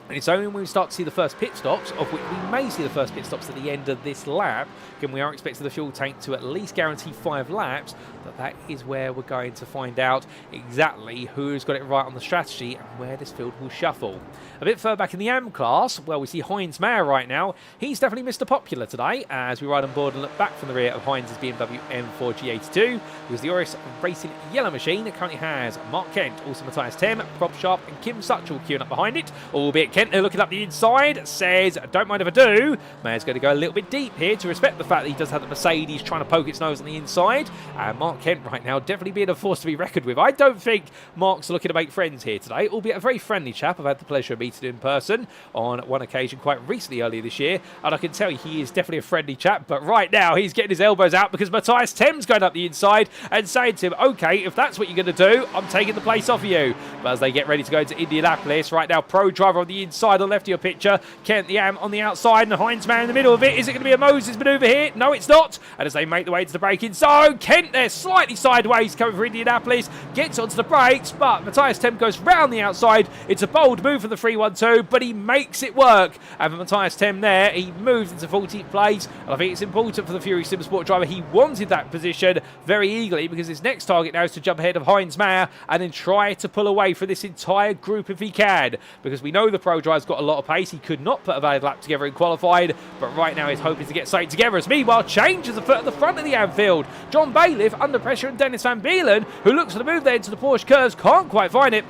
And it's only when we start to see the first pit stops, of which we may see the first pit stops at the end of this lap, and we are expecting the fuel tank to at least guarantee 5 laps, that is where we're going to find out exactly who's got it right on the strategy and where this field will shuffle. A bit further back in the AM class, well, we see Heinz Mayer right now. He's definitely Mr. Popular today, as we ride on board and look back from the rear of Heinz's BMW M4 G82, who's the Oris Racing yellow machine. It currently has Mark Kent, also Matias Penttilä, Rob Sharp and Kim Sutchell queuing up behind it, albeit Kent, looking up the inside, says, don't mind if I do. Mayer's going to go a little bit deep here to respect the fact that he does have the Mercedes trying to poke its nose on the inside. And Mark Kent right now definitely being a force to be reckoned with. I don't think Mark's looking to make friends here today, albeit a very friendly chap. I've had the pleasure of meeting him in person on one occasion quite recently earlier this year, and I can tell you he is definitely a friendly chap. But right now he's getting his elbows out because Matias Penttilä's going up the inside and saying to him, okay, if that's what you're going to do, I'm taking the place off of you. But as they get ready to go into Indianapolis, right now Pro Driver on the inside, on the left of your picture, Kent the Am on the outside, and Heinz Mayer in the middle of it. Is it going to be a Moses manoeuvre here? No, it's not. And as they make the way to the braking zone, Kent there slightly sideways coming for Indianapolis, gets onto the brakes, but Matias Penttilä goes round the outside. It's a bold move from the 3-1-2, but he makes it work. And for Matias Penttilä there, he moves into 14th place. And I think it's important for the Fury Simsport driver. He wanted that position very eagerly because his next target now is to jump ahead of Heinz Mayer and then try to pull away from this entire group if he can. Because we know the Pro driver's got a lot of pace. He could not put a valid lap together in qualified, but right now he's hoping to get something together. As meanwhile, changes the foot at the front of the Anfield. John Bailiff under pressure, and Dennis Van Beelen, who looks for the move there into the Porsche curves, can't quite find it.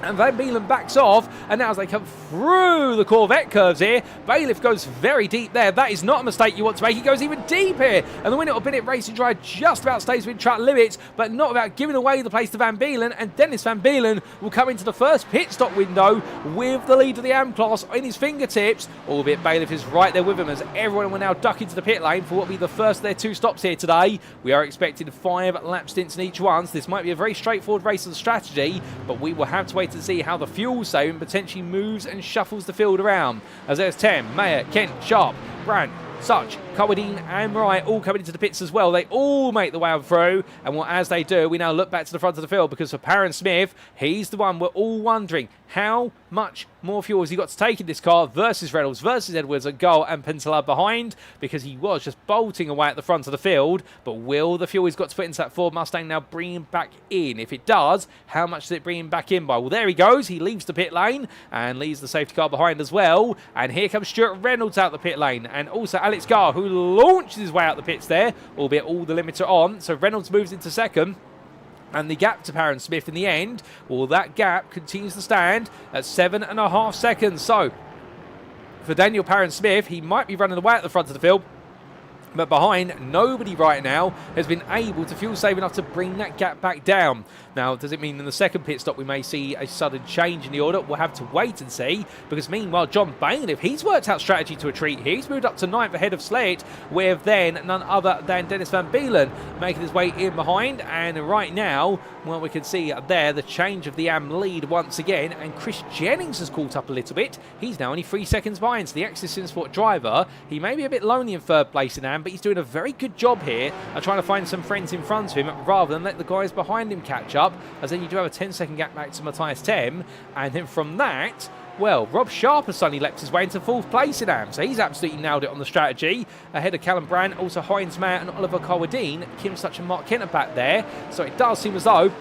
And Van Beelen backs off, and now as they come through the Corvette curves here, Bailiff goes very deep there. That is not a mistake you want to make. He goes even deep here. And the winner of Bennett Racing Drive just about stays within track limits, but not about giving away the place to Van Beelen. And Dennis Van Beelen will come into the first pit stop window with the lead of the AM class in his fingertips, albeit Bailiff is right there with him as everyone will now duck into the pit lane for what will be the first of their 2 stops here today. We are expecting 5 lap stints in each one, so this might be a very straightforward race of strategy, but we will have to wait to see how the fuel saving potentially moves and shuffles the field around. As there's Tem, Mayer, Kent, Sharp, Brandt, Such, Cowadine and Mariah all coming into the pits as well. They all make the way on through, and as they do, we now look back to the front of the field because for Parent-Smith, he's the one we're all wondering how much more fuel has he got to take in this car versus Reynolds, versus Edwards and Gall and Penttilä behind, because he was just bolting away at the front of the field. But will the fuel he's got to put into that Ford Mustang now bring him back in? If it does, how much does it bring him back in by? Well, there he goes. He leaves the pit lane and leaves the safety car behind as well. And here comes Stuart Reynolds out the pit lane, and also Alex Gall, who launches his way out the pits there, albeit all the limits are on. So Reynolds moves into second. And the gap to Parent-Smith in the end, well, that gap continues to stand at 7.5 seconds. So, for Daniel Parent-Smith, he might be running away at the front of the field, but behind, nobody right now has been able to fuel save enough to bring that gap back down. Now, does it mean in the second pit stop we may see a sudden change in the order? We'll have to wait and see, because meanwhile, John Bailiff, he's worked out strategy to a treat here. He's moved up to 9th ahead of Slate, with then none other than Dennis Van Beelen making his way in behind. And right now, well, we can see there the change of the AM lead once again, and Chris Jennings has caught up a little bit. He's now only 3 seconds behind, so the Exodus Simsport driver, he may be a bit lonely in third place in AM, am, but he's doing a very good job here of trying to find some friends in front of him rather than let the guys behind him catch up, as then you do have a 10-second gap back to Matias Penttilä, and then from that, well, Rob Sharp has suddenly leapt his way into 4th place in AM, so he's absolutely nailed it on the strategy. Ahead of Callum Brandt, also Heinz Mayer and Oliver Carwadine. Kim Such and Mark Kent are back there, so it does seem as though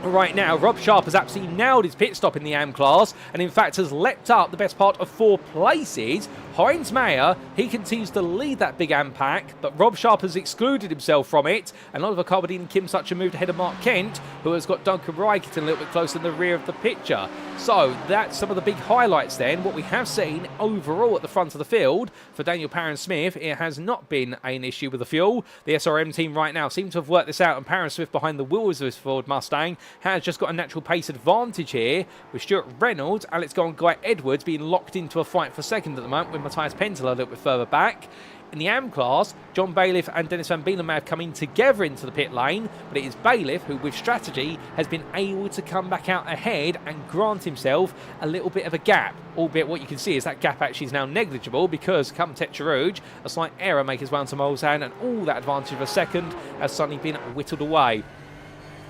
right now Rob Sharp has absolutely nailed his pit stop in the AM class, and in fact has leapt up the best part of 4 places. Heinz Mayer, he continues to lead that big AM pack, but Rob Sharp has excluded himself from it, and Oliver Carwadine and Kim Such moved ahead of Mark Kent, who has got Duncan Reicherton a little bit closer in the rear of the picture. So that's some of the big highlights then. What we have seen overall at the front of the field for Daniel Parent-Smith, it has not been an issue with the fuel. The SRM team right now seem to have worked this out, and Parent-Smith behind the wheels of his Ford Mustang has just got a natural pace advantage here, with Stuart Reynolds, Alex Gold and Guy Edwards being locked into a fight for second at the moment, with Matias Penttilä a little bit further back. In the AM class, John Bailiff and Dennis Van Beelen may have come in together into the pit lane, but it is Bailiff who, with strategy, has been able to come back out ahead and grant himself a little bit of a gap. Albeit what you can see is that gap actually is now negligible, because come Tetra Rouge, a slight error makes his way onto Molesand, and all that advantage of a second has suddenly been whittled away.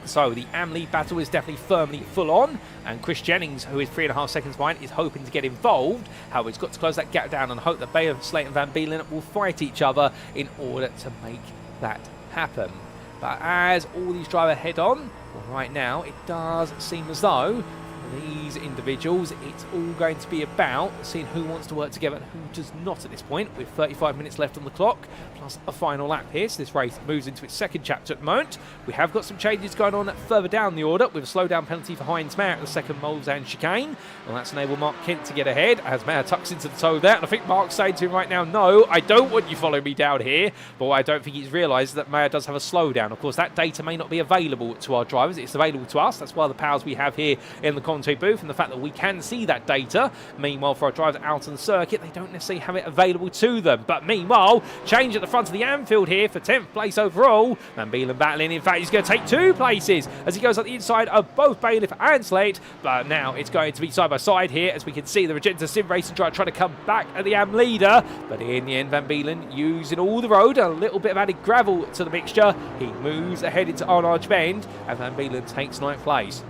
So the AM lead battle is definitely firmly full on, and Chris Jennings, who is 3.5 seconds behind, is hoping to get involved. However, he's got to close that gap down and hope that Bailiff, Slate and Van Beelen will fight each other in order to make that happen. But as all these drivers head on, well, right now it does seem as though these individuals, it's all going to be about seeing who wants to work together and who does not at this point, with 35 minutes left on the clock, plus a final lap here. So this race moves into its second chapter at the moment. We have got some changes going on further down the order, with a slowdown penalty for Heinz Mayer at the second Molesand chicane. Well, that's enabled Mark Kent to get ahead, as Mayer tucks into the toe there. And I think Mark's saying to him right now, no, I don't want you following me down here. But what I don't think he's realised that Mayer does have a slowdown. Of course, that data may not be available to our drivers. It's available to us. That's why the powers we have here in the Conte booth, and the fact that we can see that data. Meanwhile, for our drivers out on the circuit, they don't necessarily have it available to them. But meanwhile, change at the front of the Anfield here for 10th place overall. Van Beelen battling. In fact, he's going to take 2 places as he goes up the inside of both Bailiff and Slate. But now it's going to be side by side here, as we can see the Regenta Sim Racing driver trying to come back at the AM leader. But in the end, Van Beelen using all the road, a little bit of added gravel to the mixture. He moves ahead into Arnage Bend, and Van Beelen takes 9th place.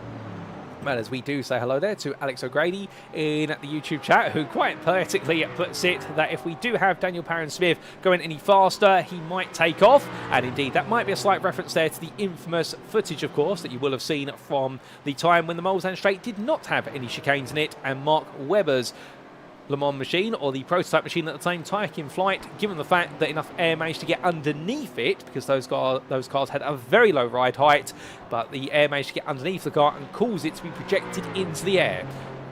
Well, as we do say hello there to Alex O'Grady in the YouTube chat, who quite poetically puts it that if we do have Daniel Parent-Smith going any faster, he might take off. And indeed, that might be a slight reference there to the infamous footage, of course, that you will have seen from the time when the Molesand Straight did not have any chicanes in it, and Mark Webber's Le Mans machine, or the prototype machine at the time, Tyke in flight, given the fact that enough air managed to get underneath it, because those cars had a very low ride height, but the air managed to get underneath the car and cause it to be projected into the air.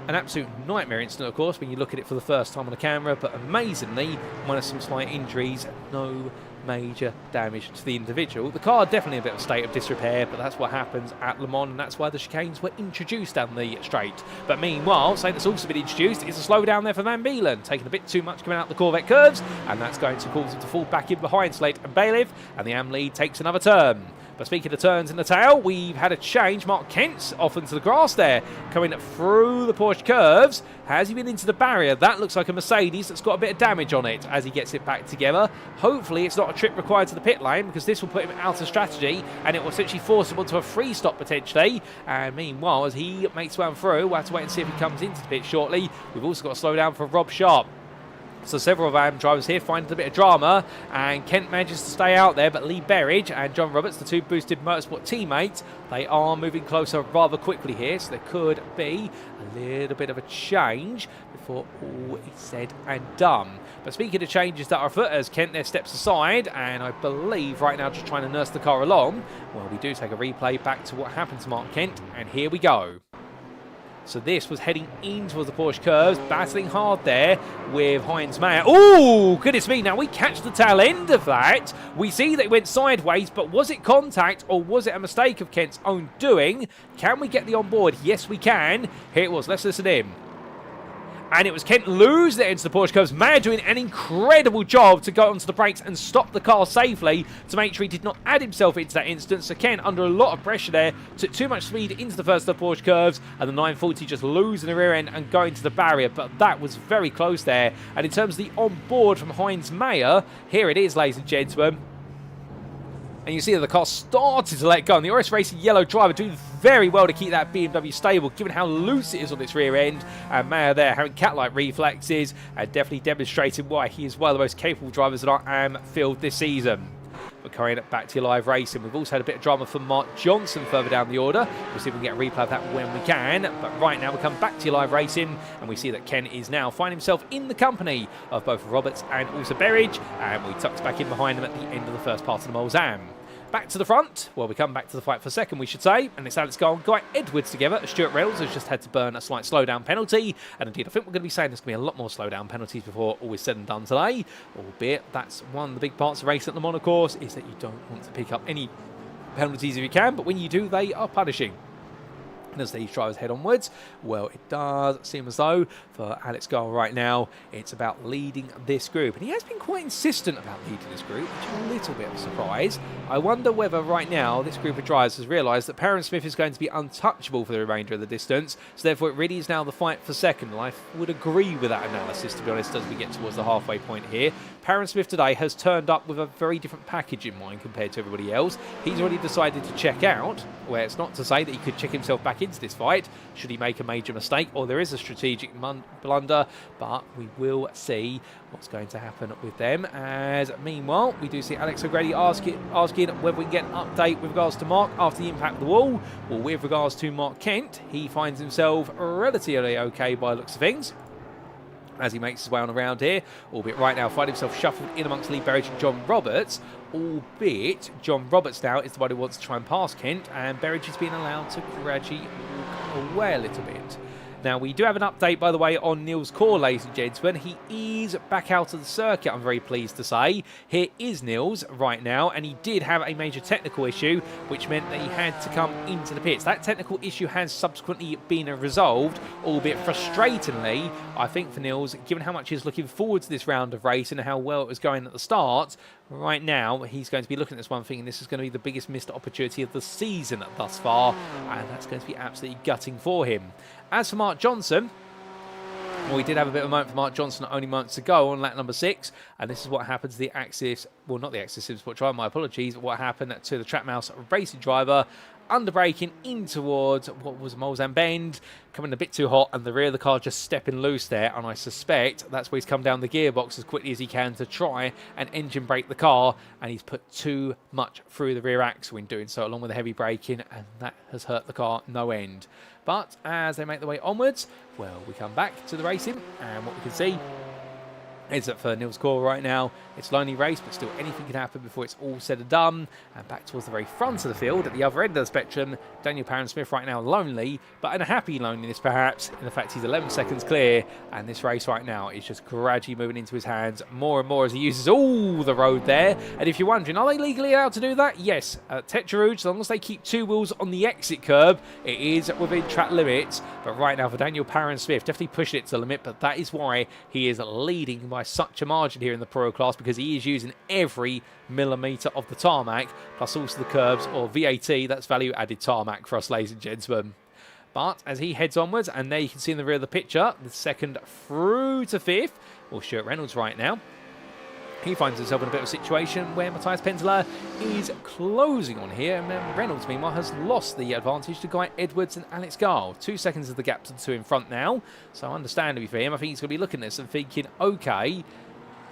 An absolute nightmare incident, of course, when you look at it for the first time on the camera, but amazingly, minus some slight injuries, no major damage to the individual. The car definitely in a bit of a state of disrepair, but that's what happens at Le Mans, and that's why the chicanes were introduced down the straight. But meanwhile, something that's also been introduced is a slowdown there for Van Beelen, taking a bit too much coming out the Corvette curves, and that's going to cause him to fall back in behind Slate and Bailiff, and the AM lead takes another turn. But speaking of turns in the tail, we've had a change. Mark Kent's off into the grass there, coming through the Porsche curves. Has he been into the barrier? That looks like a Mercedes that's got a bit of damage on it as he gets it back together. Hopefully it's not a trip required to the pit lane, because this will put him out of strategy and it will essentially force him onto a free stop potentially. And meanwhile, as he makes one through, we'll have to wait and see if he comes into the pit shortly. We've also got a slow down for Rob Sharp. So several of our drivers here find a bit of drama, and Kent manages to stay out there, but Lee Berridge and John Roberts, the two boosted motorsport teammates, they are moving closer rather quickly here, so there could be a little bit of a change before all is said and done. But speaking of changes that are afoot, as Kent there steps aside, and I believe right now just trying to nurse the car along, well, we do take a replay back to what happened to Mark Kent, and here we go. So this was heading in towards the Porsche curves, battling hard there with Heinz Mayer. Oh, goodness me. Now we catch the tail end of that. We see that it went sideways, but was it contact or was it a mistake of Kent's own doing? Can we get the onboard? Yes, we can. Here it was. Let's listen in. And it was Kent losing it into the Porsche curves. Mayer doing an incredible job to go onto the brakes and stop the car safely to make sure he did not add himself into that instance. So Kent, under a lot of pressure there, took too much speed into the first of the Porsche curves, and the 940 just losing the rear end and going to the barrier. But that was very close there. And in terms of the on-board from Heinz Mayer, here it is, ladies and gentlemen. And you see that the car started to let go. And the RS Racing yellow driver doing very well to keep that BMW stable, given how loose it is on its rear end. And Mayer there having cat-like reflexes and definitely demonstrating why he is one of the most capable drivers that I am filled this season. But carrying it back to your live racing, we've also had a bit of drama from Mark Johnson further down the order. We'll see if we can get a replay of that when we can. But right now we come back to your live racing, and we see that Ken is now finding himself in the company of both Roberts and also Berridge, and we tucked back in behind them at the end of the first part of the Mulsanne. Back to the front, well, we come back to the fight for second, we should say, and it's Alex Gall and Guy Edwards together. Stuart Reynolds has just had to burn a slight slowdown penalty, and indeed I think we're going to be saying there's going to be a lot more slowdown penalties before all is said and done today, albeit that's one of the big parts of racing at the monocourse, is that you don't want to pick up any penalties if you can, but when you do, they are punishing. And as these drivers head onwards, well, it does seem as though for Alex Gall right now, it's about leading this group. And he has been quite insistent about leading this group, which is a little bit of a surprise. I wonder whether right now this group of drivers has realised that Perrin Smith is going to be untouchable for the remainder of the distance. So therefore, it really is now the fight for second. And I would agree with that analysis, to be honest, as we get towards the halfway point here. Perrin Smith today has turned up with a very different package in mind compared to everybody else. He's already decided to check out, where it's not to say that he could check himself back into this fight should he make a major mistake or there is a strategic blunder, but we will see what's going to happen with them. As meanwhile, we do see Alex O'Grady asking whether we can get an update with regards to Mark after the impact of the wall. Well, with regards to Mark Kent, he finds himself relatively okay by the looks of things as he makes his way on around here, albeit right now find himself shuffled in amongst Lee Berridge and John Roberts, albeit John Roberts now is the one who wants to try and pass Kent, and Berridge is being allowed to gradually walk away a little bit. Now, we do have an update, by the way, on Niels Core, ladies and gentlemen. He is back out of the circuit, I'm very pleased to say. Here is Niels right now, and he did have a major technical issue, which meant that he had to come into the pits. That technical issue has subsequently been resolved, albeit frustratingly, I think, for Niels, given how much he's looking forward to this round of race and how well it was going at the start. Right now, he's going to be looking at this one thinking this is going to be the biggest missed opportunity of the season thus far, and that's going to be absolutely gutting for him. As for Mark Johnson, well, we did have a bit of a moment for Mark Johnson only moments to go on lap number 6, and this is what happened to the Axis, well, not the Axis Simsport driver, my apologies, but what happened to the Track Mouse racing driver, underbraking in towards what was Mulsanne Bend, coming a bit too hot, and the rear of the car just stepping loose there, and I suspect that's where he's come down the gearbox as quickly as he can to try and engine brake the car, and he's put too much through the rear axle in doing so, along with the heavy braking, and that has hurt the car no end. But as they make their way onwards, well, we come back to the racing, and what we can see is that for Niels Core right now, it's a lonely race, but still anything can happen before it's all said and done. And back towards the very front of the field, at the other end of the spectrum, Daniel Perrin Smith right now lonely, but in a happy loneliness perhaps, in the fact he's 11 seconds clear, and this race right now is just gradually moving into his hands more and more as he uses all the road there. And if you're wondering, are they legally allowed to do that? Yes, at Tetra Rouge, as long as they keep 2 wheels on the exit curb, it is within track limits. But right now for Daniel Perrin Smith, definitely pushing it to the limit, but that is why he is leading by such a margin here in the Pro class, because he is using every millimetre of the tarmac, plus also the curbs, or VAT, that's value added tarmac for us, ladies and gentlemen. But as he heads onwards, and there you can see in the rear of the picture, the second through to 5th, or Stuart Reynolds right now. He finds himself in a bit of a situation where Matias Penttilä is closing on here, and Reynolds, meanwhile, has lost the advantage to Guy Edwards and Alex Gall. 2 seconds of the gap to the 2 in front now, so understandably for him, I think he's going to be looking at this and thinking, okay,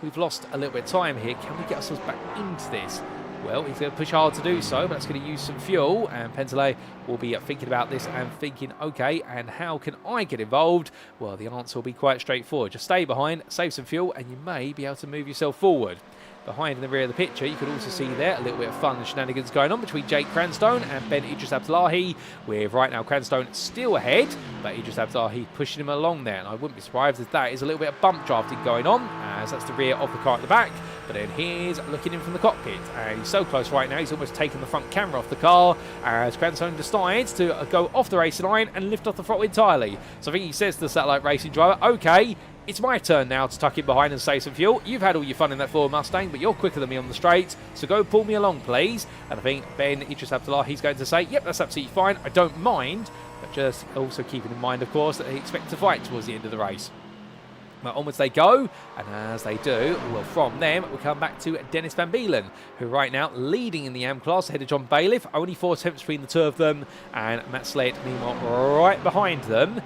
we've lost a little bit of time here. Can we get ourselves back into this? Well, he's going to push hard to do so, but that's going to use some fuel, and Penttilä will be thinking about this and thinking, okay, and how can I get involved? Well, the answer will be quite straightforward. Just stay behind, save some fuel, and you may be able to move yourself forward. Behind in the rear of the picture, you could also see there a little bit of fun and shenanigans going on between Jake Cranstone and Ben Idris Abdullahi, with right now Cranstone still ahead, but Idris Abdullahi pushing him along there, and I wouldn't be surprised if that is a little bit of bump drafting going on, as that's the rear of the car at the back. But then here's looking in from the cockpit, and he's so close right now, he's almost taken the front camera off the car as Grandson decides to go off the racing line and lift off the throttle entirely. So I think he says to the satellite racing driver, okay, it's my turn now to tuck it behind and save some fuel. You've had all your fun in that Ford Mustang, but you're quicker than me on the straights, so go pull me along, please. And I think Ben Idris Abdullah, he's going to say, yep, that's absolutely fine, I don't mind, but just also keeping in mind, of course, that they expect to fight towards the end of the race. Well, onwards they go, and as they do, well, from them, we come back to Dennis Van Beelen, who right now leading in the AM class ahead of John Bailiff. Only 4 attempts between the two of them, and Matt Slade, meanwhile, right behind them.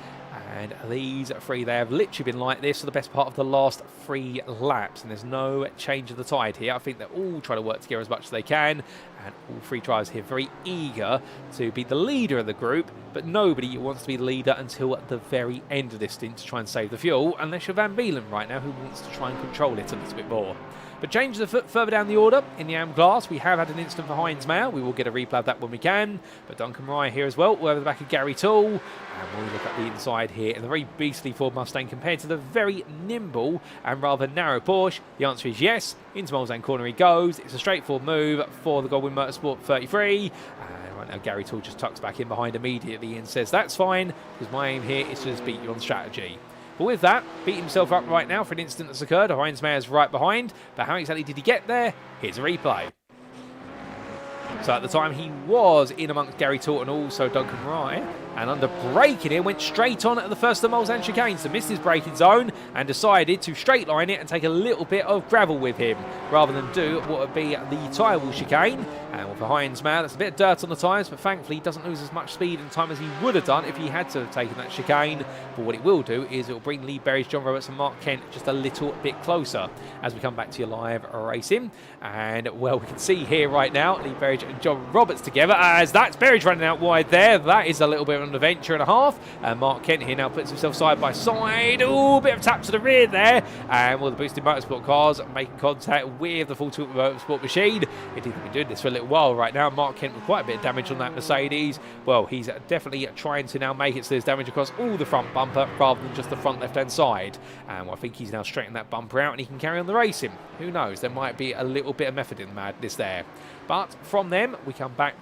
And these three, they have literally been like this for the best part of the last 3 laps. And there's no change of the tide here. I think they're all trying to work together as much as they can. And all 3 drivers here very eager to be the leader of the group. But nobody wants to be the leader until the very end of this stint to try and save the fuel. Unless you're Van Beelen right now, who wants to try and control it a little bit more. But changes a foot further down the order in the AM class. We have had an incident for Heinz Mayer. We will get a replay of that when we can. But Duncan Mariah here as well. We're over the back of Gary Toole. And we'll look at the inside here in the very beastly Ford Mustang compared to the very nimble and rather narrow Porsche. The answer is yes. Into Mulsanne corner he goes. It's a straightforward move for the Goldwyn Motorsport 33. And right now Gary Toole just tucks back in behind immediately and says, that's fine, because my aim here is to just beat you on strategy. But with that, beat himself up right now for an incident that's occurred. Heinz Mayer's right behind. But how exactly did he get there? Here's a replay. So at the time, he was in amongst Gary Toole and also Duncan Rye. And under braking it, went straight on at the first of the Mulsanne chicane. So missed his braking zone and decided to straight line it and take a little bit of gravel with him, rather than do what would be the tyre wall chicane. And for Heinz Mayer, that's a bit of dirt on the tyres, but thankfully he doesn't lose as much speed and time as he would have done if he had to have taken that chicane. But what it will do is it will bring Lee Berridge, John Roberts and Mark Kent just a little bit closer as we come back to your live racing. And well, we can see here right now Lee Berridge and John Roberts together, as that's Berridge running out wide there. That is a little bit of an adventure and a half. And Mark Kent here now puts himself side by side. Oh, bit of tap to the rear there. And well, the Boosted Motorsport cars making contact with the full tilt Motorsport machine. Indeed, they've been doing this for a little while right now. Mark Kent with quite a bit of damage on that Mercedes. Well, he's definitely trying to now make it so there's damage across all the front bumper rather than just the front left-hand side. And well, I think he's now straightened that bumper out and he can carry on the racing. Who knows? There might be a little bit of method in the madness there. But from them, we come back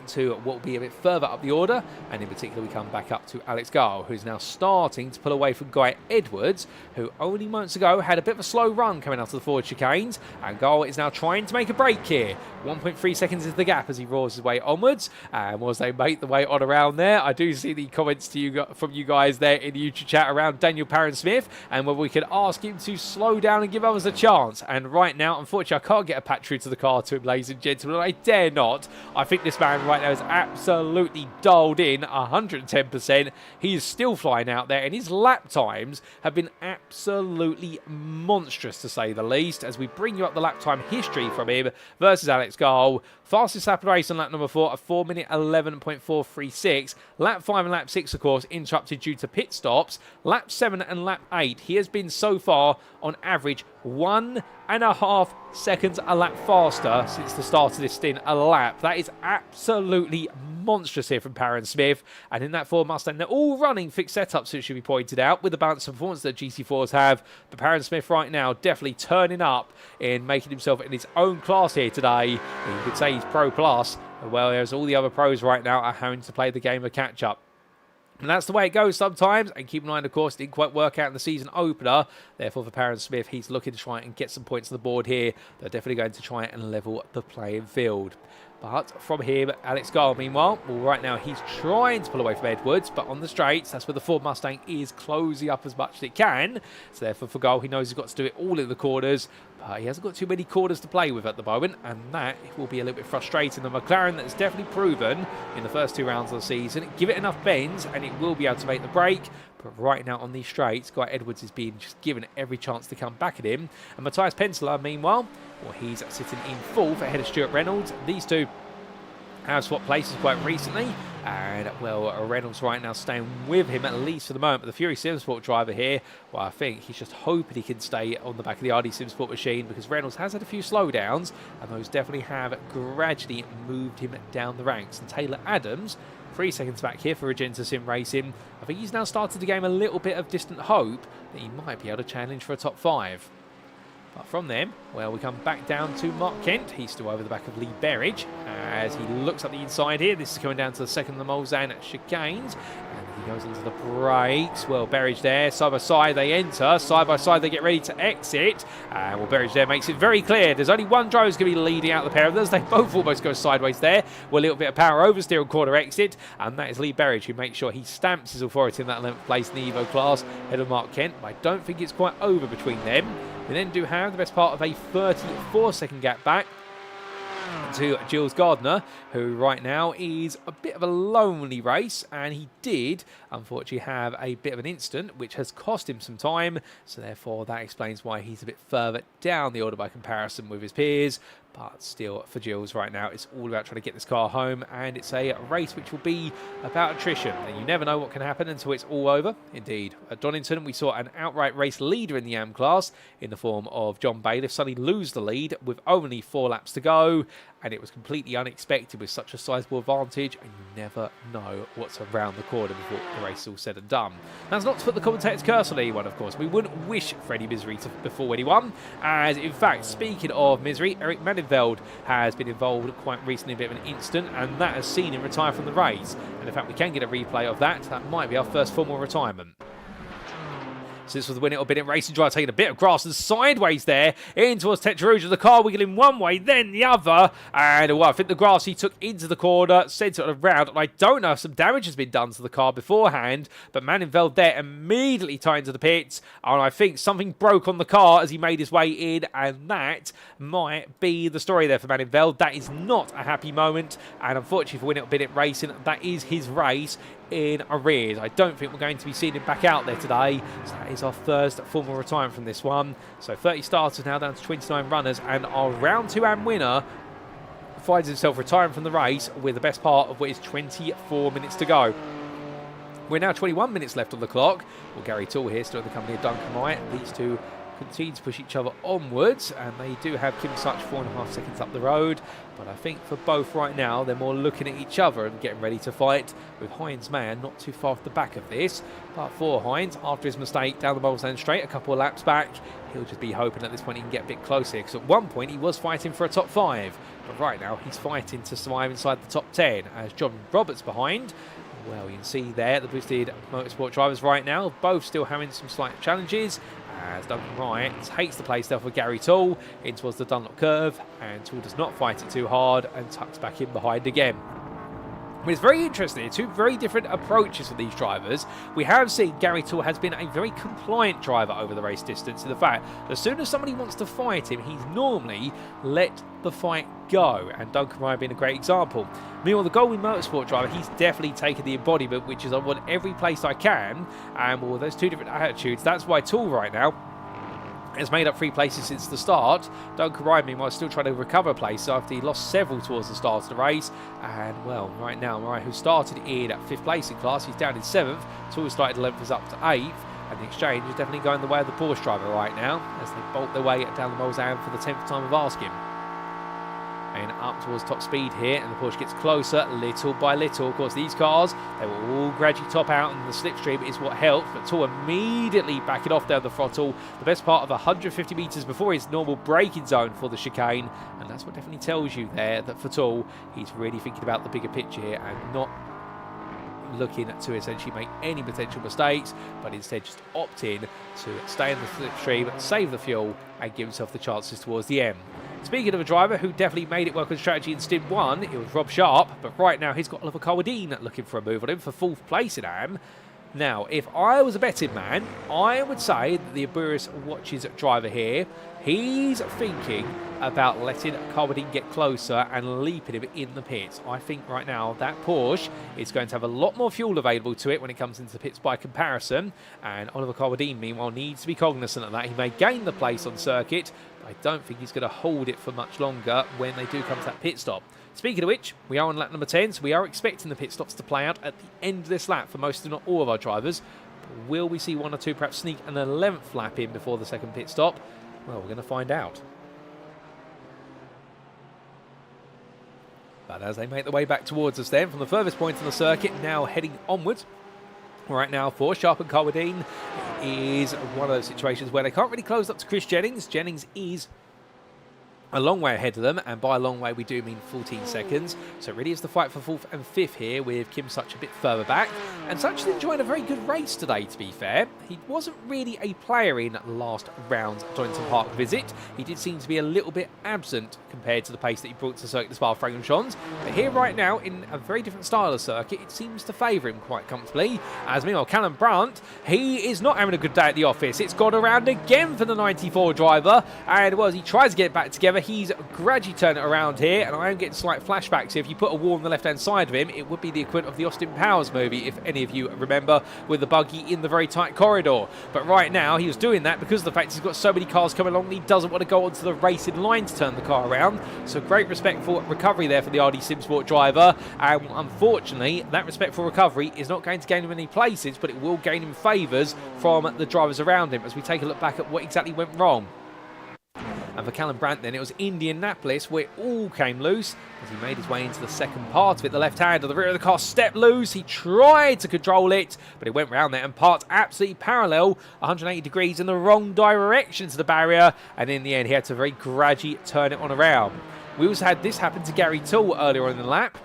to what will be a bit further up the order, and in particular we come back up to Alex Gall, who's now starting to pull away from Guy Edwards, who only moments ago had a bit of a slow run coming out of the forward chicanes, and Gall is now trying to make a break here. 1.3 seconds is the gap as he roars his way onwards, and as they make the way on around there, I do see the comments to you from you guys there in the YouTube chat around Daniel Parron-Smith, and where we could ask him to slow down and give others a chance. And right now, unfortunately, I can't get a patch through to the car to him, ladies and gentlemen. I dare not. I think this man right now is absolutely dialed in 110%. He is still flying out there, and his lap times have been absolutely monstrous, to say the least, as we bring you up the lap time history from him versus Alex Gall. Fastest lap of the race on lap number 4, a 4-minute 11.436. Lap 5 and lap 6, of course, interrupted due to pit stops. Lap 7 and lap 8, he has been so far on average 1.5 seconds a lap faster since the start of this stint a lap. That is absolutely monstrous here from Parron-Smith. And in that Ford Mustang, they're all running fixed setups, it should be pointed out, with the balance of performance that GT4s have. But Parron-Smith right now definitely turning up in making himself in his own class here today. You could say he's Pro Plus. Well, there's all the other pros right now are having to play the game of catch-up. And that's the way it goes sometimes. And keep in mind, of course, it didn't quite work out in the season opener. Therefore, for Parron-Smith, he's looking to try and get some points on the board here. They're definitely going to try and level the playing field. But from here, Alex Gall, meanwhile, well, right now he's trying to pull away from Edwards, but on the straights, that's where the Ford Mustang is closing up as much as it can. So therefore, for Gall, he knows he's got to do it all in the corners, but he hasn't got too many corners to play with at the moment, and that will be a little bit frustrating. The McLaren that's definitely proven in the first 2 rounds of the season, give it enough bends, and it will be able to make the break. But right now on these straights, Guy Edwards is being just given every chance to come back at him. And Matias Penttilä, meanwhile, well, he's sitting in 4th ahead of Stuart Reynolds. These two have swapped places quite recently, and well, Reynolds right now staying with him at least for the moment. But the Fury Simsport driver here, well, I think he's just hoping he can stay on the back of the RD Simsport machine, because Reynolds has had a few slowdowns, and those definitely have gradually moved him down the ranks. And Taylor Adams, 3 seconds back here for Regenta Sim Racing. I think he's now started to gain a little bit of distant hope that he might be able to challenge for a top 5. But from them, well, we come back down to Mark Kent. He's still over the back of Lee Berridge as he looks up the inside here. This is coming down to the second of the Mulsanne chicanes. And he goes into the brakes. Well, Berridge there, side by side they enter. Side by side they get ready to exit. And well, Berridge there makes it very clear. There's only one driver who's going to be leading out the pair of them. They both almost go sideways there. Well, a little bit of power oversteer on corner exit. And that is Lee Berridge who makes sure he stamps his authority in that 11th place in the Evo class ahead of Mark Kent. But I don't think it's quite over between them. We then do have the best part of a 34-second gap back to Jules Gardner, who right now is a bit of a lonely race, and he did unfortunately have a bit of an incident which has cost him some time, so therefore that explains why he's a bit further down the order by comparison with his peers. But still, for Jules right now, it's all about trying to get this car home, and it's a race which will be about attrition. And you never know what can happen until it's all over. Indeed, at Donington, we saw an outright race leader in the AM class in the form of John Bailiff suddenly lose the lead with only 4 laps to go, and it was completely unexpected with such a sizable advantage, and you never know what's around the corner before the race is all said and done. That's not to put the commentator's curse on anyone, of course. We wouldn't wish for any misery to befall anyone, as in fact, speaking of misery, Eric Manenveld has been involved quite recently in a bit of an incident, and that has seen him retire from the race. And in fact, we can get a replay of that. That might be our first formal retirement. So this was the winner of Bennett Racing Drive, taking a bit of grass and sideways there in towards Tetraruja. The car wiggling one way, then the other. And well, I think the grass he took into the corner, sent it around. And I don't know if some damage has been done to the car beforehand, but Manenveld there immediately tied into the pits. And I think something broke on the car as he made his way in. And that might be the story there for Manenveld. That is not a happy moment. And unfortunately for Winner Bennett Racing, that is his race in arrears. I don't think we're going to be seeing him back out there today. So that is our first formal retirement from this one. So 30 starters now down to 29 runners, and our round 2 AM winner finds himself retiring from the race with the best part of what is 24 minutes to go. We're now 21 minutes left on the clock. Well, Gary Toole here still in the company of Duncan Wright. These two continue to push each other onwards, and they do have Kim Such 4.5 seconds up the road, but I think for both right now they're more looking at each other and getting ready to fight, with Hines' man not too far off the back of this. But for Hines, after his mistake down the Mulsanne straight a couple of laps back, he'll just be hoping at this point he can get a bit closer, because at one point he was fighting for a top 5, but right now he's fighting to survive inside the top 10 as John Roberts behind. Well, you can see there the boosted motorsport drivers right now, both still having some slight challenges, as Duncan Wright hates to play stuff with Gary Toole in towards the Dunlop curve, and Toole does not fight it too hard and tucks back in behind again. But it's very interesting, two very different approaches for these drivers. We have seen Gary Toole has been a very compliant driver over the race distance, in the fact that as soon as somebody wants to fight him, he's normally let the fight go, and Duncan Wright being a great example. Meanwhile, the Goldwyn Motorsport driver, he's definitely taken the embodiment, which is I want every place I can, and well, those two different attitudes. That's why Toole right now has made up 3 places since the start. Duncan Wright, meanwhile, still trying to recover a place after he lost several towards the start of the race. And, well, right now, Wright, who started in 5th place in class, he's down in 7th. Toole started 11th, is up to 8th. And the exchange is definitely going the way of the Porsche driver right now, as they bolt their way down the Mulsanne for the 10th time of asking. And up towards top speed here, and the Porsche gets closer little by little. Of course, these cars, they will all gradually top out, and the slipstream is what helps. But Toole immediately backing off down the throttle, the best part of 150 metres before his normal braking zone for the chicane. And that's what definitely tells you there that for Toole, he's really thinking about the bigger picture here and not looking to essentially make any potential mistakes, but instead just opting to stay in the slipstream, save the fuel, and give himself the chances towards the end. Speaking of a driver who definitely made it work on strategy in Stint 1, it was Rob Sharp, but right now he's got Oliver Carwadine looking for a move on him for 4th place in AM. Now, if I was a betting man, I would say that the Aburis Watches driver here, he's thinking about letting Carwadine get closer and leaping him in the pits. I think right now that Porsche is going to have a lot more fuel available to it when it comes into the pits by comparison, and Oliver Carwadine, meanwhile, needs to be cognizant of that. He may gain the place on circuit, but I don't think he's going to hold it for much longer when they do come to that pit stop. Speaking of which, we are on lap number 10, so we are expecting the pit stops to play out at the end of this lap for most, if not all, of our drivers. But will we see 1 or 2 perhaps sneak an 11th lap in before the second pit stop? Well, we're going to find out. But as they make their way back towards us then, from the furthest point on the circuit, now heading onwards, Right now for Sharp and Carwadine is one of those situations where they can't really close up to Chris Jennings. Jennings is a long way ahead of them, and by a long way we do mean 14 seconds. So it really is the fight for 4th and 5th here, with Kim Such a bit further back. And Such is enjoying a very good race today, to be fair. He wasn't really a player in last round's Donington Park visit. He did seem to be a little bit absent compared to the pace that he brought to Circuit de Spa-Francorchamps. But here right now, in a very different style of circuit, it seems to favour him quite comfortably. As meanwhile, Callum Brandt, he is not having a good day at the office. It's gone around again for the 94 driver, and well, as he tries to get it back together, he's gradually turned it around here, and I am getting slight flashbacks. If you put a wall on the left-hand side of him, it would be the equivalent of the Austin Powers movie, if any of you remember, with the buggy in the very tight corridor. But right now, he was doing that because of the fact he's got so many cars coming along, and he doesn't want to go onto the racing line to turn the car around. So great respectful recovery there for the RD Simsport driver, and unfortunately, that respectful recovery is not going to gain him any places, but it will gain him favours from the drivers around him as we take a look back at what exactly went wrong. And for Callum Brandt then, it was Indianapolis where it all came loose as he made his way into the second part of it. The left hand of the rear of the car stepped loose. He tried to control it, but it went round there and parked absolutely parallel, 180 degrees in the wrong direction to the barrier. And in the end, he had to very gradually turn it on around. We also had this happen to Gary Toole earlier on in the lap.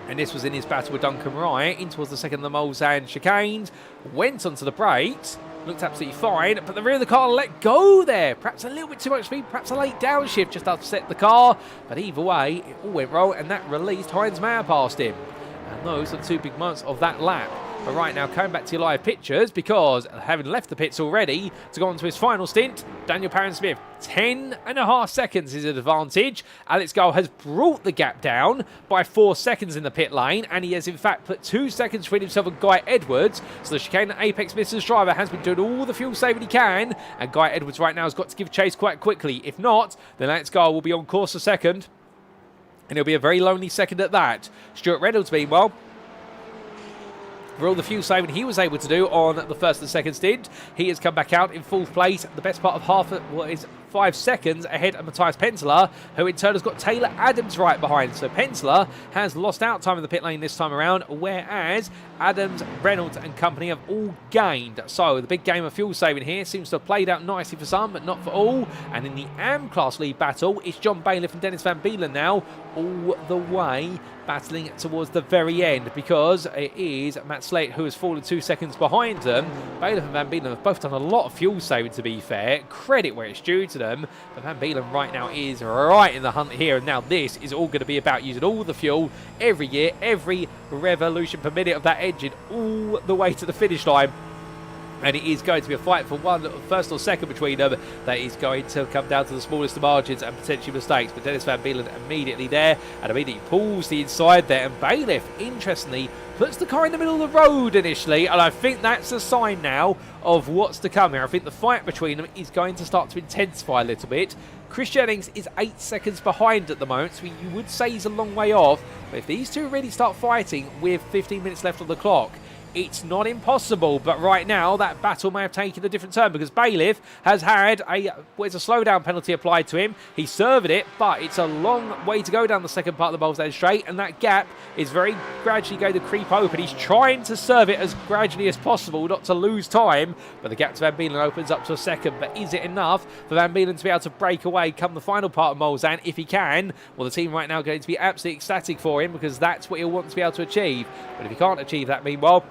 And this was in his battle with Duncan Wright, in towards the second of the Mulsanne chicanes, went onto the brakes, looked absolutely fine, but the rear of the car let go there. Perhaps a little bit too much speed, perhaps a late downshift just upset the car, but either way, it all went wrong, and that released Heinz Mayer past him. And those are the 2 big moments of that lap. But right now, coming back to your live pictures, because having left the pits already to go on to his final stint, Daniel Parent-Smith, 10.5 seconds is an advantage. Alex Gull has brought the gap down by 4 seconds in the pit lane, and he has in fact put 2 seconds between himself and Guy Edwards. So the chicane Apex Misters driver has been doing all the fuel saving he can, and Guy Edwards right now has got to give chase quite quickly. If not, then Alex Gull will be on course for second, and it'll be a very lonely second at that. Stuart Reynolds, meanwhile, for all the fuel saving he was able to do on the first and second stint, he has come back out in 4th place, the best part of half of what is 5 seconds ahead of Matias Penttilä, who in turn has got Taylor Adams right behind. So Penttilä has lost out time in the pit lane this time around, whereas Adams, Reynolds and company have all gained. So the big game of fuel saving here seems to have played out nicely for some, but not for all. And in the AM class lead battle, it's John Bailiff and Dennis Van Beelen now all the way battling towards the very end, because it is Matt Slate who has fallen 2 seconds behind them. Bailiff and Van Beelen have both done a lot of fuel saving, to be fair. Credit where it's due to them. But Van Beelen right now is right in the hunt here, and now this is all going to be about using all the fuel every year, every revolution per minute of that engine, all the way to the finish line. And it is going to be a fight for first or second between them that is going to come down to the smallest of margins and potentially mistakes. But Dennis Van Beelen immediately there, and immediately pulls the inside there. And Bailiff, interestingly, puts the car in the middle of the road initially, and I think that's a sign now of what's to come here. I think the fight between them is going to start to intensify a little bit. Chris Jennings is 8 seconds behind at the moment, so you would say he's a long way off. But if these two really start fighting with 15 minutes left on the clock, it's not impossible. But right now, that battle may have taken a different turn, because Bailiff has had a slowdown penalty applied to him. He served it, but it's a long way to go down the second part of the Mulsanne straight, and that gap is very gradually going to creep open. He's trying to serve it as gradually as possible, not to lose time, but the gap to Van Beelen opens up to a second. But is it enough for Van Beelen to be able to break away come the final part of Mulsanne? If he can, well, the team right now are going to be absolutely ecstatic for him, because that's what he'll want to be able to achieve. But if he can't achieve that, meanwhile,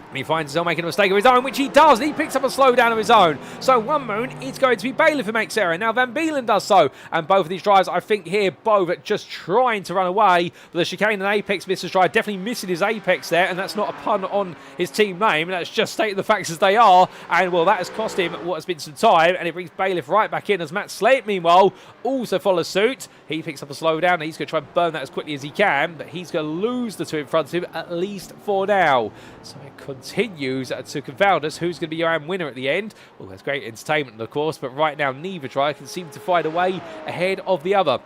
and he finds himself making a mistake of his own, which he does. He picks up a slowdown of his own. So one moment, it's going to be Bailiff who makes error. Now Van Beelen does so. And both of these drivers, I think here, both just trying to run away. But the chicane and apex misses drive, definitely missing his apex there. And that's not a pun on his team name. That's just stating the facts as they are. And well, that has cost him what has been some time. And it brings Bailiff right back in, as Matt Slate, meanwhile, also follows suit. He picks up a slowdown, and he's going to try and burn that as quickly as he can. But he's going to lose the two in front of him, at least for now. So it continues to confound us who's going to be your AM winner at the end. Well, that's great entertainment, of course, but right now neither driver can seem to find a way ahead of the other.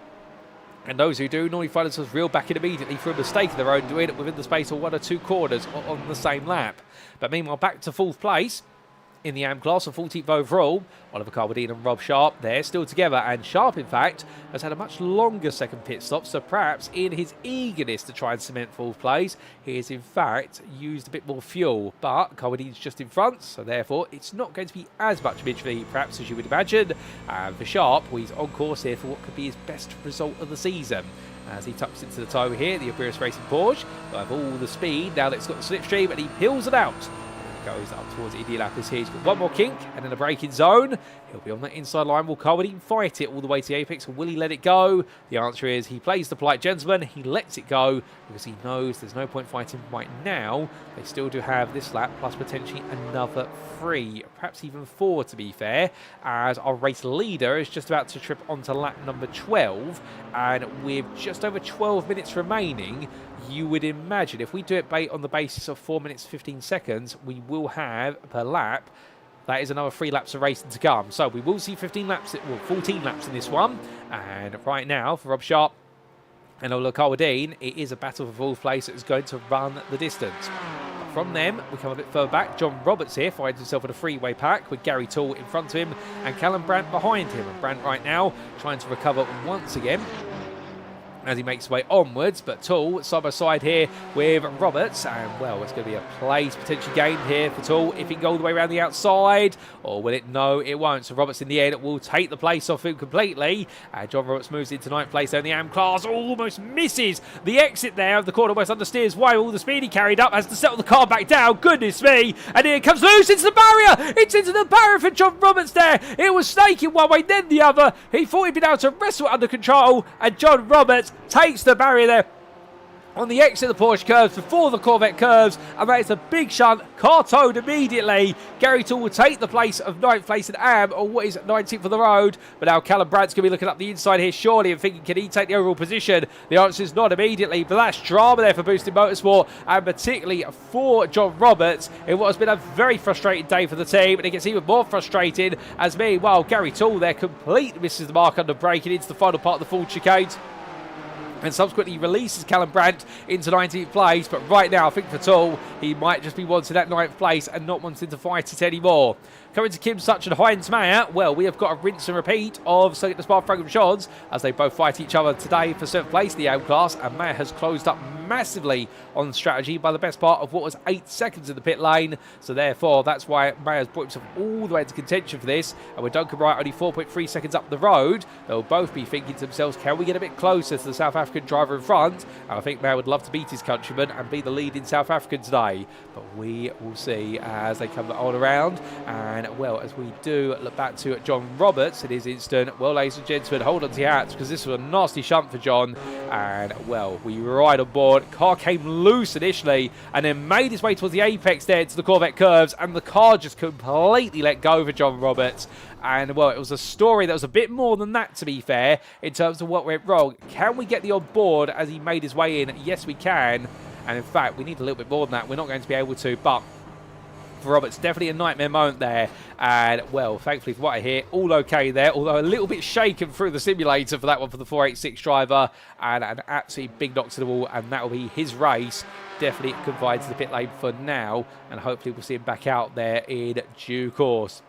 And those who do normally find themselves reeled back in immediately for a mistake of their own, doing it within the space of 1 or 2 corners on the same lap. But meanwhile, back to 4th place in the AM class, a 14th overall. Oliver Carwadine and Rob Sharp, they're still together, and Sharp, in fact, has had a much longer second pit stop, so perhaps in his eagerness to try and cement 4th place, he has in fact used a bit more fuel, but Carwadine's just in front, so therefore it's not going to be as much midfield perhaps as you would imagine. And for Sharp, he's on course here for what could be his best result of the season. As he tucks into the toe here, the Iberis Racing Porsche will have all the speed now that it's got the slipstream, and he peels it out. Goes up towards Indianapolis here. He's got one more kink and then a braking zone. He'll be on the inside line. Will Carwadine fight it all the way to the apex, or will he let it go? The answer is he plays the polite gentleman. He lets it go because he knows there's no point fighting right now. They still do have this lap plus potentially another 3, perhaps even 4 to be fair, as our race leader is just about to trip onto lap number 12, and with just over 12 minutes remaining, you would imagine if we do it on the basis of 4 minutes 15 seconds, we will have per lap, that is another 3 laps of racing to come. So we will see 14 laps in this one. And right now, for Rob Sharp and Ola Carwadine, it is a battle for 4th place that is going to run the distance. But from them, we come a bit further back. John Roberts here finds himself in a freeway pack with Gary Toole in front of him and Callum Brandt behind him. And Brandt right now trying to recover once again as he makes his way onwards, but Toole side by side here with Roberts, and well, it's going to be a place potentially gained here for Toole if he can go all the way around the outside, or will it? No, it won't. So Roberts in the end will take the place off him completely, and John Roberts moves into 9th place there in the AM class, almost misses the exit there of the corner west, understeers why all the speed he carried up, has to settle the car back down, goodness me, and here it comes loose into the barrier, it's into the barrier for John Roberts there, it was snaking one way then the other, he thought he'd been able to wrestle it under control, and John Roberts takes the barrier there on the exit of the Porsche curves before the Corvette curves, and that is a big shunt, car towed immediately. Gary Toole will take the place of 9th place in AM, or what is 19th for the road, but now Callum Brandt's going to be looking up the inside here surely and thinking, can he take the overall position? The answer is not immediately, but that's drama there for Boosted Motorsport, and particularly for John Roberts in what has been a very frustrating day for the team, and it gets even more frustrating as meanwhile Gary Toole there completely misses the mark under braking into the final part of the full chicane, and subsequently releases Callum Brandt into 19th place. But right now, I think for Toole, he might just be wanting that 9th place and not wanting to fight it anymore. Coming to Kim Such and Heinz Mayer, well, we have got a rinse and repeat of Circuit de Spa Francorchamps as they both fight each other today for 7th place, the AM class, and Mayer has closed up massively on strategy by the best part of what was 8 seconds in the pit lane, so therefore that's why Mayer's brought himself all the way into contention for this, and with Duncan Wright only 4.3 seconds up the road, they'll both be thinking to themselves, can we get a bit closer to the South African driver in front? And I think Mayer would love to beat his countryman and be the leading South African today, but we will see as they come on around. And well, as we do look back to John Roberts in his instant, well, ladies and gentlemen, hold on to your hats because this was a nasty shunt for John, and well, we were right on board. Car came loose initially and then made his way towards the apex there to the Corvette curves, and the car just completely let go for John Roberts. And well, it was a story that was a bit more than that, to be fair, in terms of what went wrong. Can we get the on board as he made his way in? Yes, we can. And in fact, we need a little bit more than that. We're not going to be able to, but for Roberts, definitely a nightmare moment there. And well, thankfully for what I hear, all okay there, although a little bit shaken through the simulator for that one for the 486 driver, and an absolutely big knock to the wall, and that will be his race. Definitely confined to the pit lane for now, and hopefully we'll see him back out there in due course.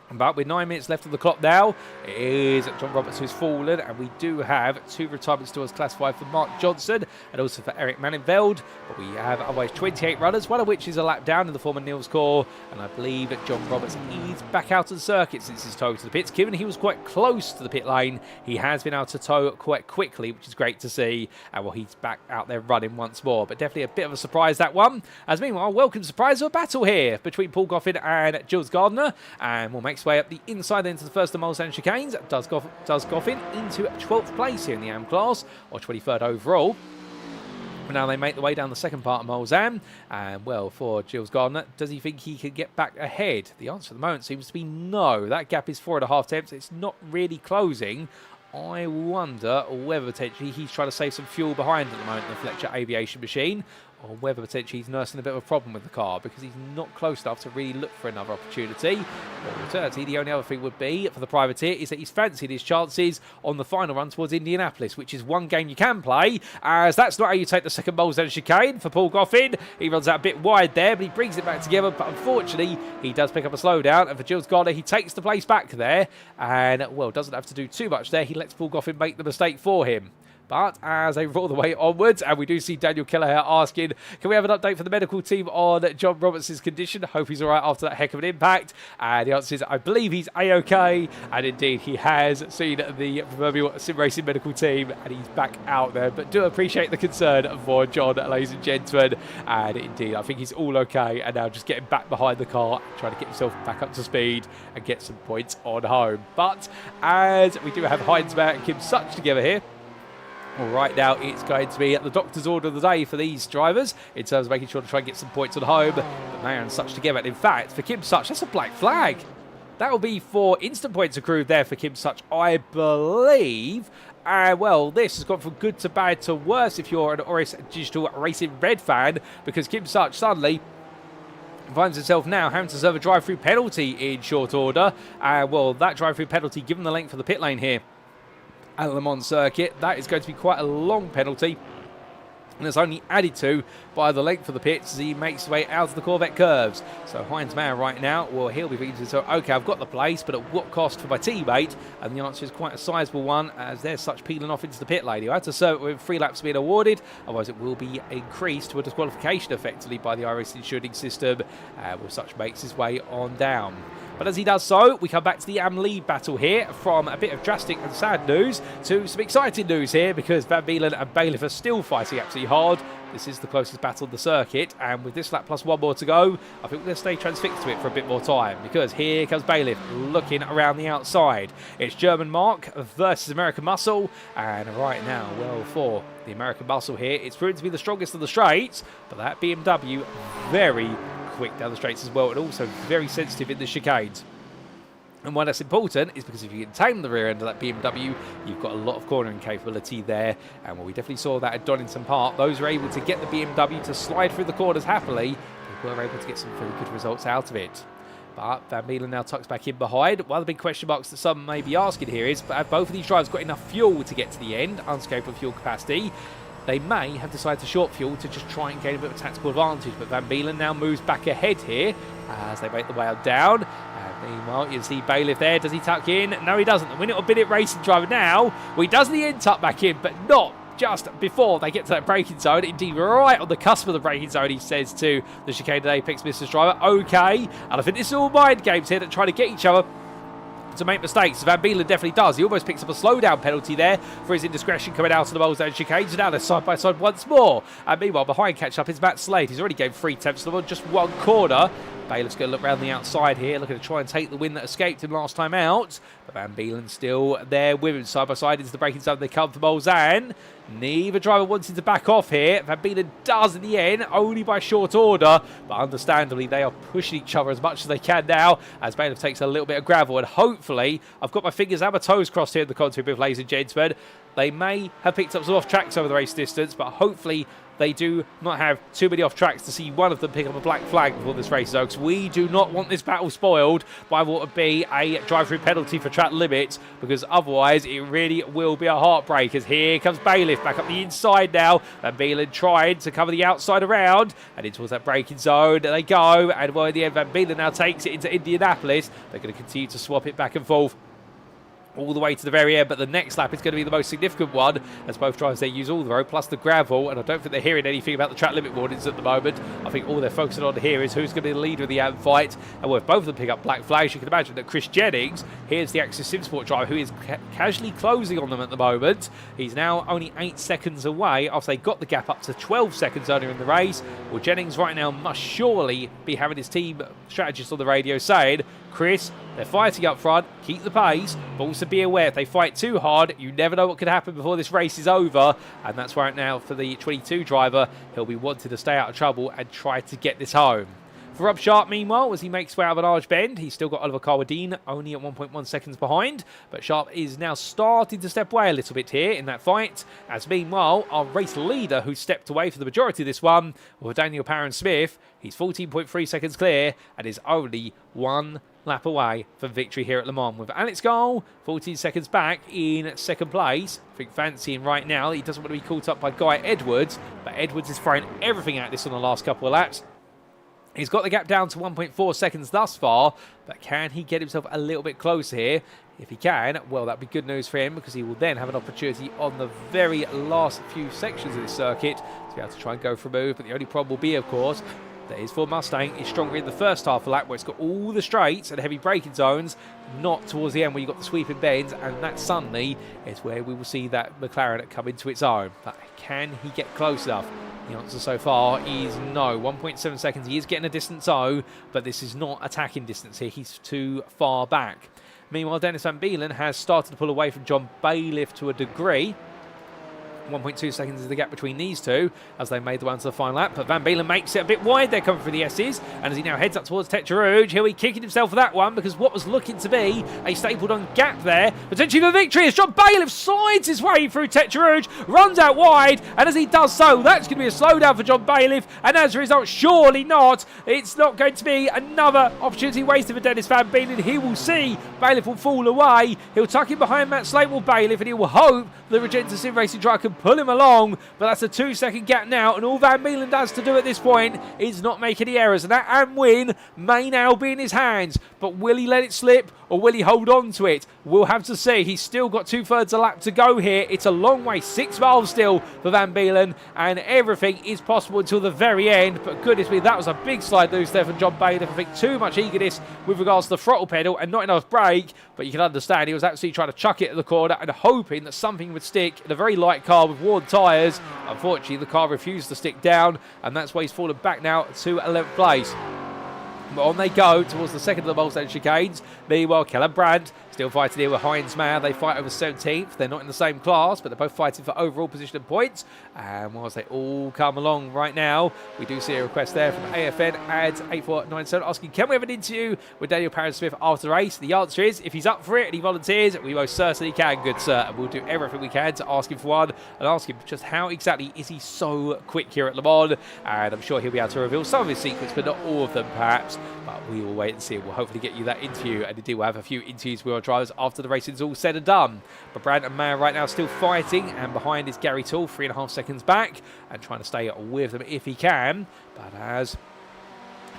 But with 9 minutes left on the clock now, it is John Roberts who's fallen, and we do have 2 retirement stores classified for Mark Johnson and also for Eric Mannenveld. But we have otherwise 28 runners, one of which is a lap down in the form of Niels Core, and I believe that John Roberts is back out of the circuit since his tow to the pits. Given he was quite close to the pit lane, he has been able to tow quite quickly, which is great to see. And well, he's back out there running once more, but definitely a bit of a surprise, that one. As meanwhile, welcome surprise of a battle here between Paul Goffin and Jules Gardner, and we'll make way up the inside into the first of Mulsanne chicanes. Does Goffin into 12th place here in the AM class, or 23rd overall. Now they make the way down the second part of Mulsanne, and well, for Jules Gardner, does he think he can get back ahead? The answer at the moment seems to be no. That gap is 4.5 tenths. It's not really closing. I wonder whether potentially he's trying to save some fuel behind at the moment, the Fletcher Aviation machine, or whether potentially he's nursing a bit of a problem with the car because he's not close enough to really look for another opportunity. Alternatively, the only other thing would be for the privateer is that he's fancied his chances on the final run towards Indianapolis, which is one game you can play, as that's not how you take the second moles down chicane for Paul Goffin. He runs out a bit wide there, but he brings it back together, but unfortunately he does pick up a slowdown, and for Gilles Garner, he takes the place back there, and well, doesn't have to do too much there. He lets Paul Goffin make the mistake for him. But as they roll the way onwards, and we do see Daniel Kelleher asking, can we have an update for the medical team on John Robertson's condition? Hope he's all right after that heck of an impact. And the answer is, I believe he's A-OK. And indeed, he has seen the proverbial sim racing medical team, and he's back out there. But do appreciate the concern for John, ladies and gentlemen. And indeed, I think he's all okay. And now just getting back behind the car, trying to get himself back up to speed and get some points on home. But as we do have Heinzman and Kim Such together here, well, right now it's going to be the doctor's order of the day for these drivers in terms of making sure to try and get some points on home. But man and Such together. And in fact, for Kim Such, that's a black flag. That will be for instant points accrued there for Kim Such, I believe. Well, this has gone from good to bad to worse if you're an Oris Digital Racing Red fan, because Kim Such suddenly finds himself now having to serve a drive-through penalty in short order. Well, that drive-through penalty, given the length of the pit lane here at Le Mans circuit, that is going to be quite a long penalty, and it's only added to by the length of the pits as he makes his way out of the Corvette curves. So Heinz Mann right now, well, he'll be thinking to himself, okay, I've got the place, but at what cost for my teammate? And the answer is quite a sizable one, as there's Such peeling off into the pit lane. He'll have to serve it with 3 laps being awarded, otherwise it will be increased to a disqualification effectively by the iRacing shooting system, where Such makes his way on down. But as he does so, we come back to the AM lead battle here, from a bit of drastic and sad news to some exciting news here, because Van Beelen and Bailiff are still fighting absolutely hard. This is the closest battle on the circuit, and with this lap plus 1 more to go, I think we're going to stay transfixed to it for a bit more time, because here comes Bailiff looking around the outside. It's German Mark versus American Muscle, and right now, well, for the American Muscle here, it's proven to be the strongest of the straights, but that BMW very quick down the straights as well, and also very sensitive in the chicanes. And why that's important is because if you can tame the rear end of that BMW, you've got a lot of cornering capability there. And well, we definitely saw that at Donington Park. Those were able to get the BMW to slide through the corners happily. They were able to get some very good results out of it. But Van Beelen now tucks back in behind. One of the big question marks that some may be asking here is, have both of these drivers got enough fuel to get to the end, unscaped fuel capacity? They may have decided to short fuel to just try and gain a bit of a tactical advantage, but Van Beelen now moves back ahead here as they make the way down. And meanwhile, you see Bailiff there. Does he tuck in? No, he doesn't. The Win It or Bin It racing driver now. Well, he does the end tuck back in, but not just before they get to that braking zone. Indeed, right on the cusp of the braking zone, he says to the chicane Apex Mr. Driver, okay. And I think this is all mind games here that try to get each other to make mistakes. Van Beelen definitely does. He almost picks up a slowdown penalty there for his indiscretion coming out of the moles down chicanes. And now they're side by side once more. And meanwhile, behind catch up is Matt Slade. He's already gained 3 tenths of just 1 corner. Bailiff's going to look around the outside here, looking to try and take the win that escaped him last time out. But Van Beelen still there with him, side by side into the braking zone. They come for Molzan. Neither driver wanting to back off here. Van Beelen does in the end, only by short order. But understandably, they are pushing each other as much as they can now, as Bailiff takes a little bit of gravel. And hopefully, I've got my fingers and my toes crossed here in the commentary booth, ladies and gentlemen. They may have picked up some off tracks over the race distance, but hopefully they do not have too many off tracks to see one of them pick up a black flag before this race is over, because we do not want this battle spoiled by what would be a drive-through penalty for track limits, because otherwise it really will be a heartbreak. As here comes Bailiff back up the inside now. Van Beelen trying to cover the outside around and in towards that braking zone. There they go, and well, in the end, Van Beelen now takes it into Indianapolis. They're going to continue to swap it back and forth all the way to the very end, but the next lap is going to be the most significant one, as both drivers there use all the road plus the gravel, and I don't think they're hearing anything about the track limit warnings at the moment. I think all they're focusing on here is who's going to be the leader of the AM fight, and well, if both of them pick up black flags, you can imagine that Chris Jennings, here's the Axis Simsport driver, who is casually closing on them at the moment. He's now only 8 seconds away after they got the gap up to 12 seconds earlier in the race. Well, Jennings right now must surely be having his team strategist on the radio saying, Chris, they're fighting up front, keep the pace, but also be aware if they fight too hard, you never know what could happen before this race is over. And that's right now for the 22 driver, he'll be wanting to stay out of trouble and try to get this home. For Rob Sharp, meanwhile, as he makes his way out of an arch bend, he's still got Oliver Carwadine only at 1.1 seconds behind. But Sharp is now starting to step away a little bit here in that fight. As meanwhile, our race leader, who stepped away for the majority of this one, with Daniel Parent-Smith, he's 14.3 seconds clear and is only one lap away from victory here at Le Mans, with Alex Gall 14 seconds back in second place. I think fancying right now that he doesn't want to be caught up by Guy Edwards, but Edwards is throwing everything at this on the last couple of laps. He's got the gap down to 1.4 seconds thus far, but can he get himself a little bit closer here? If he can, well, that'd be good news for him, because he will then have an opportunity on the very last few sections of this circuit to be able to try and go for a move. But the only problem will be, of course, that his Ford Mustang is stronger in the first half of the lap, where it's got all the straights and heavy braking zones, not towards the end where you've got the sweeping bends, and that suddenly is where we will see that McLaren come into its own. But can he get close enough? The answer so far is no. 1.7 seconds. He is getting a distance but this is not attacking distance here. He's too far back. Meanwhile, Dennis Van Beelen has started to pull away from John Bailiff to a degree. 1.2 seconds is the gap between these two as they made the one to the final lap. But Van Beelen makes it a bit wide. They're coming for the S's. And as he now heads up towards Techerouge, he'll be kicking himself for that one, because what was looking to be a stapled on gap there, potentially for victory, as John Bailiff slides his way through Techerouge, runs out wide. And as he does so, that's going to be a slowdown for John Bailiff. And as a result, surely not. It's not going to be another opportunity wasted for Dennis Van Beelen. He will see Bailiff will fall away. He'll tuck in behind Matt Slate will Bailiff, and he will hope the Regenta Sim Racing driver can pull him along, but that's a 2-second gap now, and all Van Beelen does to do at this point is not make any errors, and that and win may now be in his hands. But will he let it slip, or will he hold on to it? We'll have to see. He's still got 2/3 a lap to go here. It's a long way, 6 miles still for Van Beelen, and everything is possible until the very end. But goodness me, that was a big slide loose there from John Bailiff. I think too much eagerness with regards to the throttle pedal and not enough brake, but you can understand he was absolutely trying to chuck it at the corner and hoping that something would stick in a very light car with worn tyres. Unfortunately, the car refused to stick down, and that's why he's fallen back now to 11th place. But on they go towards the second of the Molested chicanes. Meanwhile, Kellen Brandt still fighting here with Heinz Mayer. They fight over 17th. They're not in the same class, but they're both fighting for overall position and points. And whilst they all come along right now, we do see a request there from AFN at 8497 asking, can we have an interview with Daniel Parent-Smith after the race? The answer is, if he's up for it and he volunteers, we most certainly can, good sir. And we'll do everything we can to ask him for one, and ask him just how exactly is he so quick here at Le Mans. And I'm sure he'll be able to reveal some of his secrets, but not all of them perhaps. But we will wait and see. We'll hopefully get you that interview, and indeed we'll have a few interviews with our drivers after the racing's all said and done. But Brandt and Mayer right now still fighting, and behind is Gary Toole, 3.5 seconds back, and trying to stay with them if he can. But as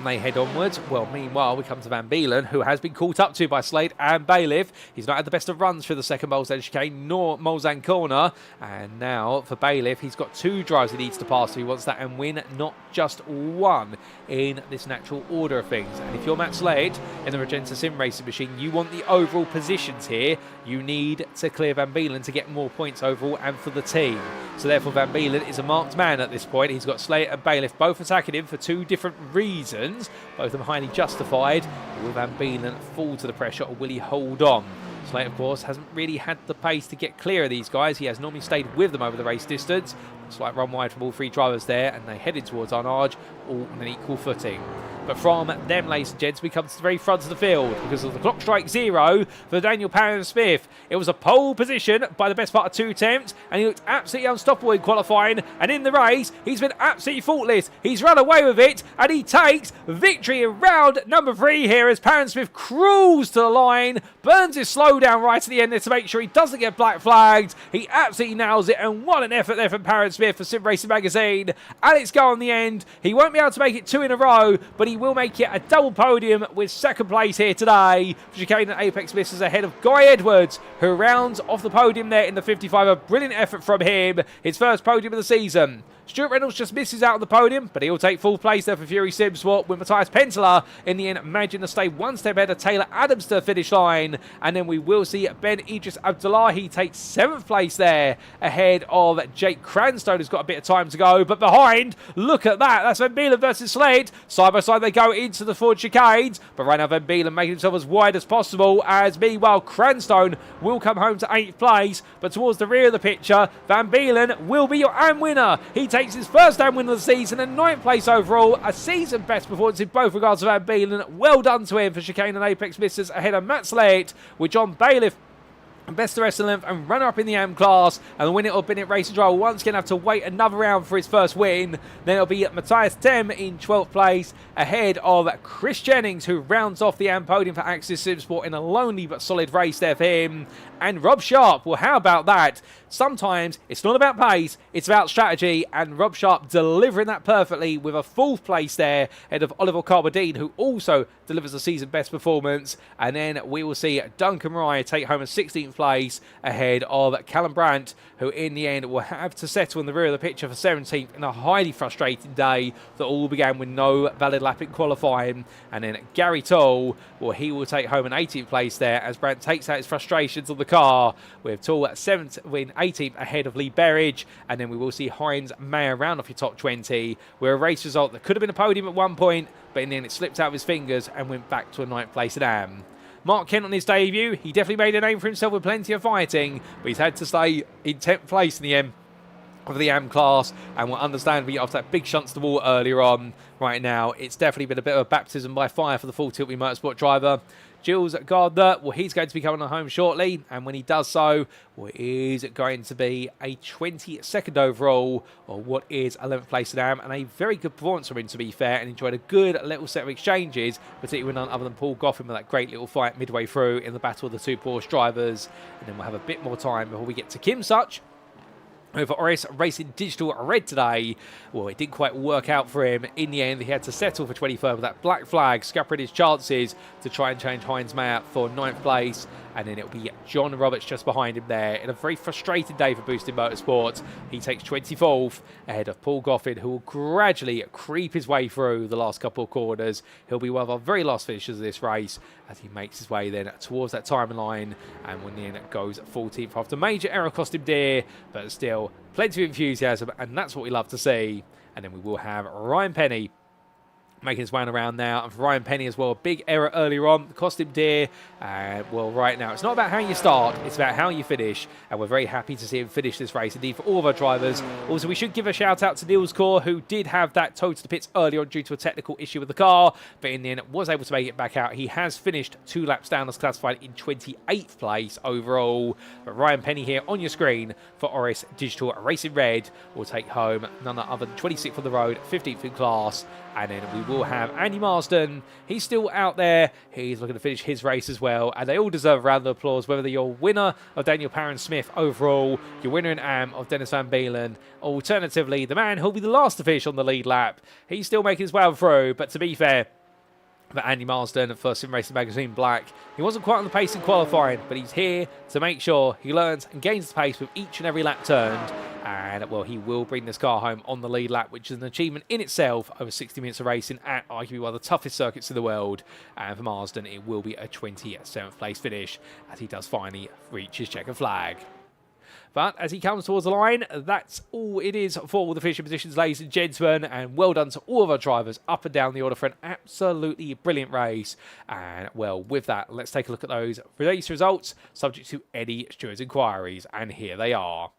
they head onwards, well, meanwhile, we come to Van Beelen, who has been caught up to by Slade and Bailiff. He's not had the best of runs for the second Molesden chicane, nor Molesden corner. And now, for Bailiff, he's got 2 drives he needs to pass, so he wants that and win, not just one in this natural order of things. And if you're Matt Slade in the Regenta Sim Racing machine, you want the overall positions here. You need to clear Van Beelen to get more points overall and for the team. So therefore, Van Beelen is a marked man at this point. He's got Slade and Bailiff both attacking him for 2 different reasons. Both of them highly justified. Will Van Beelen fall to the pressure, or will he hold on? Slate, of course, hasn't really had the pace to get clear of these guys. He has normally stayed with them over the race distance. Slight run wide from all 3 drivers there, and they headed towards Arnage, all on an equal footing. But from them, ladies and gents, we come to the very front of the field because of the clock strike 0 for Daniel Parent-Smith. It was a pole position by the best part of 2 attempts, and he looked absolutely unstoppable in qualifying. And in the race, he's been absolutely faultless. He's run away with it, and he takes victory in round number 3 here as Parent-Smith cruises to the line, burns his slowdown right at the end there to make sure he doesn't get black flagged. He absolutely nails it, and what an effort there from Parent-Smith for Sim Racing Magazine. Alex Go on the end. He won't be able to make it 2 in a row, but he will make it a double podium with 2nd place here today. Chicane and Apex misses ahead of Guy Edwards, who rounds off the podium there in the 55. A brilliant effort from him. His first podium of the season. Stuart Reynolds just misses out on the podium, but he'll take 4th place there for Fury Simsport, with Matias Penttilä in the end managing to stay 1 step ahead of Taylor Adams to the finish line. And then we will see Ben Idris Abdullahi take 7th place there ahead of Jake Cranston Cranstone has got a bit of time to go, but behind, look at that. That's Van Beelen versus Sled. Side by side they go into the Ford chicanes, but right now Van Beelen making himself as wide as possible, as meanwhile Cranstone will come home to 8th place, but towards the rear of the picture, Van Beelen will be your AM winner. He takes his first AM win of the season and 9th place overall, a season best performance in both regards of Van Beelen. Well done to him for chicane and apex misses ahead of Matt Slate, with John Bailiff best the rest of the length and runner-up in the AM class, and the winner of Bennett Racing Drive will once again have to wait another round for his first win. Then it'll be Matias Penttilä in 12th place, ahead of Chris Jennings, who rounds off the AM podium for Axis Simsport in a lonely but solid race there for him. And Rob Sharp, well, how about that? Sometimes it's not about pace, it's about strategy, and Rob Sharp delivering that perfectly with a 4th place there ahead of Oliver Carbadine, who also delivers a season best performance. And then we will see Duncan Rye take home a 16th place ahead of Callum Brandt, who in the end will have to settle in the rear of the picture for 17th in a highly frustrating day that all began with no valid lap in qualifying. And then Gary Toll, well, he will take home an 18th place there as Brandt takes out his frustrations on the car, with Toll at 18th ahead of Lee Berridge. And then we will see Heinz Mayer round off your top 20 with a race result that could have been a podium at one point, but in the end it slipped out of his fingers and went back to a 9th place at AM. Mark Kent on his debut, he definitely made a name for himself with plenty of fighting, but he's had to stay in 10th place in the end of the AM class, and will understandably, after that big shunt to the wall earlier on, right now it's definitely been a bit of a baptism by fire for the Full Tilt Motorsport driver. Jules Gardner, well, he's going to be coming home shortly, and when he does so, well, it is going to be a 22nd overall, or what is 11th place at AM, and a very good performance from him, to be fair, and enjoyed a good little set of exchanges, particularly with none other than Paul Goffin with that great little fight midway through in the battle of the 2 Porsche drivers. And then we'll have a bit more time before we get to Kim Such over Oris Racing Digital Red today. Well, it didn't quite work out for him. In the end, he had to settle for 23rd with that black flag, scuppering his chances to try and change Heinz Mayer for 9th place. And then it'll be John Roberts just behind him there. In a very frustrating day for Boosted Motorsports, he takes 24th ahead of Paul Goffin, who will gradually creep his way through the last couple of corners. He'll be one of our very last finishers of this race as he makes his way then towards that timeline, and when then it goes 14th after major error cost him dear, but still plenty of enthusiasm, and that's what we love to see. And then we will have Ryan Penny making his way around now, and for Ryan Penny as well, a big error earlier on, cost him dear. Well, right now, it's not about how you start, it's about how you finish, and we're very happy to see him finish this race, indeed, for all of our drivers. Also, we should give a shout out to Niels Core, who did have that towed to the pits early on due to a technical issue with the car, but in the end was able to make it back out. He has finished 2 laps down as classified in 28th place overall. But Ryan Penny here on your screen for Oris Digital Racing Red will take home none other than 26th on the road, 15th in class. And then we will have Andy Marsden. He's still out there. He's looking to finish his race as well. And they all deserve a round of applause, whether they're your winner of Daniel Parron-Smith overall, your winner in AM of Dennis Van Beelen, or alternatively, the man who'll be the last to finish on the lead lap. He's still making his way through, but to be fair, for Andy Marsden for Sim Racing Magazine Black, he wasn't quite on the pace in qualifying, but he's here to make sure he learns and gains the pace with each and every lap turned. And, well, he will bring this car home on the lead lap, which is an achievement in itself over 60 minutes of racing at arguably one of the toughest circuits in the world. And for Marsden, it will be a 27th place finish as he does finally reach his checkered flag. But as he comes towards the line, that's all it is for all the finishing positions, ladies and gentlemen. And well done to all of our drivers up and down the order for an absolutely brilliant race. And, well, with that, let's take a look at those race results, subject to any stewards' inquiries. And here they are.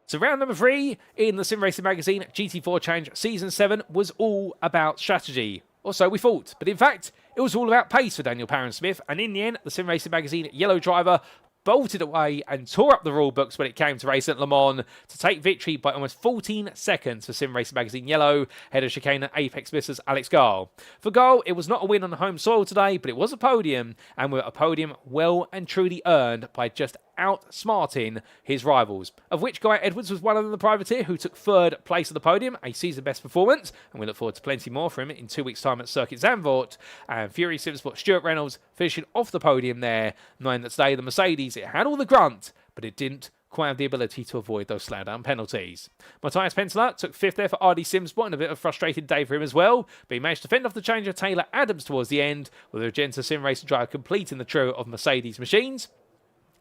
So round number 3 in the Sim Racing Magazine GT4 Challenge Season 7 was all about strategy. Or so we thought. But in fact, it was all about pace for Daniel Parron-Smith. And in the end, the Sim Racing Magazine yellow driver bolted away and tore up the rule books when it came to racing at Le Mans to take victory by almost 14 seconds for Sim Racing Magazine Yellow, head of chicane and apex missers Alex Gall. For Gall, it was not a win on the home soil today, but it was a podium, and with a podium well and truly earned by just outsmarting his rivals, of which Guy Edwards was one of them, the privateer, who took 3rd place on the podium, a season best performance, and we look forward to plenty more from him in 2 weeks' time at Circuit Zandvoort. And Fury Simsport Stuart Reynolds finishing off the podium there, knowing that today the Mercedes, it had all the grunt, but it didn't quite have the ability to avoid those slowdown penalties. Matias Penttilä took 5th there for RD Simsport, and a bit of a frustrated day for him as well, but he managed to fend off the change of Taylor Adams towards the end, with the Argenta Sim Racing driver completing the trio of Mercedes machines.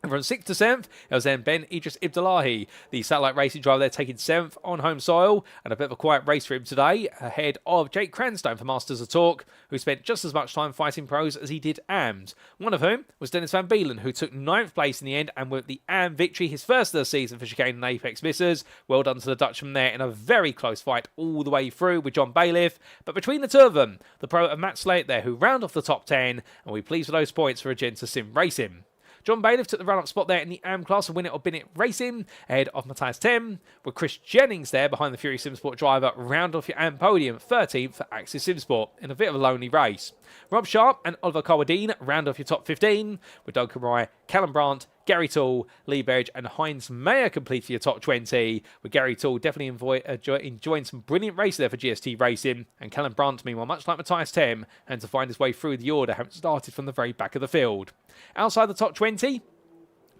And from 6th to 7th, it was then Ben Idris Ibdalahi, the satellite racing driver there, taking 7th on home soil, and a bit of a quiet race for him today, ahead of Jake Cranstone for Masters of Torque, who spent just as much time fighting pros as he did AMs. One of whom was Dennis Van Beelen, who took 9th place in the end and with the AM victory, his first of the season for chicane and apex missers. Well done to the Dutchman there in a very close fight all the way through with John Bailiff. But between the two of them, the pro and Matt Slate there, who round off the top 10, and we're pleased with those points for Agenta Sim Racing. John Bailiff took the run-up spot there in the AM class and win it or bin it racing ahead of Matias Penttilä, with Chris Jennings there behind the Fury Simsport driver round off your AM podium 13th for Axis Simsport in a bit of a lonely race. Rob Sharp and Oliver Carwadine round off your top 15, with Duncan Rye, Callum Brandt, Gary Toole, Lee Berridge and Heinz Mayer completing your top 20, with Gary Toole definitely enjoying some brilliant races there for GST Racing, and Callum Brandt, meanwhile, much like Matthias Tem, and to find his way through the order, having started from the very back of the field. Outside the top 20,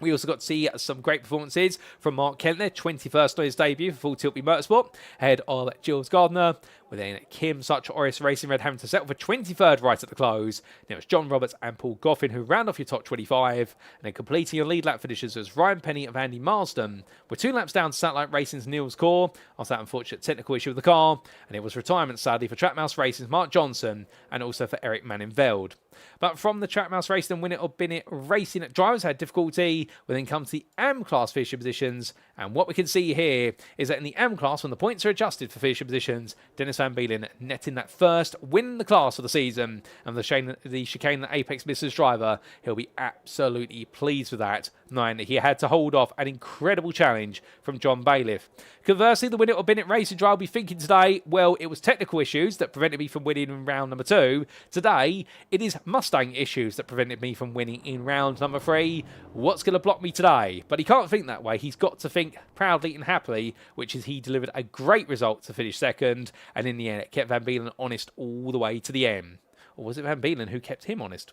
we also got to see some great performances from Mark Kentner, 21st on his debut for Full Tilt Motorsport, ahead of Jules Gardner, with then Kim Such Oris Racing Red having to settle for 23rd right at the close. Then it was John Roberts and Paul Goffin who round off your top 25, and then completing your lead lap finishers was Ryan Penny of Andy Marsden, with 2 laps down to Satellite Racing's Niels Core after that unfortunate technical issue with the car, and it was retirement sadly for Trackmouse Racing's Mark Johnson and also for Eric Manning-Veld. But from the Trackmouse Racing Win It or Bin It Racing, drivers had difficulty. We then come to the AM class finishing positions, and what we can see here is that in the AM class, when the points are adjusted for finishing positions, Dennis Van Beelen netting that first win in the class of the season, and the chicane and apex missers driver, he'll be absolutely pleased with that, knowing that he had to hold off an incredible challenge from John Bailiff. Conversely, the Win It or Bin It Racing driver will be thinking today, well, it was technical issues that prevented me from winning in round number 2. Today, it is Mustang issues that prevented me from winning in round number 3. What's going to block me today? But he can't think that way. He's got to think proudly and happily, which is he delivered a great result to finish second, and in the end, it kept Van Beelen honest all the way to the end. Or was it Van Beelen who kept him honest?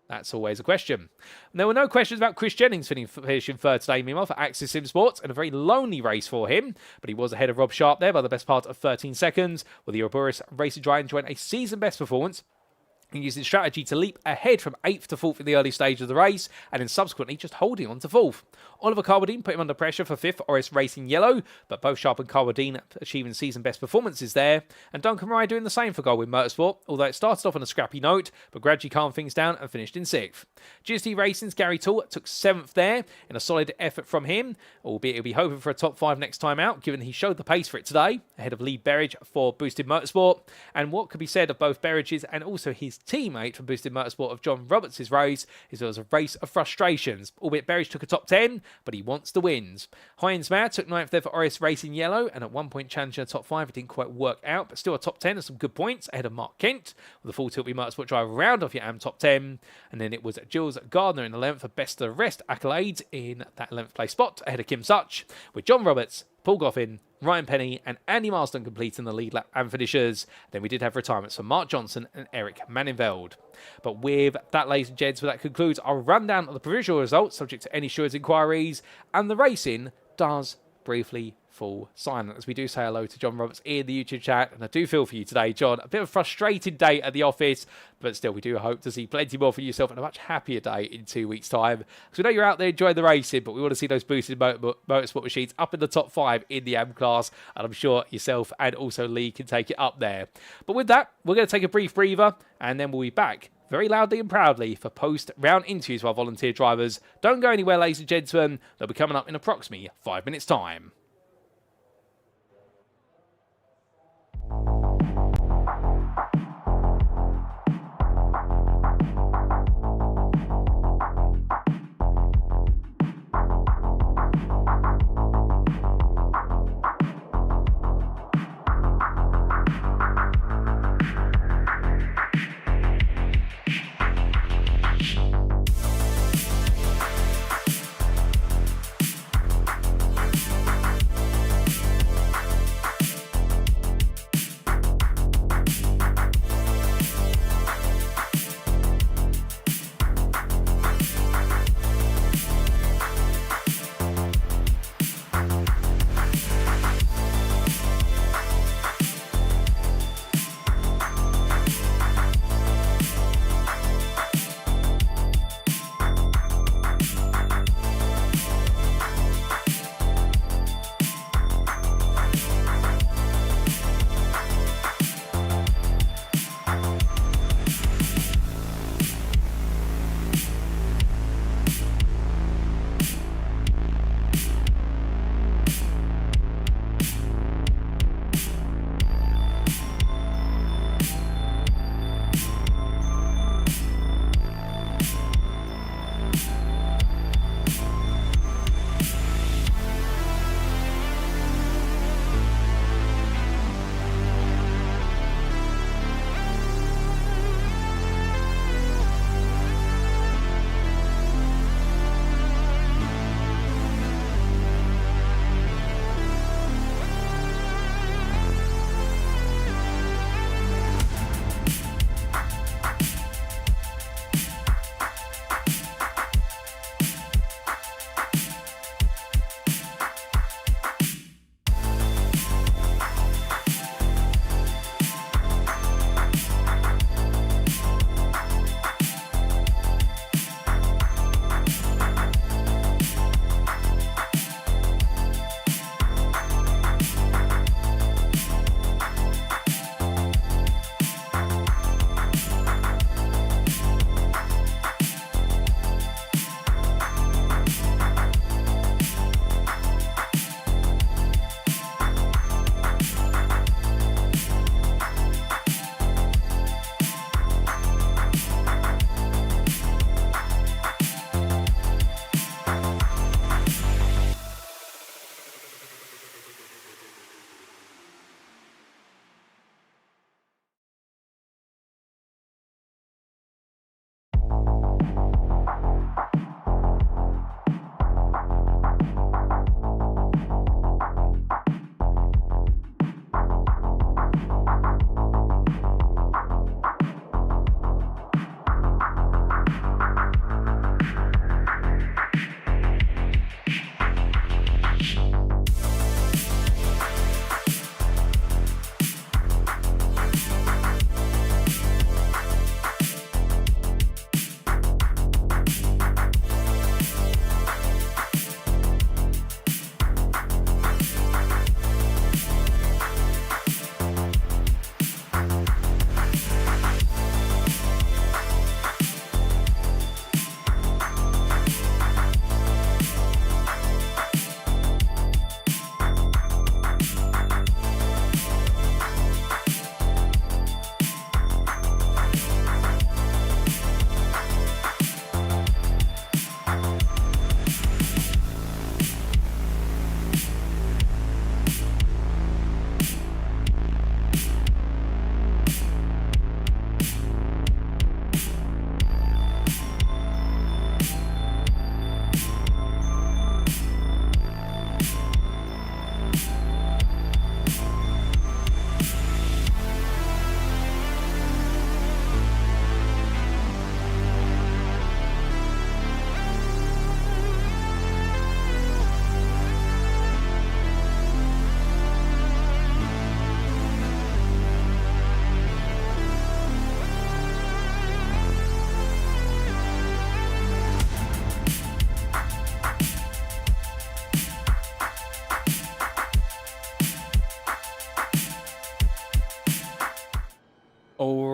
That's always a question. And there were no questions about Chris Jennings finishing third today, meanwhile, for Axis Simsports, and a very lonely race for him, but he was ahead of Rob Sharp there by the best part of 13 seconds, with the Ouroboros Racing driver enjoying a season best performance, and using strategy to leap ahead from 8th to 4th in the early stage of the race, and then subsequently just holding on to 4th. Oliver Carwadine put him under pressure for 5th, Oris Racing Yellow, but both Sharp and Carwadine achieving season best performances there, and Duncan Rye doing the same for Goldwyn Motorsport, although it started off on a scrappy note, but gradually calmed things down and finished in 6th. GST Racing's Gary Toole took 7th there, in a solid effort from him, albeit he'll be hoping for a top 5 next time out, given he showed the pace for it today, ahead of Lee Berridge for Boosted Motorsport, and what could be said of both Berridge's and also his teammate from Boosted Motorsport of John Roberts' race is it was a race of frustrations, albeit Berridge took a top 10, but he wants the wins. Heinz Mayer took 9th there for Oris Racing Yellow, and at one point challenging a top 5, it didn't quite work out, but still a top 10 and some good points ahead of Mark Kent, with the Full Tilt Motorsport driver round off your AM top 10, and then it was Jules Gardner in the 11th for best of the rest accolades in that 11th place spot ahead of Kim Such, with John Roberts, Paul Goffin, Ryan Penny and Andy Marsden completing the lead lap and finishers. Then we did have retirements for Mark Johnson and Eric Manning-Veld. But with that, ladies and gents, that concludes our rundown of the provisional results, subject to any Stewards inquiries, and the racing does briefly fall silent as we do say hello to John Roberts in the YouTube chat. And I do feel for you today, John. A bit of a frustrated day at the office, but still we do hope to see plenty more for yourself and a much happier day in 2 weeks' time. Because we know you're out there enjoying the racing, but we want to see those boosted motorsport machines up in the top 5 in the AM class, and I'm sure yourself and also Lee can take it up there. But with that, we're going to take a brief breather, and then we'll be back very loudly and proudly for post-round interviews with our volunteer drivers. Don't go anywhere, ladies and gentlemen. They'll be coming up in approximately 5 minutes' time.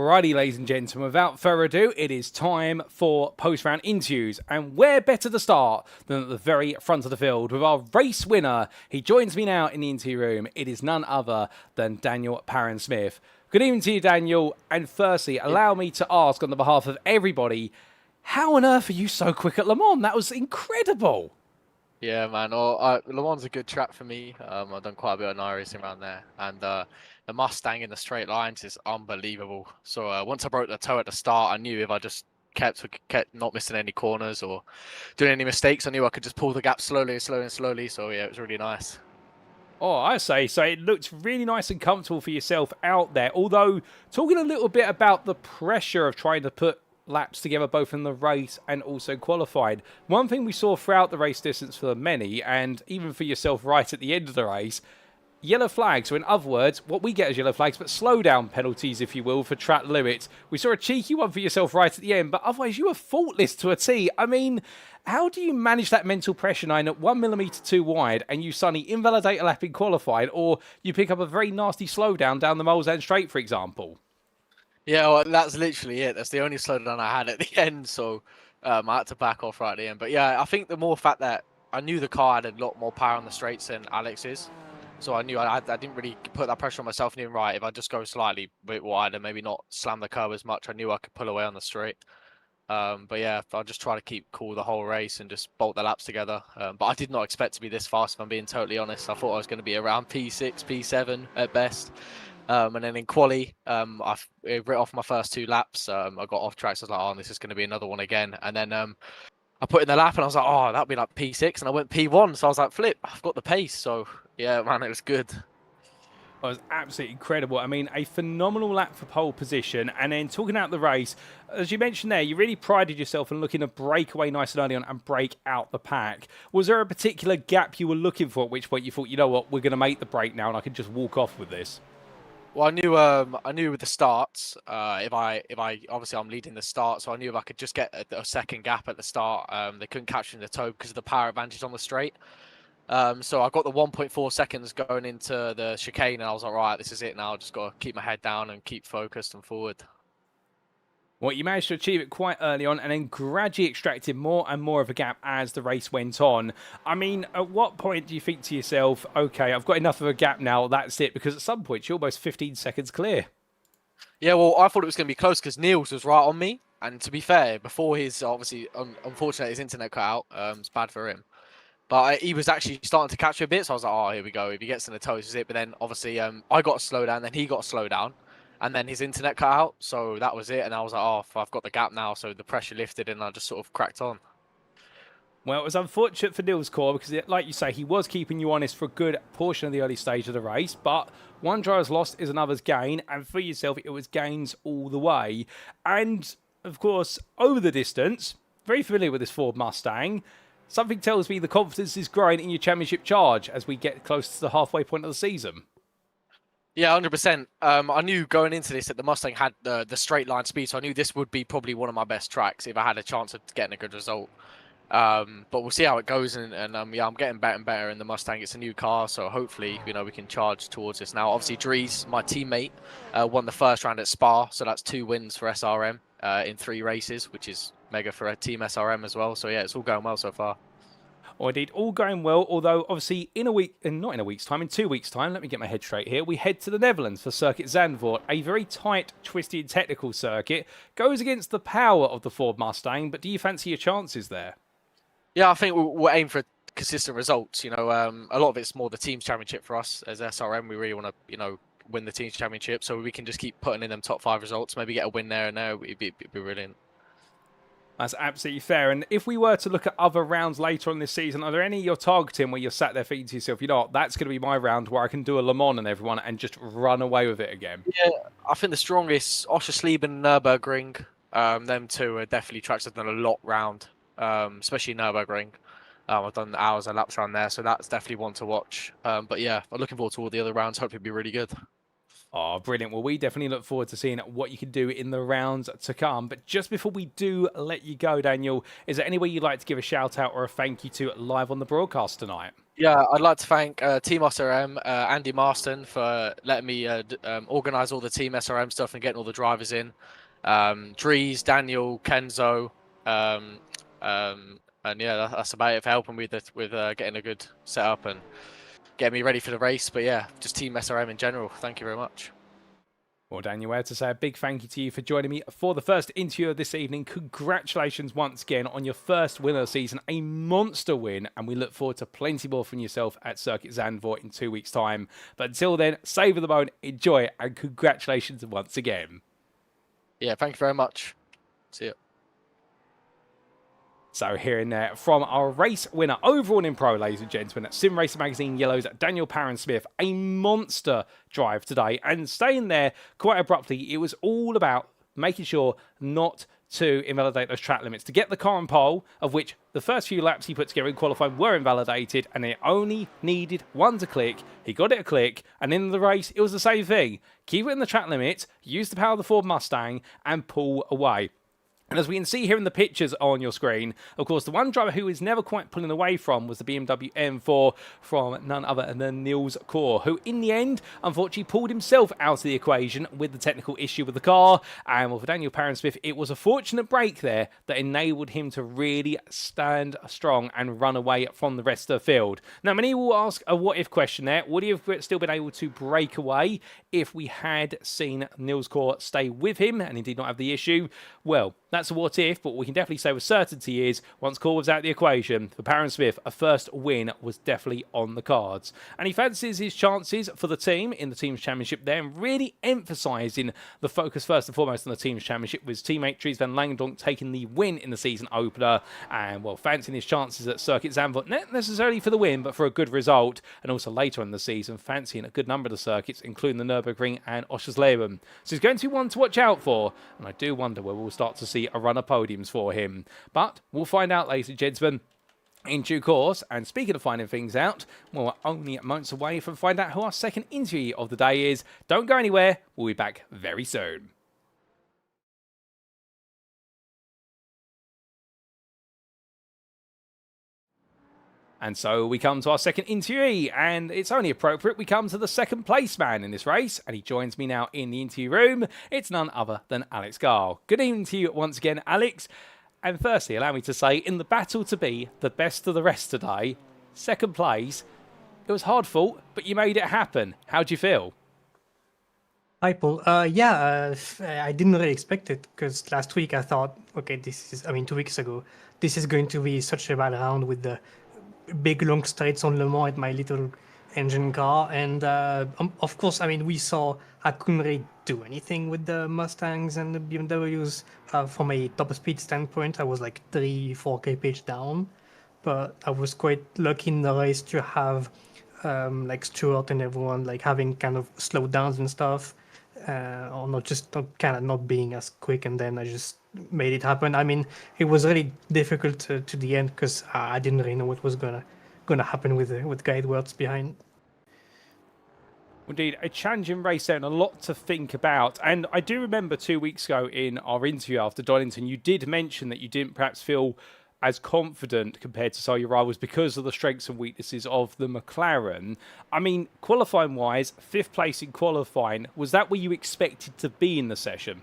Alrighty, ladies and gentlemen, without further ado, it is time for post-round interviews. And where better to start than at the very front of the field with our race winner. He joins me now in the interview room. It is none other than Daniel Parron-Smith. Good evening to you, Daniel. And firstly, allow me to ask on the behalf of everybody, how on earth are you so quick at Le Mans? That was incredible. Yeah, man. Le Mans is a good track for me. I've done quite a bit of iRacing around there, and the Mustang in the straight lines is unbelievable. So once I broke the toe at the start, I knew if I just kept not missing any corners or doing any mistakes, I knew I could just pull the gap slowly. So yeah, it was really nice. Oh, I say, so it looked really nice and comfortable for yourself out there. Although, talking a little bit about the pressure of trying to put laps together both in the race and also qualified. One thing we saw throughout the race distance for many, and even for yourself right at the end of the race, yellow flags. So in other words, what we get as yellow flags, but slowdown penalties, if you will, for track limits. We saw a cheeky one for yourself right at the end, but otherwise you were faultless to a T. I mean, how do you manage that mental pressure knowing at 1 millimetre too wide and you suddenly invalidate a lap in qualified, or you pick up a very nasty slowdown down the Mulsanne Straight, for example? Yeah, well, that's literally it. That's the only slowdown I had at the end, so I had to back off right at the end. But yeah, I think the more fact that I knew the car had a lot more power on the straights than Alex's. So I knew I didn't really put that pressure on myself. And even right, if I just go slightly a bit wide and maybe not slam the curb as much, I knew I could pull away on the straight. But yeah, I'll just try to keep cool the whole race and just bolt the laps together. But I did not expect to be this fast, if I'm being totally honest. I thought I was going to be around P6, P7 at best. And then in quali, I writ off my first 2 laps. I got off track, so I was like, oh, this is going to be another one again. And then I put in the lap and I was like, oh, that'll be like P6. And I went P1. So I was like, flip, I've got the pace. So yeah, man, it was good. It was absolutely incredible. I mean, a phenomenal lap for pole position. And then talking out the race, as you mentioned there, you really prided yourself in looking to break away nice and early on and break out the pack. Was there a particular gap you were looking for at which point you thought, you know what, we're going to make the break now and I can just walk off with this? Well, I knew with the starts, if I obviously I'm leading the start, so I knew if I could just get a second gap at the start, they couldn't catch me in the toe because of the power advantage on the straight. So I got the 1.4 seconds going into the chicane, and I was like, right, this is it now. I just got to keep my head down and keep focused and forward. Well, you managed to achieve it quite early on and then gradually extracted more and more of a gap as the race went on. I mean, at what point do you think to yourself, okay, I've got enough of a gap now, that's it? Because at some point, you're almost 15 seconds clear. Yeah, well, I thought it was going to be close because Niels was right on me. And to be fair, before his, obviously, unfortunately, his internet cut out. It's bad for him. But he was actually starting to catch me a bit, so I was like, oh, here we go. If he gets in the toes, this is it. But then, obviously, I got a slowdown, then he got a slowdown. And then his internet cut out, so that was it. And I was like, oh, I've got the gap now. So the pressure lifted and I just sort of cracked on. Well, it was unfortunate for Niels' core because, like you say, he was keeping you honest for a good portion of the early stage of the race. But one driver's loss is another's gain. And for yourself, it was gains all the way. And, of course, over the distance, very familiar with this Ford Mustang. Something tells me the confidence is growing in your championship charge as we get close to the halfway point of the season. Yeah, 100%. I knew going into this that the Mustang had the straight line speed, so I knew this would be probably one of my best tracks if I had a chance of getting a good result. But we'll see how it goes, and yeah, I'm getting better and better in the Mustang. It's a new car, so hopefully, you know, we can charge towards this now. Obviously, Dries, my teammate, won the first round at Spa, so that's 2 wins for SRM in 3 races, which is mega for a team SRM as well. So yeah, it's all going well so far. Oh, indeed, all going well, although obviously in a week, and not in a week's time, in 2 weeks' time, let me get my head straight here, we head to the Netherlands for Circuit Zandvoort, a very tight, twisted technical circuit. Goes against the power of the Ford Mustang, but do you fancy your chances there? Yeah, I think we'll aim for consistent results. You know, a lot of it's more the team's championship for us as SRM. We really want to, you know, win the team's championship, so we can just keep putting in them top 5 results, maybe get a win there and there. It'd be brilliant. That's absolutely fair. And if we were to look at other rounds later on this season, are there any you're targeting where you're sat there thinking to yourself, you know what, that's going to be my round where I can do a Le Mans and everyone and just run away with it again? Yeah, I think the strongest, Oschersleben and Nürburgring, them 2 are definitely tracks I've done a lot round, especially Nürburgring. I've done hours and laps around there, so that's definitely one to watch. But yeah, I'm looking forward to all the other rounds. Hopefully it'll be really good. Oh, brilliant. Well, we definitely look forward to seeing what you can do in the rounds to come. But just before we do let you go, Daniel, is there any way you'd like to give a shout out or a thank you to live on the broadcast tonight? Yeah, I'd like to thank Team SRM, Andy Marston, for letting me organise all the Team SRM stuff and getting all the drivers in. Drees, Daniel, Kenzo, and yeah, that's about it for helping me with getting a good setup and getting me ready for the race. But yeah, just Team SRM in general. Thank you very much. Well, Daniel, I have to say a big thank you to you for joining me for the first interview of this evening. Congratulations once again on your first win of the season, a monster win, and we look forward to plenty more from yourself at Circuit Zandvoort in 2 weeks' time. But until then, savour the moment, enjoy, and congratulations once again. Yeah, thank you very much. See you. So hearing there from our race winner overall in Pro, ladies and gentlemen, at Sim Racing Magazine Yellow's Daniel Parron-Smith, a monster drive today. And staying there quite abruptly, it was all about making sure not to invalidate those track limits, to get the car on pole, of which the first few laps he put together in qualifying were invalidated, and it only needed one to click. He got it to click, and in the race, it was the same thing. Keep it in the track limit, use the power of the Ford Mustang, and pull away. And as we can see here in the pictures on your screen, of course, the one driver who is never quite pulling away from was the BMW M4 from none other than Niels Kor, who in the end, unfortunately, pulled himself out of the equation with the technical issue with the car. And well, for Daniel Parron-Smith, it was a fortunate break there that enabled him to really stand strong and run away from the rest of the field. Now, many will ask a what-if question there. Would he have still been able to break away if we had seen Niels Kor stay with him and he did not have the issue? Well, that's a what if, but what we can definitely say with certainty is once Kor was out of the equation, for Parron-Smith, a first win was definitely on the cards. And he fancies his chances for the team in the Team's Championship there, and really emphasising the focus first and foremost on the Team's Championship, with his teammate Dries van Langendonk taking the win in the season opener, and well, fancying his chances at Circuit Zandvoort, not necessarily for the win, but for a good result, and also later in the season, fancying a good number of the circuits, including the Nürburgring and Oschersleben. So he's going to be one to watch out for, and I do wonder where we'll start to see a run of podiums for him. But we'll find out, ladies and gentlemen, in due course. And speaking of finding things out, well, we're only moments away from finding out who our second interview of the day is. Don't go anywhere. We'll be back very soon. And so we come to our second interviewee, and it's only appropriate we come to the second place man in this race, and he joins me now in the interview room. It's none other than Alex Garl. Good evening to you once again, Alex. And firstly, allow me to say, in the battle to be the best of the rest today, second place, it was hard fought, but you made it happen. How do you feel? Hi, Paul. Yeah, I didn't really expect it because last week I thought, okay, 2 weeks ago, this is going to be such a bad round with the big long straights on Le Mans at my little engine car. And of course, I mean, we saw I couldn't really do anything with the Mustangs and the BMWs from a top speed standpoint. I was like 3-4 kph down, but I was quite lucky in the race to have like Stewart and everyone like having kind of slowdowns and stuff, or not being as quick, and then I just made it happen. I mean, it was really difficult to the end because I didn't really know what was gonna happen with guide words behind. Indeed, a challenging race there and a lot to think about. And I do remember 2 weeks ago in our interview after Donington, you did mention that you didn't perhaps feel as confident compared to some of your rivals because of the strengths and weaknesses of the McLaren. I mean, qualifying-wise, 5th place in qualifying, was that where you expected to be in the session?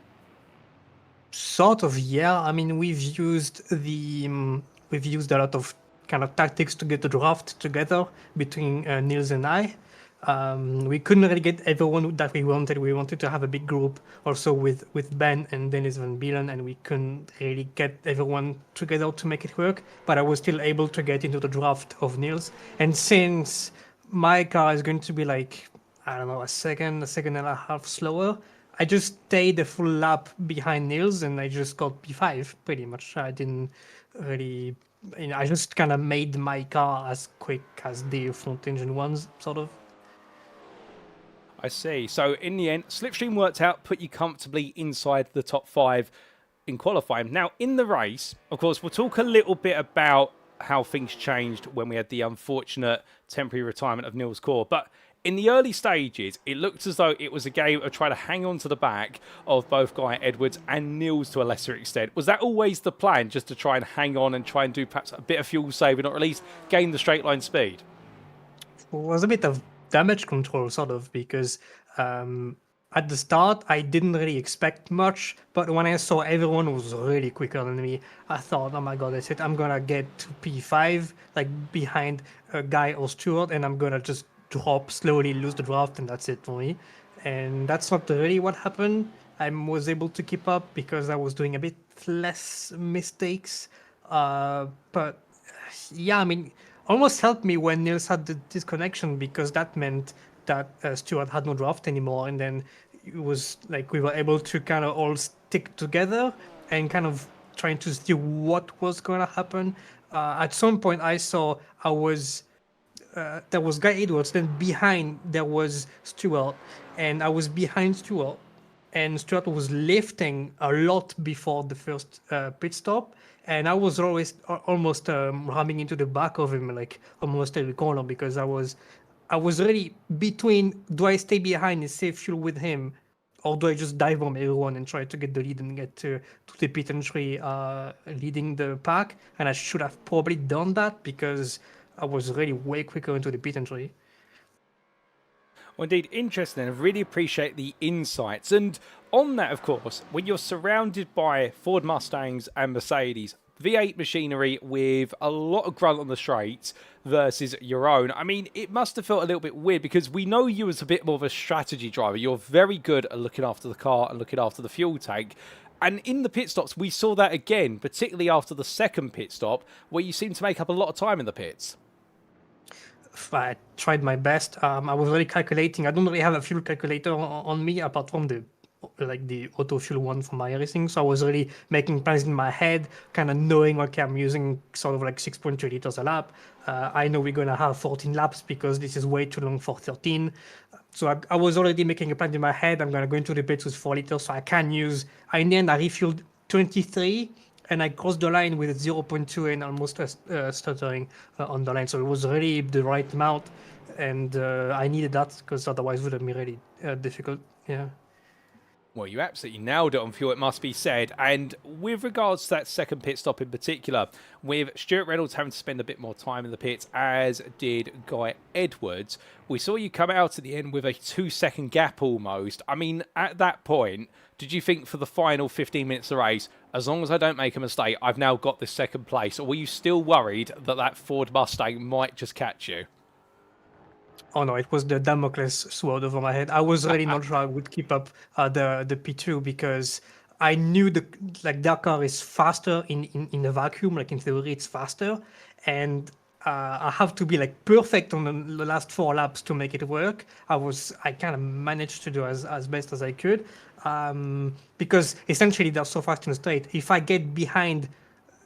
Sort of, yeah. I mean, we've used a lot of kind of tactics to get the draft together between Niels and I. We couldn't really get everyone that we wanted. We wanted to have a big group also with Ben and Dennis Van Bielen, and we couldn't really get everyone together to make it work. But I was still able to get into the draft of Niels. And since my car is going to be like, I don't know, a second and a half slower, I just stayed a full lap behind Niels and I just got P5 pretty much. I didn't really, I just kind of made my car as quick as the front engine ones, sort of. I see. So in the end, slipstream worked out, put you comfortably inside the top 5 in qualifying. Now, in the race, of course, we'll talk a little bit about how things changed when we had the unfortunate temporary retirement of Niels Kor. But In the early stages, it looked as though it was a game of trying to hang on to the back of both Guy Edwards and Niels to a lesser extent. Was that always the plan, just to try and hang on and try and do perhaps a bit of fuel saving, or at least gain the straight line speed? It was a bit of damage control, sort of, because at the start, I didn't really expect much, but when I saw everyone was really quicker than me, I thought, oh my god, that's it. I'm gonna get to P5, like behind a Guy or Stuart, and I'm gonna just drop slowly, lose the draft, and that's it for me. And that's not really what happened. I was able to keep up because I was doing a bit less mistakes. But yeah, I mean, almost helped me when Niels had the disconnection, because that meant that Stuart had no draft anymore, and then it was like we were able to kind of all stick together and kind of trying to see what was going to happen. At some point, I saw there was Guy Edwards, then behind there was Stuart, and I was behind Stuart, and Stuart was lifting a lot before the first pit stop, and I was always almost ramming into the back of him, like almost every corner, because I was really between, do I stay behind and save fuel with him, or do I just dive bomb everyone and try to get the lead and get to the pit entry leading the pack? And I should have probably done that, because I was really way quicker into the pit entry. Well, indeed, interesting. I really appreciate the insights. And on that, of course, when you're surrounded by Ford Mustangs and Mercedes, V8 machinery with a lot of grunt on the straights versus your own, I mean, it must have felt a little bit weird, because we know you as a bit more of a strategy driver. You're very good at looking after the car and looking after the fuel tank. And in the pit stops, we saw that again, particularly after the second pit stop, where you seemed to make up a lot of time in the pits. I tried my best. I was really calculating. I don't really have a fuel calculator on me, apart from the auto fuel one for my racing. So I was really making plans in my head, kind of knowing, okay, I'm using sort of like 6.3 liters a lap. I know we're going to have 14 laps because this is way too long for 13. So I was already making a plan in my head. I'm going to go into the pits with 4 liters, so I can use. In the end, I refueled 23. And I crossed the line with 0.2 and almost stuttering on the line. So it was really the right amount. And I needed that, because otherwise it would have been really difficult. Yeah. Well, you absolutely nailed it on fuel, it must be said. And with regards to that second pit stop in particular, with Stuart Reynolds having to spend a bit more time in the pits, as did Guy Edwards, we saw you come out at the end with a 2-second gap almost. I mean, at that point, did you think for the final 15 minutes of the race, as long as I don't make a mistake, I've now got this second place? Or were you still worried that that Ford Mustang might just catch you? Oh no, it was the Damocles sword over my head. I was really not sure I would keep up the P2, because I knew that car is faster in a vacuum, like in theory it's faster, and I have to be like perfect on the last 4 laps to make it work. I kind of managed to do as best as I could, because essentially they're so fast in the straight. If I get behind,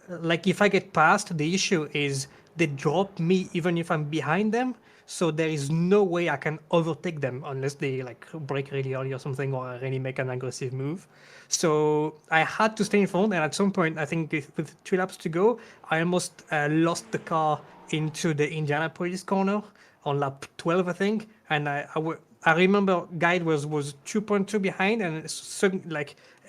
like if I get past, the issue is they drop me even if I'm behind them. So there is no way I can overtake them unless they like brake really early or something, or really make an aggressive move. So I had to stay in front, and at some point, I think with 2 laps to go, I almost lost the car into the Indianapolis corner on lap 12, I think. And I remember Guide was 2.2 behind,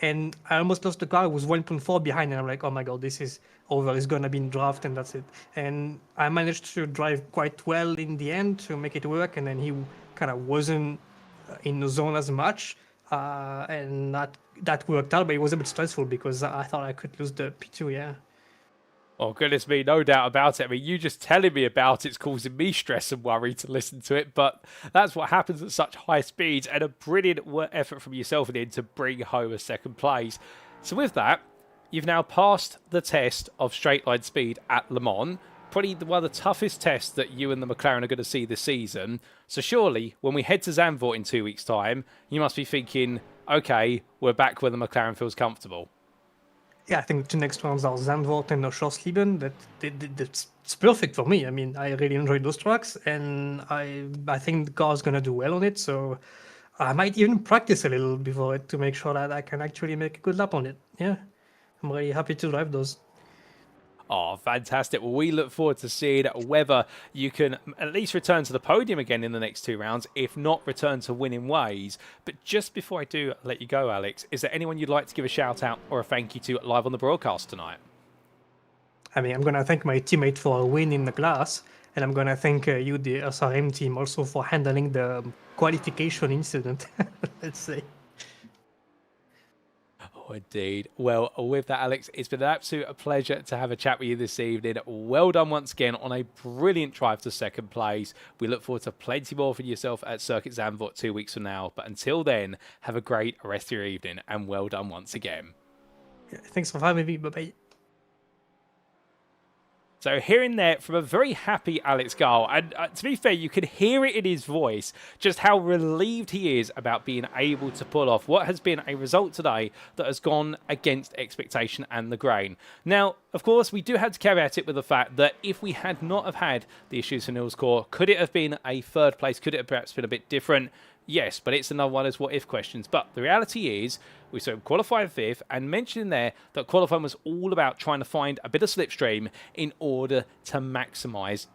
and I almost lost the car. It was 1.4 behind, and I'm like, oh my god, this is over. It's gonna be in draft, and that's it. And I managed to drive quite well in the end to make it work, and then he kind of wasn't in the zone as much, and that worked out. But it was a bit stressful because I thought I could lose the P2. Yeah. Oh, goodness me, no doubt about it. I mean, you just telling me about it's causing me stress and worry to listen to it, but that's what happens at such high speeds, and a brilliant effort from yourself in to bring home a second place. So with that, you've now passed the test of straight line speed at Le Mans, probably one of the toughest tests that you and the McLaren are going to see this season. So surely, when we head to Zandvoort in 2 weeks' time, you must be thinking, okay, we're back where the McLaren feels comfortable. Yeah, I think the next ones are Zandvoort and Schlosslieben. That's perfect for me. I mean, I really enjoyed those tracks, and I think the car's gonna do well on it. So I might even practice a little before it to make sure that I can actually make a good lap on it. Yeah, I'm really happy to drive those. Oh, fantastic. Well, we look forward to seeing whether you can at least return to the podium again in the next 2 rounds, if not return to winning ways. But just before I do let you go, Alex, is there anyone you'd like to give a shout out or a thank you to live on the broadcast tonight? I mean, I'm going to thank my teammate for a win in the class, and I'm going to thank you, the SRM team, also for handling the qualification incident, let's say. Oh, indeed. Well, with that, Alex, it's been an absolute pleasure to have a chat with you this evening. Well done once again on a brilliant drive to second place. We look forward to plenty more for yourself at Circuit Zandvoort 2 weeks from now. But until then, have a great rest of your evening, and well done once again. Yeah, thanks for having me. Bye-bye. So hearing that from a very happy Alex Gall, and to be fair, you could hear it in his voice, just how relieved he is about being able to pull off what has been a result today that has gone against expectation and the grain. Now, of course, we do have to caveat it with the fact that if we had not have had the issues for Nils Core, could it have been a third place? Could it have perhaps been a bit different? Yes, but it's another one of those what-if questions. But the reality is, we saw him qualify fifth, and mentioned in there that qualifying was all about trying to find a bit of slipstream in order to maximise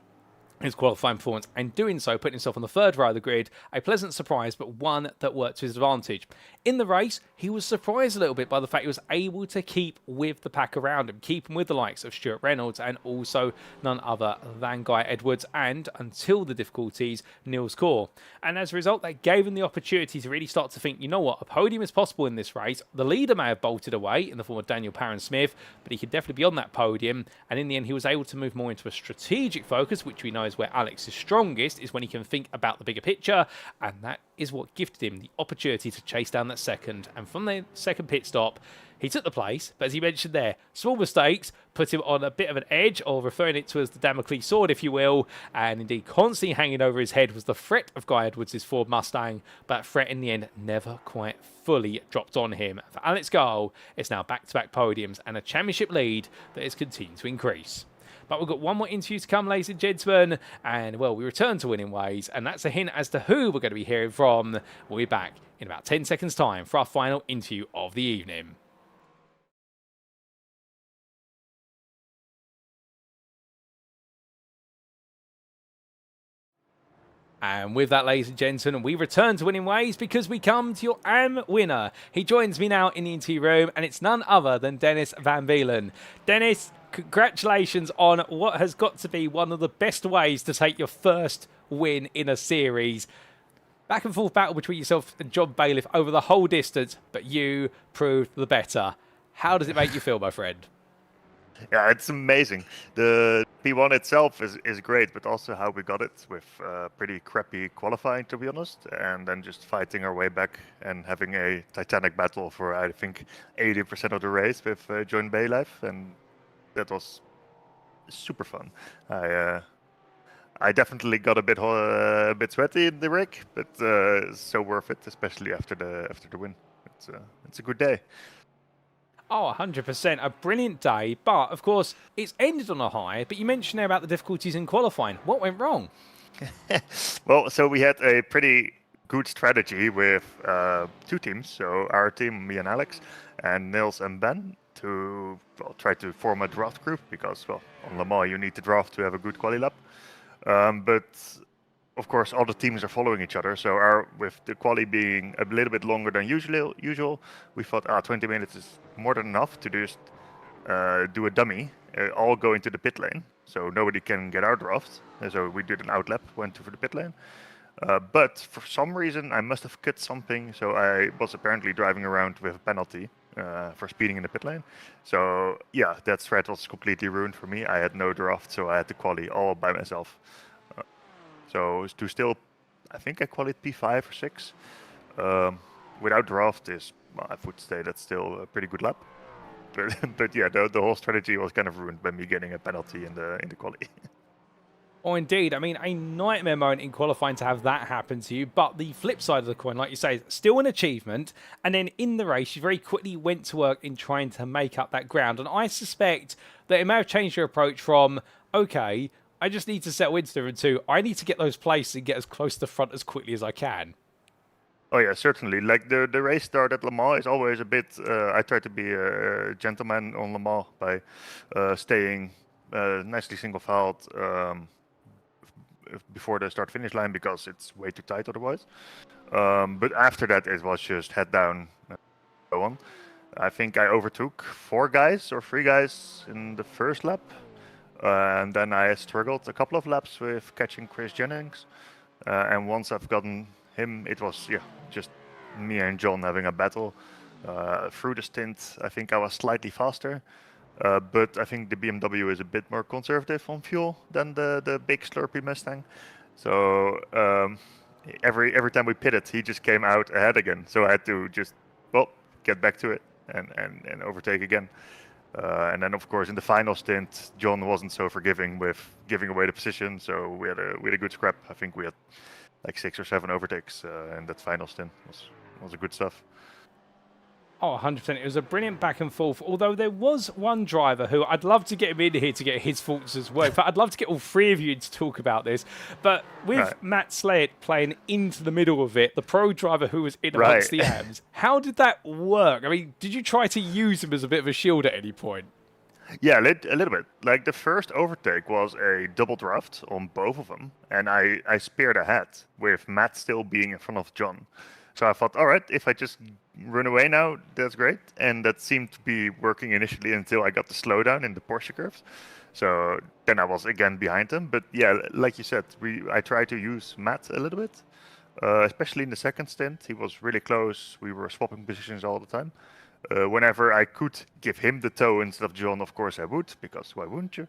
his qualifying performance, and doing so, putting himself on the third row of the grid, a pleasant surprise, but one that worked to his advantage. In the race, he was surprised a little bit by the fact he was able to keep with the pack around him, keep him with the likes of Stuart Reynolds and also none other than Guy Edwards, and until the difficulties, Nils Core. And as a result, that gave him the opportunity to really start to think, you know what, a podium is possible in this race. The leader may have bolted away in the form of Daniel Parron-Smith, but he could definitely be on that podium, and in the end, he was able to move more into a strategic focus, which we know is where Alex is strongest, is when he can think about the bigger picture, and that is what gifted him the opportunity to chase down that second. And from the second pit stop, he took the place, but as he mentioned there, small mistakes put him on a bit of an edge, or referring it to as the Damocles sword, if you will, and indeed constantly hanging over his head was the threat of Guy Edwards' Ford Mustang, but that threat in the end never quite fully dropped on him. For Alex Gall, it's now back-to-back podiums and a championship lead that is continuing to increase. But we've got one more interview to come, ladies and gentlemen, and, well, we return to winning ways, and that's a hint as to who we're going to be hearing from. We'll be back in about 10 seconds' time for our final interview of the evening. And with that, ladies and gentlemen, we return to winning ways because we come to your AM winner. He joins me now in the interview room, and it's none other than Dennis Van Wielen. Dennis, congratulations on what has got to be one of the best ways to take your first win in a series. Back and forth battle between yourself and John Bailiff over the whole distance, but you proved the better. How does it make you feel, my friend? Yeah, it's amazing. The P1 itself is great, but also how we got it with pretty crappy qualifying, to be honest, and then just fighting our way back and having a titanic battle for, I think, 80% of the race with John Bailiff, and that was super fun. I definitely got a bit sweaty in the rig, but so worth it, especially after the win. It's a good day. Oh, 100%. A brilliant day. But, of course, it's ended on a high. But you mentioned there about the difficulties in qualifying. What went wrong? Well, so we had a pretty good strategy with two teams. So our team, me and Alex, and Nils and Ben, to try to form a draft group. Because, well, on Le Mans, you need to draft to have a good quali lap. But of course, all the teams are following each other. So with the quali being a little bit longer than usual, we thought 20 minutes is more than enough to just do a dummy, all go into the pit lane. So nobody can get our draft. And so we did an outlap, went to the pit lane. But for some reason, I must have cut something. So I was apparently driving around with a penalty for speeding in the pit lane. So yeah, that thread was completely ruined for me. I had no draft, so I had to quali all by myself. So to still, I think I qualified P5 or 6. Without draft is, well, I would say that's still a pretty good lap. But yeah, the whole strategy was kind of ruined by me getting a penalty in the quali. Oh, indeed. I mean, a nightmare moment in qualifying to have that happen to you. But the flip side of the coin, like you say, is still an achievement. And then in the race, you very quickly went to work in trying to make up that ground. And I suspect that it may have changed your approach from, okay, I just need to settle into them, to I need to get those places and get as close to the front as quickly as I can. Oh yeah, certainly. Like the race start at Le Mans is always a bit. I try to be a gentleman on Le Mans by staying nicely single filed before the start finish line because it's way too tight otherwise. But after that, it was just head down, go on. I think I overtook 4 guys or 3 guys in the first lap. And then I struggled a couple of laps with catching Chris Jennings. And once I've gotten him, it was just me and John having a battle. Through the stint, I think I was slightly faster. But I think the BMW is a bit more conservative on fuel than the big slurpy Mustang. So every time we pitted, he just came out ahead again. So I had to just get back to it and overtake again. And then, of course, in the final stint, John wasn't so forgiving with giving away the position. So we had a good scrap. I think we had like 6 or 7 overtakes in that final stint. Was a good stuff. Oh, 100%. It was a brilliant back and forth. Although there was one driver who I'd love to get him in here to get his thoughts as well. But I'd love to get all 3 of you to talk about this. But with Matt Slade playing into the middle of it, the pro driver who was in amongst the AMs, how did that work? I mean, did you try to use him as a bit of a shield at any point? Yeah, a little bit. Like the first overtake was a double draft on both of them. And I speared ahead with Matt still being in front of John. So I thought, all right, if I just run away now, that's great. And that seemed to be working initially until I got the slowdown in the Porsche curves. So then I was again behind them. But yeah, like you said, I tried to use Matt a little bit, especially in the second stint. He was really close. We were swapping positions all the time. Whenever I could give him the toe instead of John, of course I would, because why wouldn't you?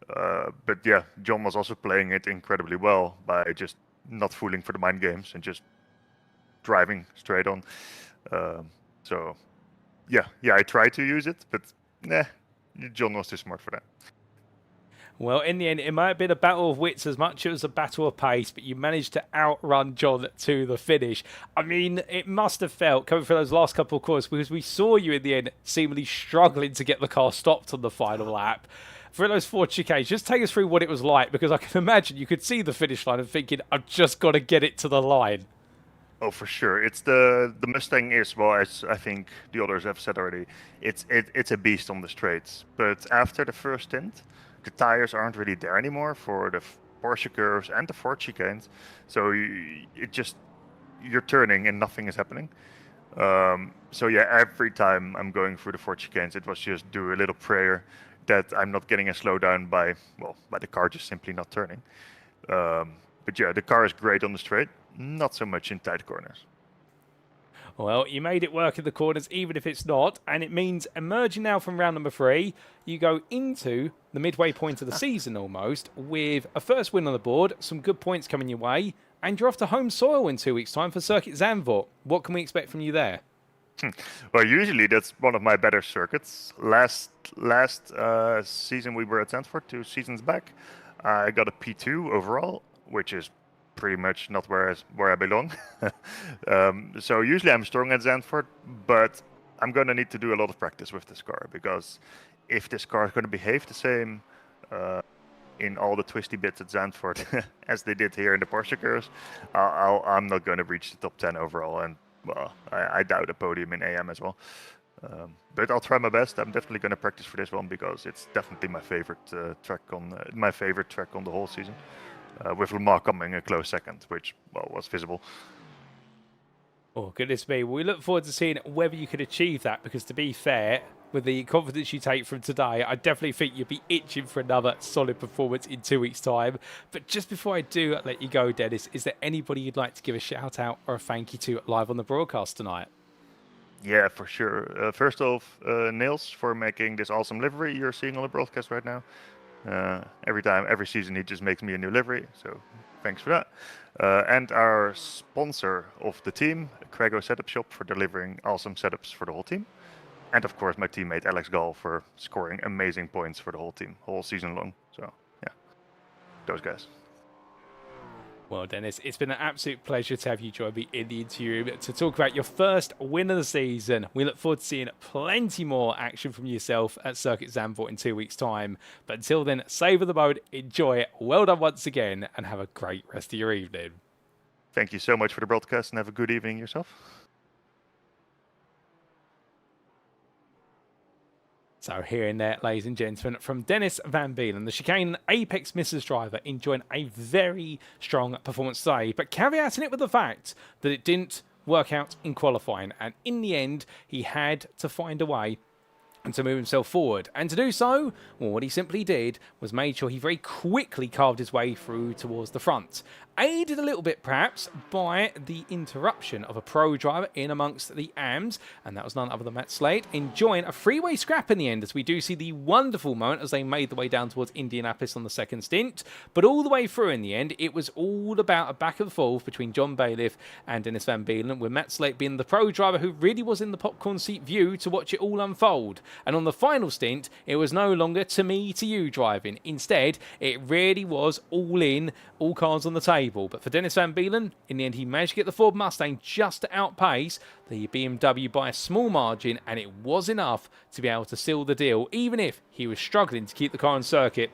But yeah, John was also playing it incredibly well by just not fooling for the mind games and just driving straight on. So yeah, I tried to use it, but John was too smart for that. Well, in the end, it might have been a battle of wits as much as a battle of pace, but you managed to outrun John to the finish. I mean, it must have felt, coming through those last couple of corners, because we saw you in the end seemingly struggling to get the car stopped on the final lap. For those 4 chicanes, just take us through what it was like, because I can imagine you could see the finish line and thinking, I've just got to get it to the line. Oh, for sure. It's the Mustang is, well, as I think the others have said already, it's a beast on the straights. But after the first stint, the tires aren't really there anymore for the Porsche curves and the Ford chicanes. So you're turning and nothing is happening. So yeah, every time I'm going through the Ford chicanes, it was just do a little prayer that I'm not getting a slowdown by the car just simply not turning. But yeah, the car is great on the straight. Not so much in tight corners. Well, you made it work in the corners, even if it's not. And it means emerging now from round number 3, you go into the midway point of the season almost with a first win on the board, some good points coming your way, and you're off to home soil in 2 weeks' time for Circuit Zandvoort. What can we expect from you there? Well, usually that's one of my better circuits. Last season we were at Zandvoort 2 seasons back. I got a P2 overall, which is pretty much not where I belong. So usually I'm strong at Zandvoort, but I'm going to need to do a lot of practice with this car, because if this car is going to behave the same in all the twisty bits at Zandvoort as they did here in the Porsche cars, I'm not going to reach the top 10 overall, and well, I doubt a podium in AM as well. But I'll try my best. I'm definitely going to practice for this one, because it's definitely my favorite track on the whole season. With Le Mans coming a close second, which was visible. Oh, goodness me. We look forward to seeing whether you can achieve that, because to be fair, with the confidence you take from today, I definitely think you'll be itching for another solid performance in 2 weeks' time. But just before I do let you go, Dennis, is there anybody you'd like to give a shout out or a thank you to live on the broadcast tonight? Yeah, for sure. First off, Niels for making this awesome livery you're seeing on the broadcast right now. Every season he just makes me a new livery, so thanks for that. And our sponsor of the team, Crego Setup Shop, for delivering awesome setups for the whole team. And of course my teammate Alex Gall for scoring amazing points for the whole team, whole season long. So yeah, those guys. Well, Dennis, it's been an absolute pleasure to have you join me in the interview room to talk about your first win of the season. We look forward to seeing plenty more action from yourself at Circuit Zandvoort in 2 weeks' time. But until then, savour the mode, enjoy it, well done once again, and have a great rest of your evening. Thank you so much for the broadcast, and have a good evening yourself. So hearing there, ladies and gentlemen, from Dennis Van Beelen, the chicane Apex Misses driver, enjoying a very strong performance today, but caveating it with the fact that it didn't work out in qualifying, and in the end, he had to find a way and to move himself forward. And to do so, well, what he simply did was made sure he very quickly carved his way through towards the front. Aided a little bit, perhaps, by the interruption of a pro driver in amongst the AMs, and that was none other than Matt Slade, enjoying a freeway scrap in the end, as we do see the wonderful moment as they made the way down towards Indianapolis on the second stint. But all the way through in the end, it was all about a back and forth between John Bailiff and Dennis Van Beelen, with Matt Slade being the pro driver who really was in the popcorn seat view to watch it all unfold. And on the final stint, it was no longer to me, to you driving. Instead, it really was all in, all cards on the table. But for Dennis Van Beelen, in the end, he managed to get the Ford Mustang just to outpace the BMW by a small margin, and it was enough to be able to seal the deal, even if he was struggling to keep the car on circuit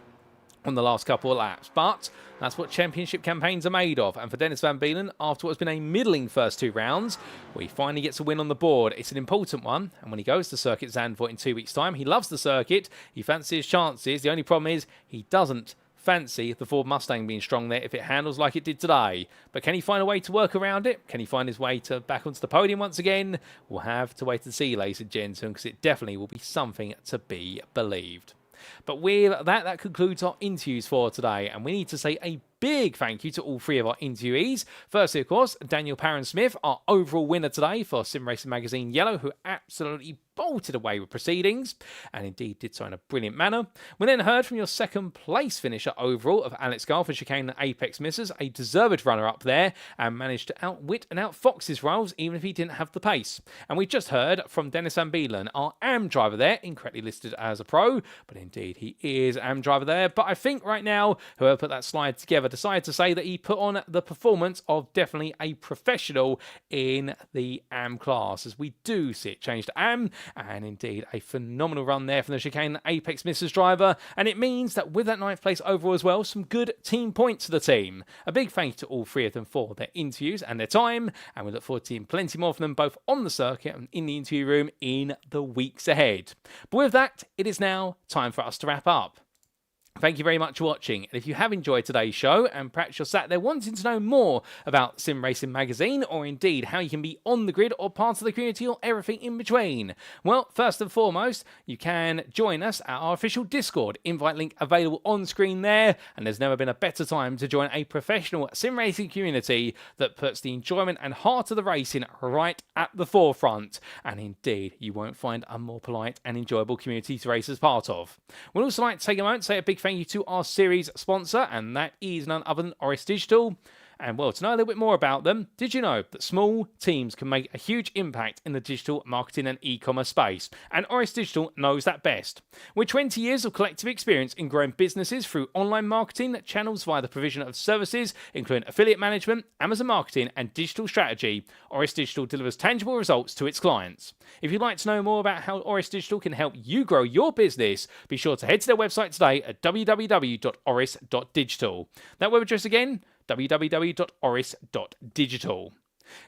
on the last couple of laps. But that's what championship campaigns are made of. And for Dennis Van Beelen, after what's been a middling first 2 rounds, well, he finally gets a win on the board. It's an important one. And when he goes to Circuit Zandvoort in 2 weeks' time, he loves the circuit. He fancies his chances. The only problem is he doesn't fancy the Ford Mustang being strong there if it handles like it did today. But can he find a way to work around it? Can he find his way to back onto the podium once again? We'll have to wait and see, ladies and gentlemen, because it definitely will be something to be believed. But with that concludes our interviews for today, and we need to say a big thank you to all 3 of our interviewees. Firstly, of course, Daniel Parron-Smith, our overall winner today for Sim Racing Magazine Yellow, who absolutely bolted away with proceedings, and indeed did so in a brilliant manner. We then heard from your second place finisher overall of Alex Gall for chicane and Apex Misses, a deserved runner-up there, and managed to outwit and outfox his rivals, even if he didn't have the pace. And we just heard from Dennis Van Beelen, our AM driver there, incorrectly listed as a pro, but indeed he is AM driver there. But I think right now, whoever put that slide together decided to say that he put on the performance of definitely a professional in the AM class, as we do see it change to AM. And indeed, a phenomenal run there from the chicane Apex Misses driver. And it means that with that 9th place overall as well, some good team points to the team. A big thank you to all 3 of them for their interviews and their time. And we look forward to seeing plenty more from them both on the circuit and in the interview room in the weeks ahead. But with that, it is now time for us to wrap up. Thank you very much for watching, and if you have enjoyed today's show and perhaps you're sat there wanting to know more about Sim Racing Magazine, or indeed how you can be on the grid or part of the community or everything in between, well, first and foremost, you can join us at our official Discord. Invite link available on screen there, and there's never been a better time to join a professional sim racing community that puts the enjoyment and heart of the racing right at the forefront. And indeed, you won't find a more polite and enjoyable community to race as part of. We'd also like to take a moment to say a big thank you to our series sponsor, and that is none other than Oris Digital. And well, to know a little bit more about them, did you know that small teams can make a huge impact in the digital marketing and e-commerce space? And Oris Digital knows that best. With 20 years of collective experience in growing businesses through online marketing channels via the provision of services, including affiliate management, Amazon marketing, and digital strategy, Oris Digital delivers tangible results to its clients. If you'd like to know more about how Oris Digital can help you grow your business, be sure to head to their website today at www.oris.digital. That web address again, www.oris.digital.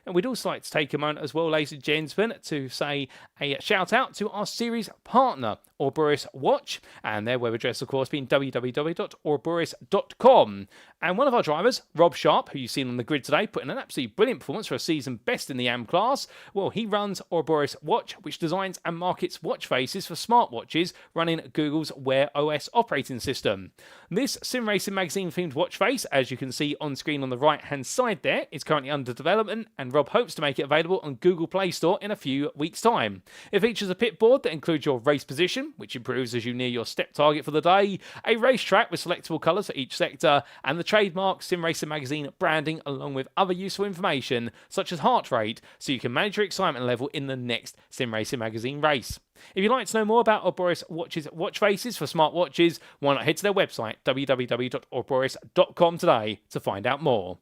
And we'd also like to take a moment as well, ladies and gentlemen, to say a shout out to our series partner, Ouroboros Watch, and their web address, of course, being www.ouroboros.com. And one of our drivers, Rob Sharp, who you've seen on the grid today, put in an absolutely brilliant performance for a season best in the AM class. Well, he runs Ouroboros Watch, which designs and markets watch faces for smartwatches running Google's Wear OS operating system. This Sim Racing Magazine themed watch face, as you can see on screen on the right hand side there, is currently under development, and Rob hopes to make it available on Google Play Store in a few weeks' time. It features a pit board that includes your race position, which improves as you near your step target for the day, a racetrack with selectable colours for each sector, and the trademark Sim Racing Magazine branding, along with other useful information such as heart rate, so you can manage your excitement level in the next Sim Racing Magazine race. If you'd like to know more about Ouroboros Watch's watch faces for smartwatches, why not head to their website www.ouroboros.com today to find out more.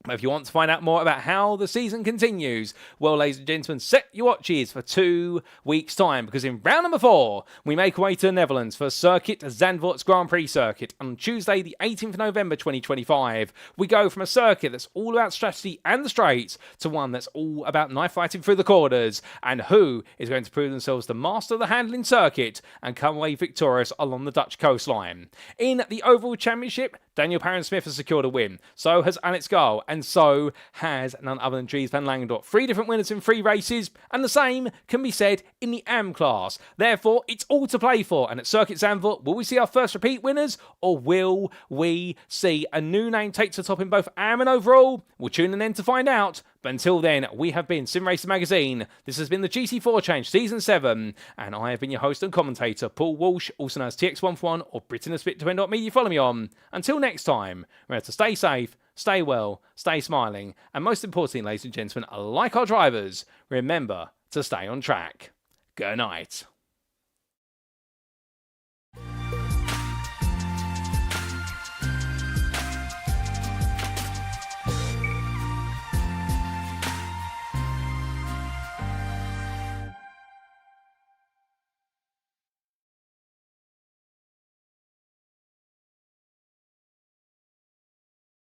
But if you want to find out more about how the season continues, well, ladies and gentlemen, set your watches for 2 weeks' time, because in round number 4, we make our way to the Netherlands for Circuit Zandvoort's Grand Prix circuit. On Tuesday, the 18th of November 2025, we go from a circuit that's all about strategy and the straights to one that's all about knife fighting through the corners. And who is going to prove themselves the master of the handling circuit and come away victorious along the Dutch coastline? In the overall championship, Daniel Parent-Smith has secured a win. So has Alex Gall, and so has none other than Dries van Langendorp. 3 different winners in 3 races, and the same can be said in the AM class. Therefore, it's all to play for. And at Circuit Zandvoort, will we see our first repeat winners, or will we see a new name take to the top in both AM and overall? We'll tune in then to find out. But until then, we have been Sim Racing Magazine. This has been the GT4 Change Season 7, and I have been your host and commentator, Paul Walsh, also known as TX141 or Britain Spit, depending on what media you follow me on. Until next time, remember to stay safe, stay well, stay smiling, and most importantly, ladies and gentlemen, like our drivers, remember to stay on track. Good night.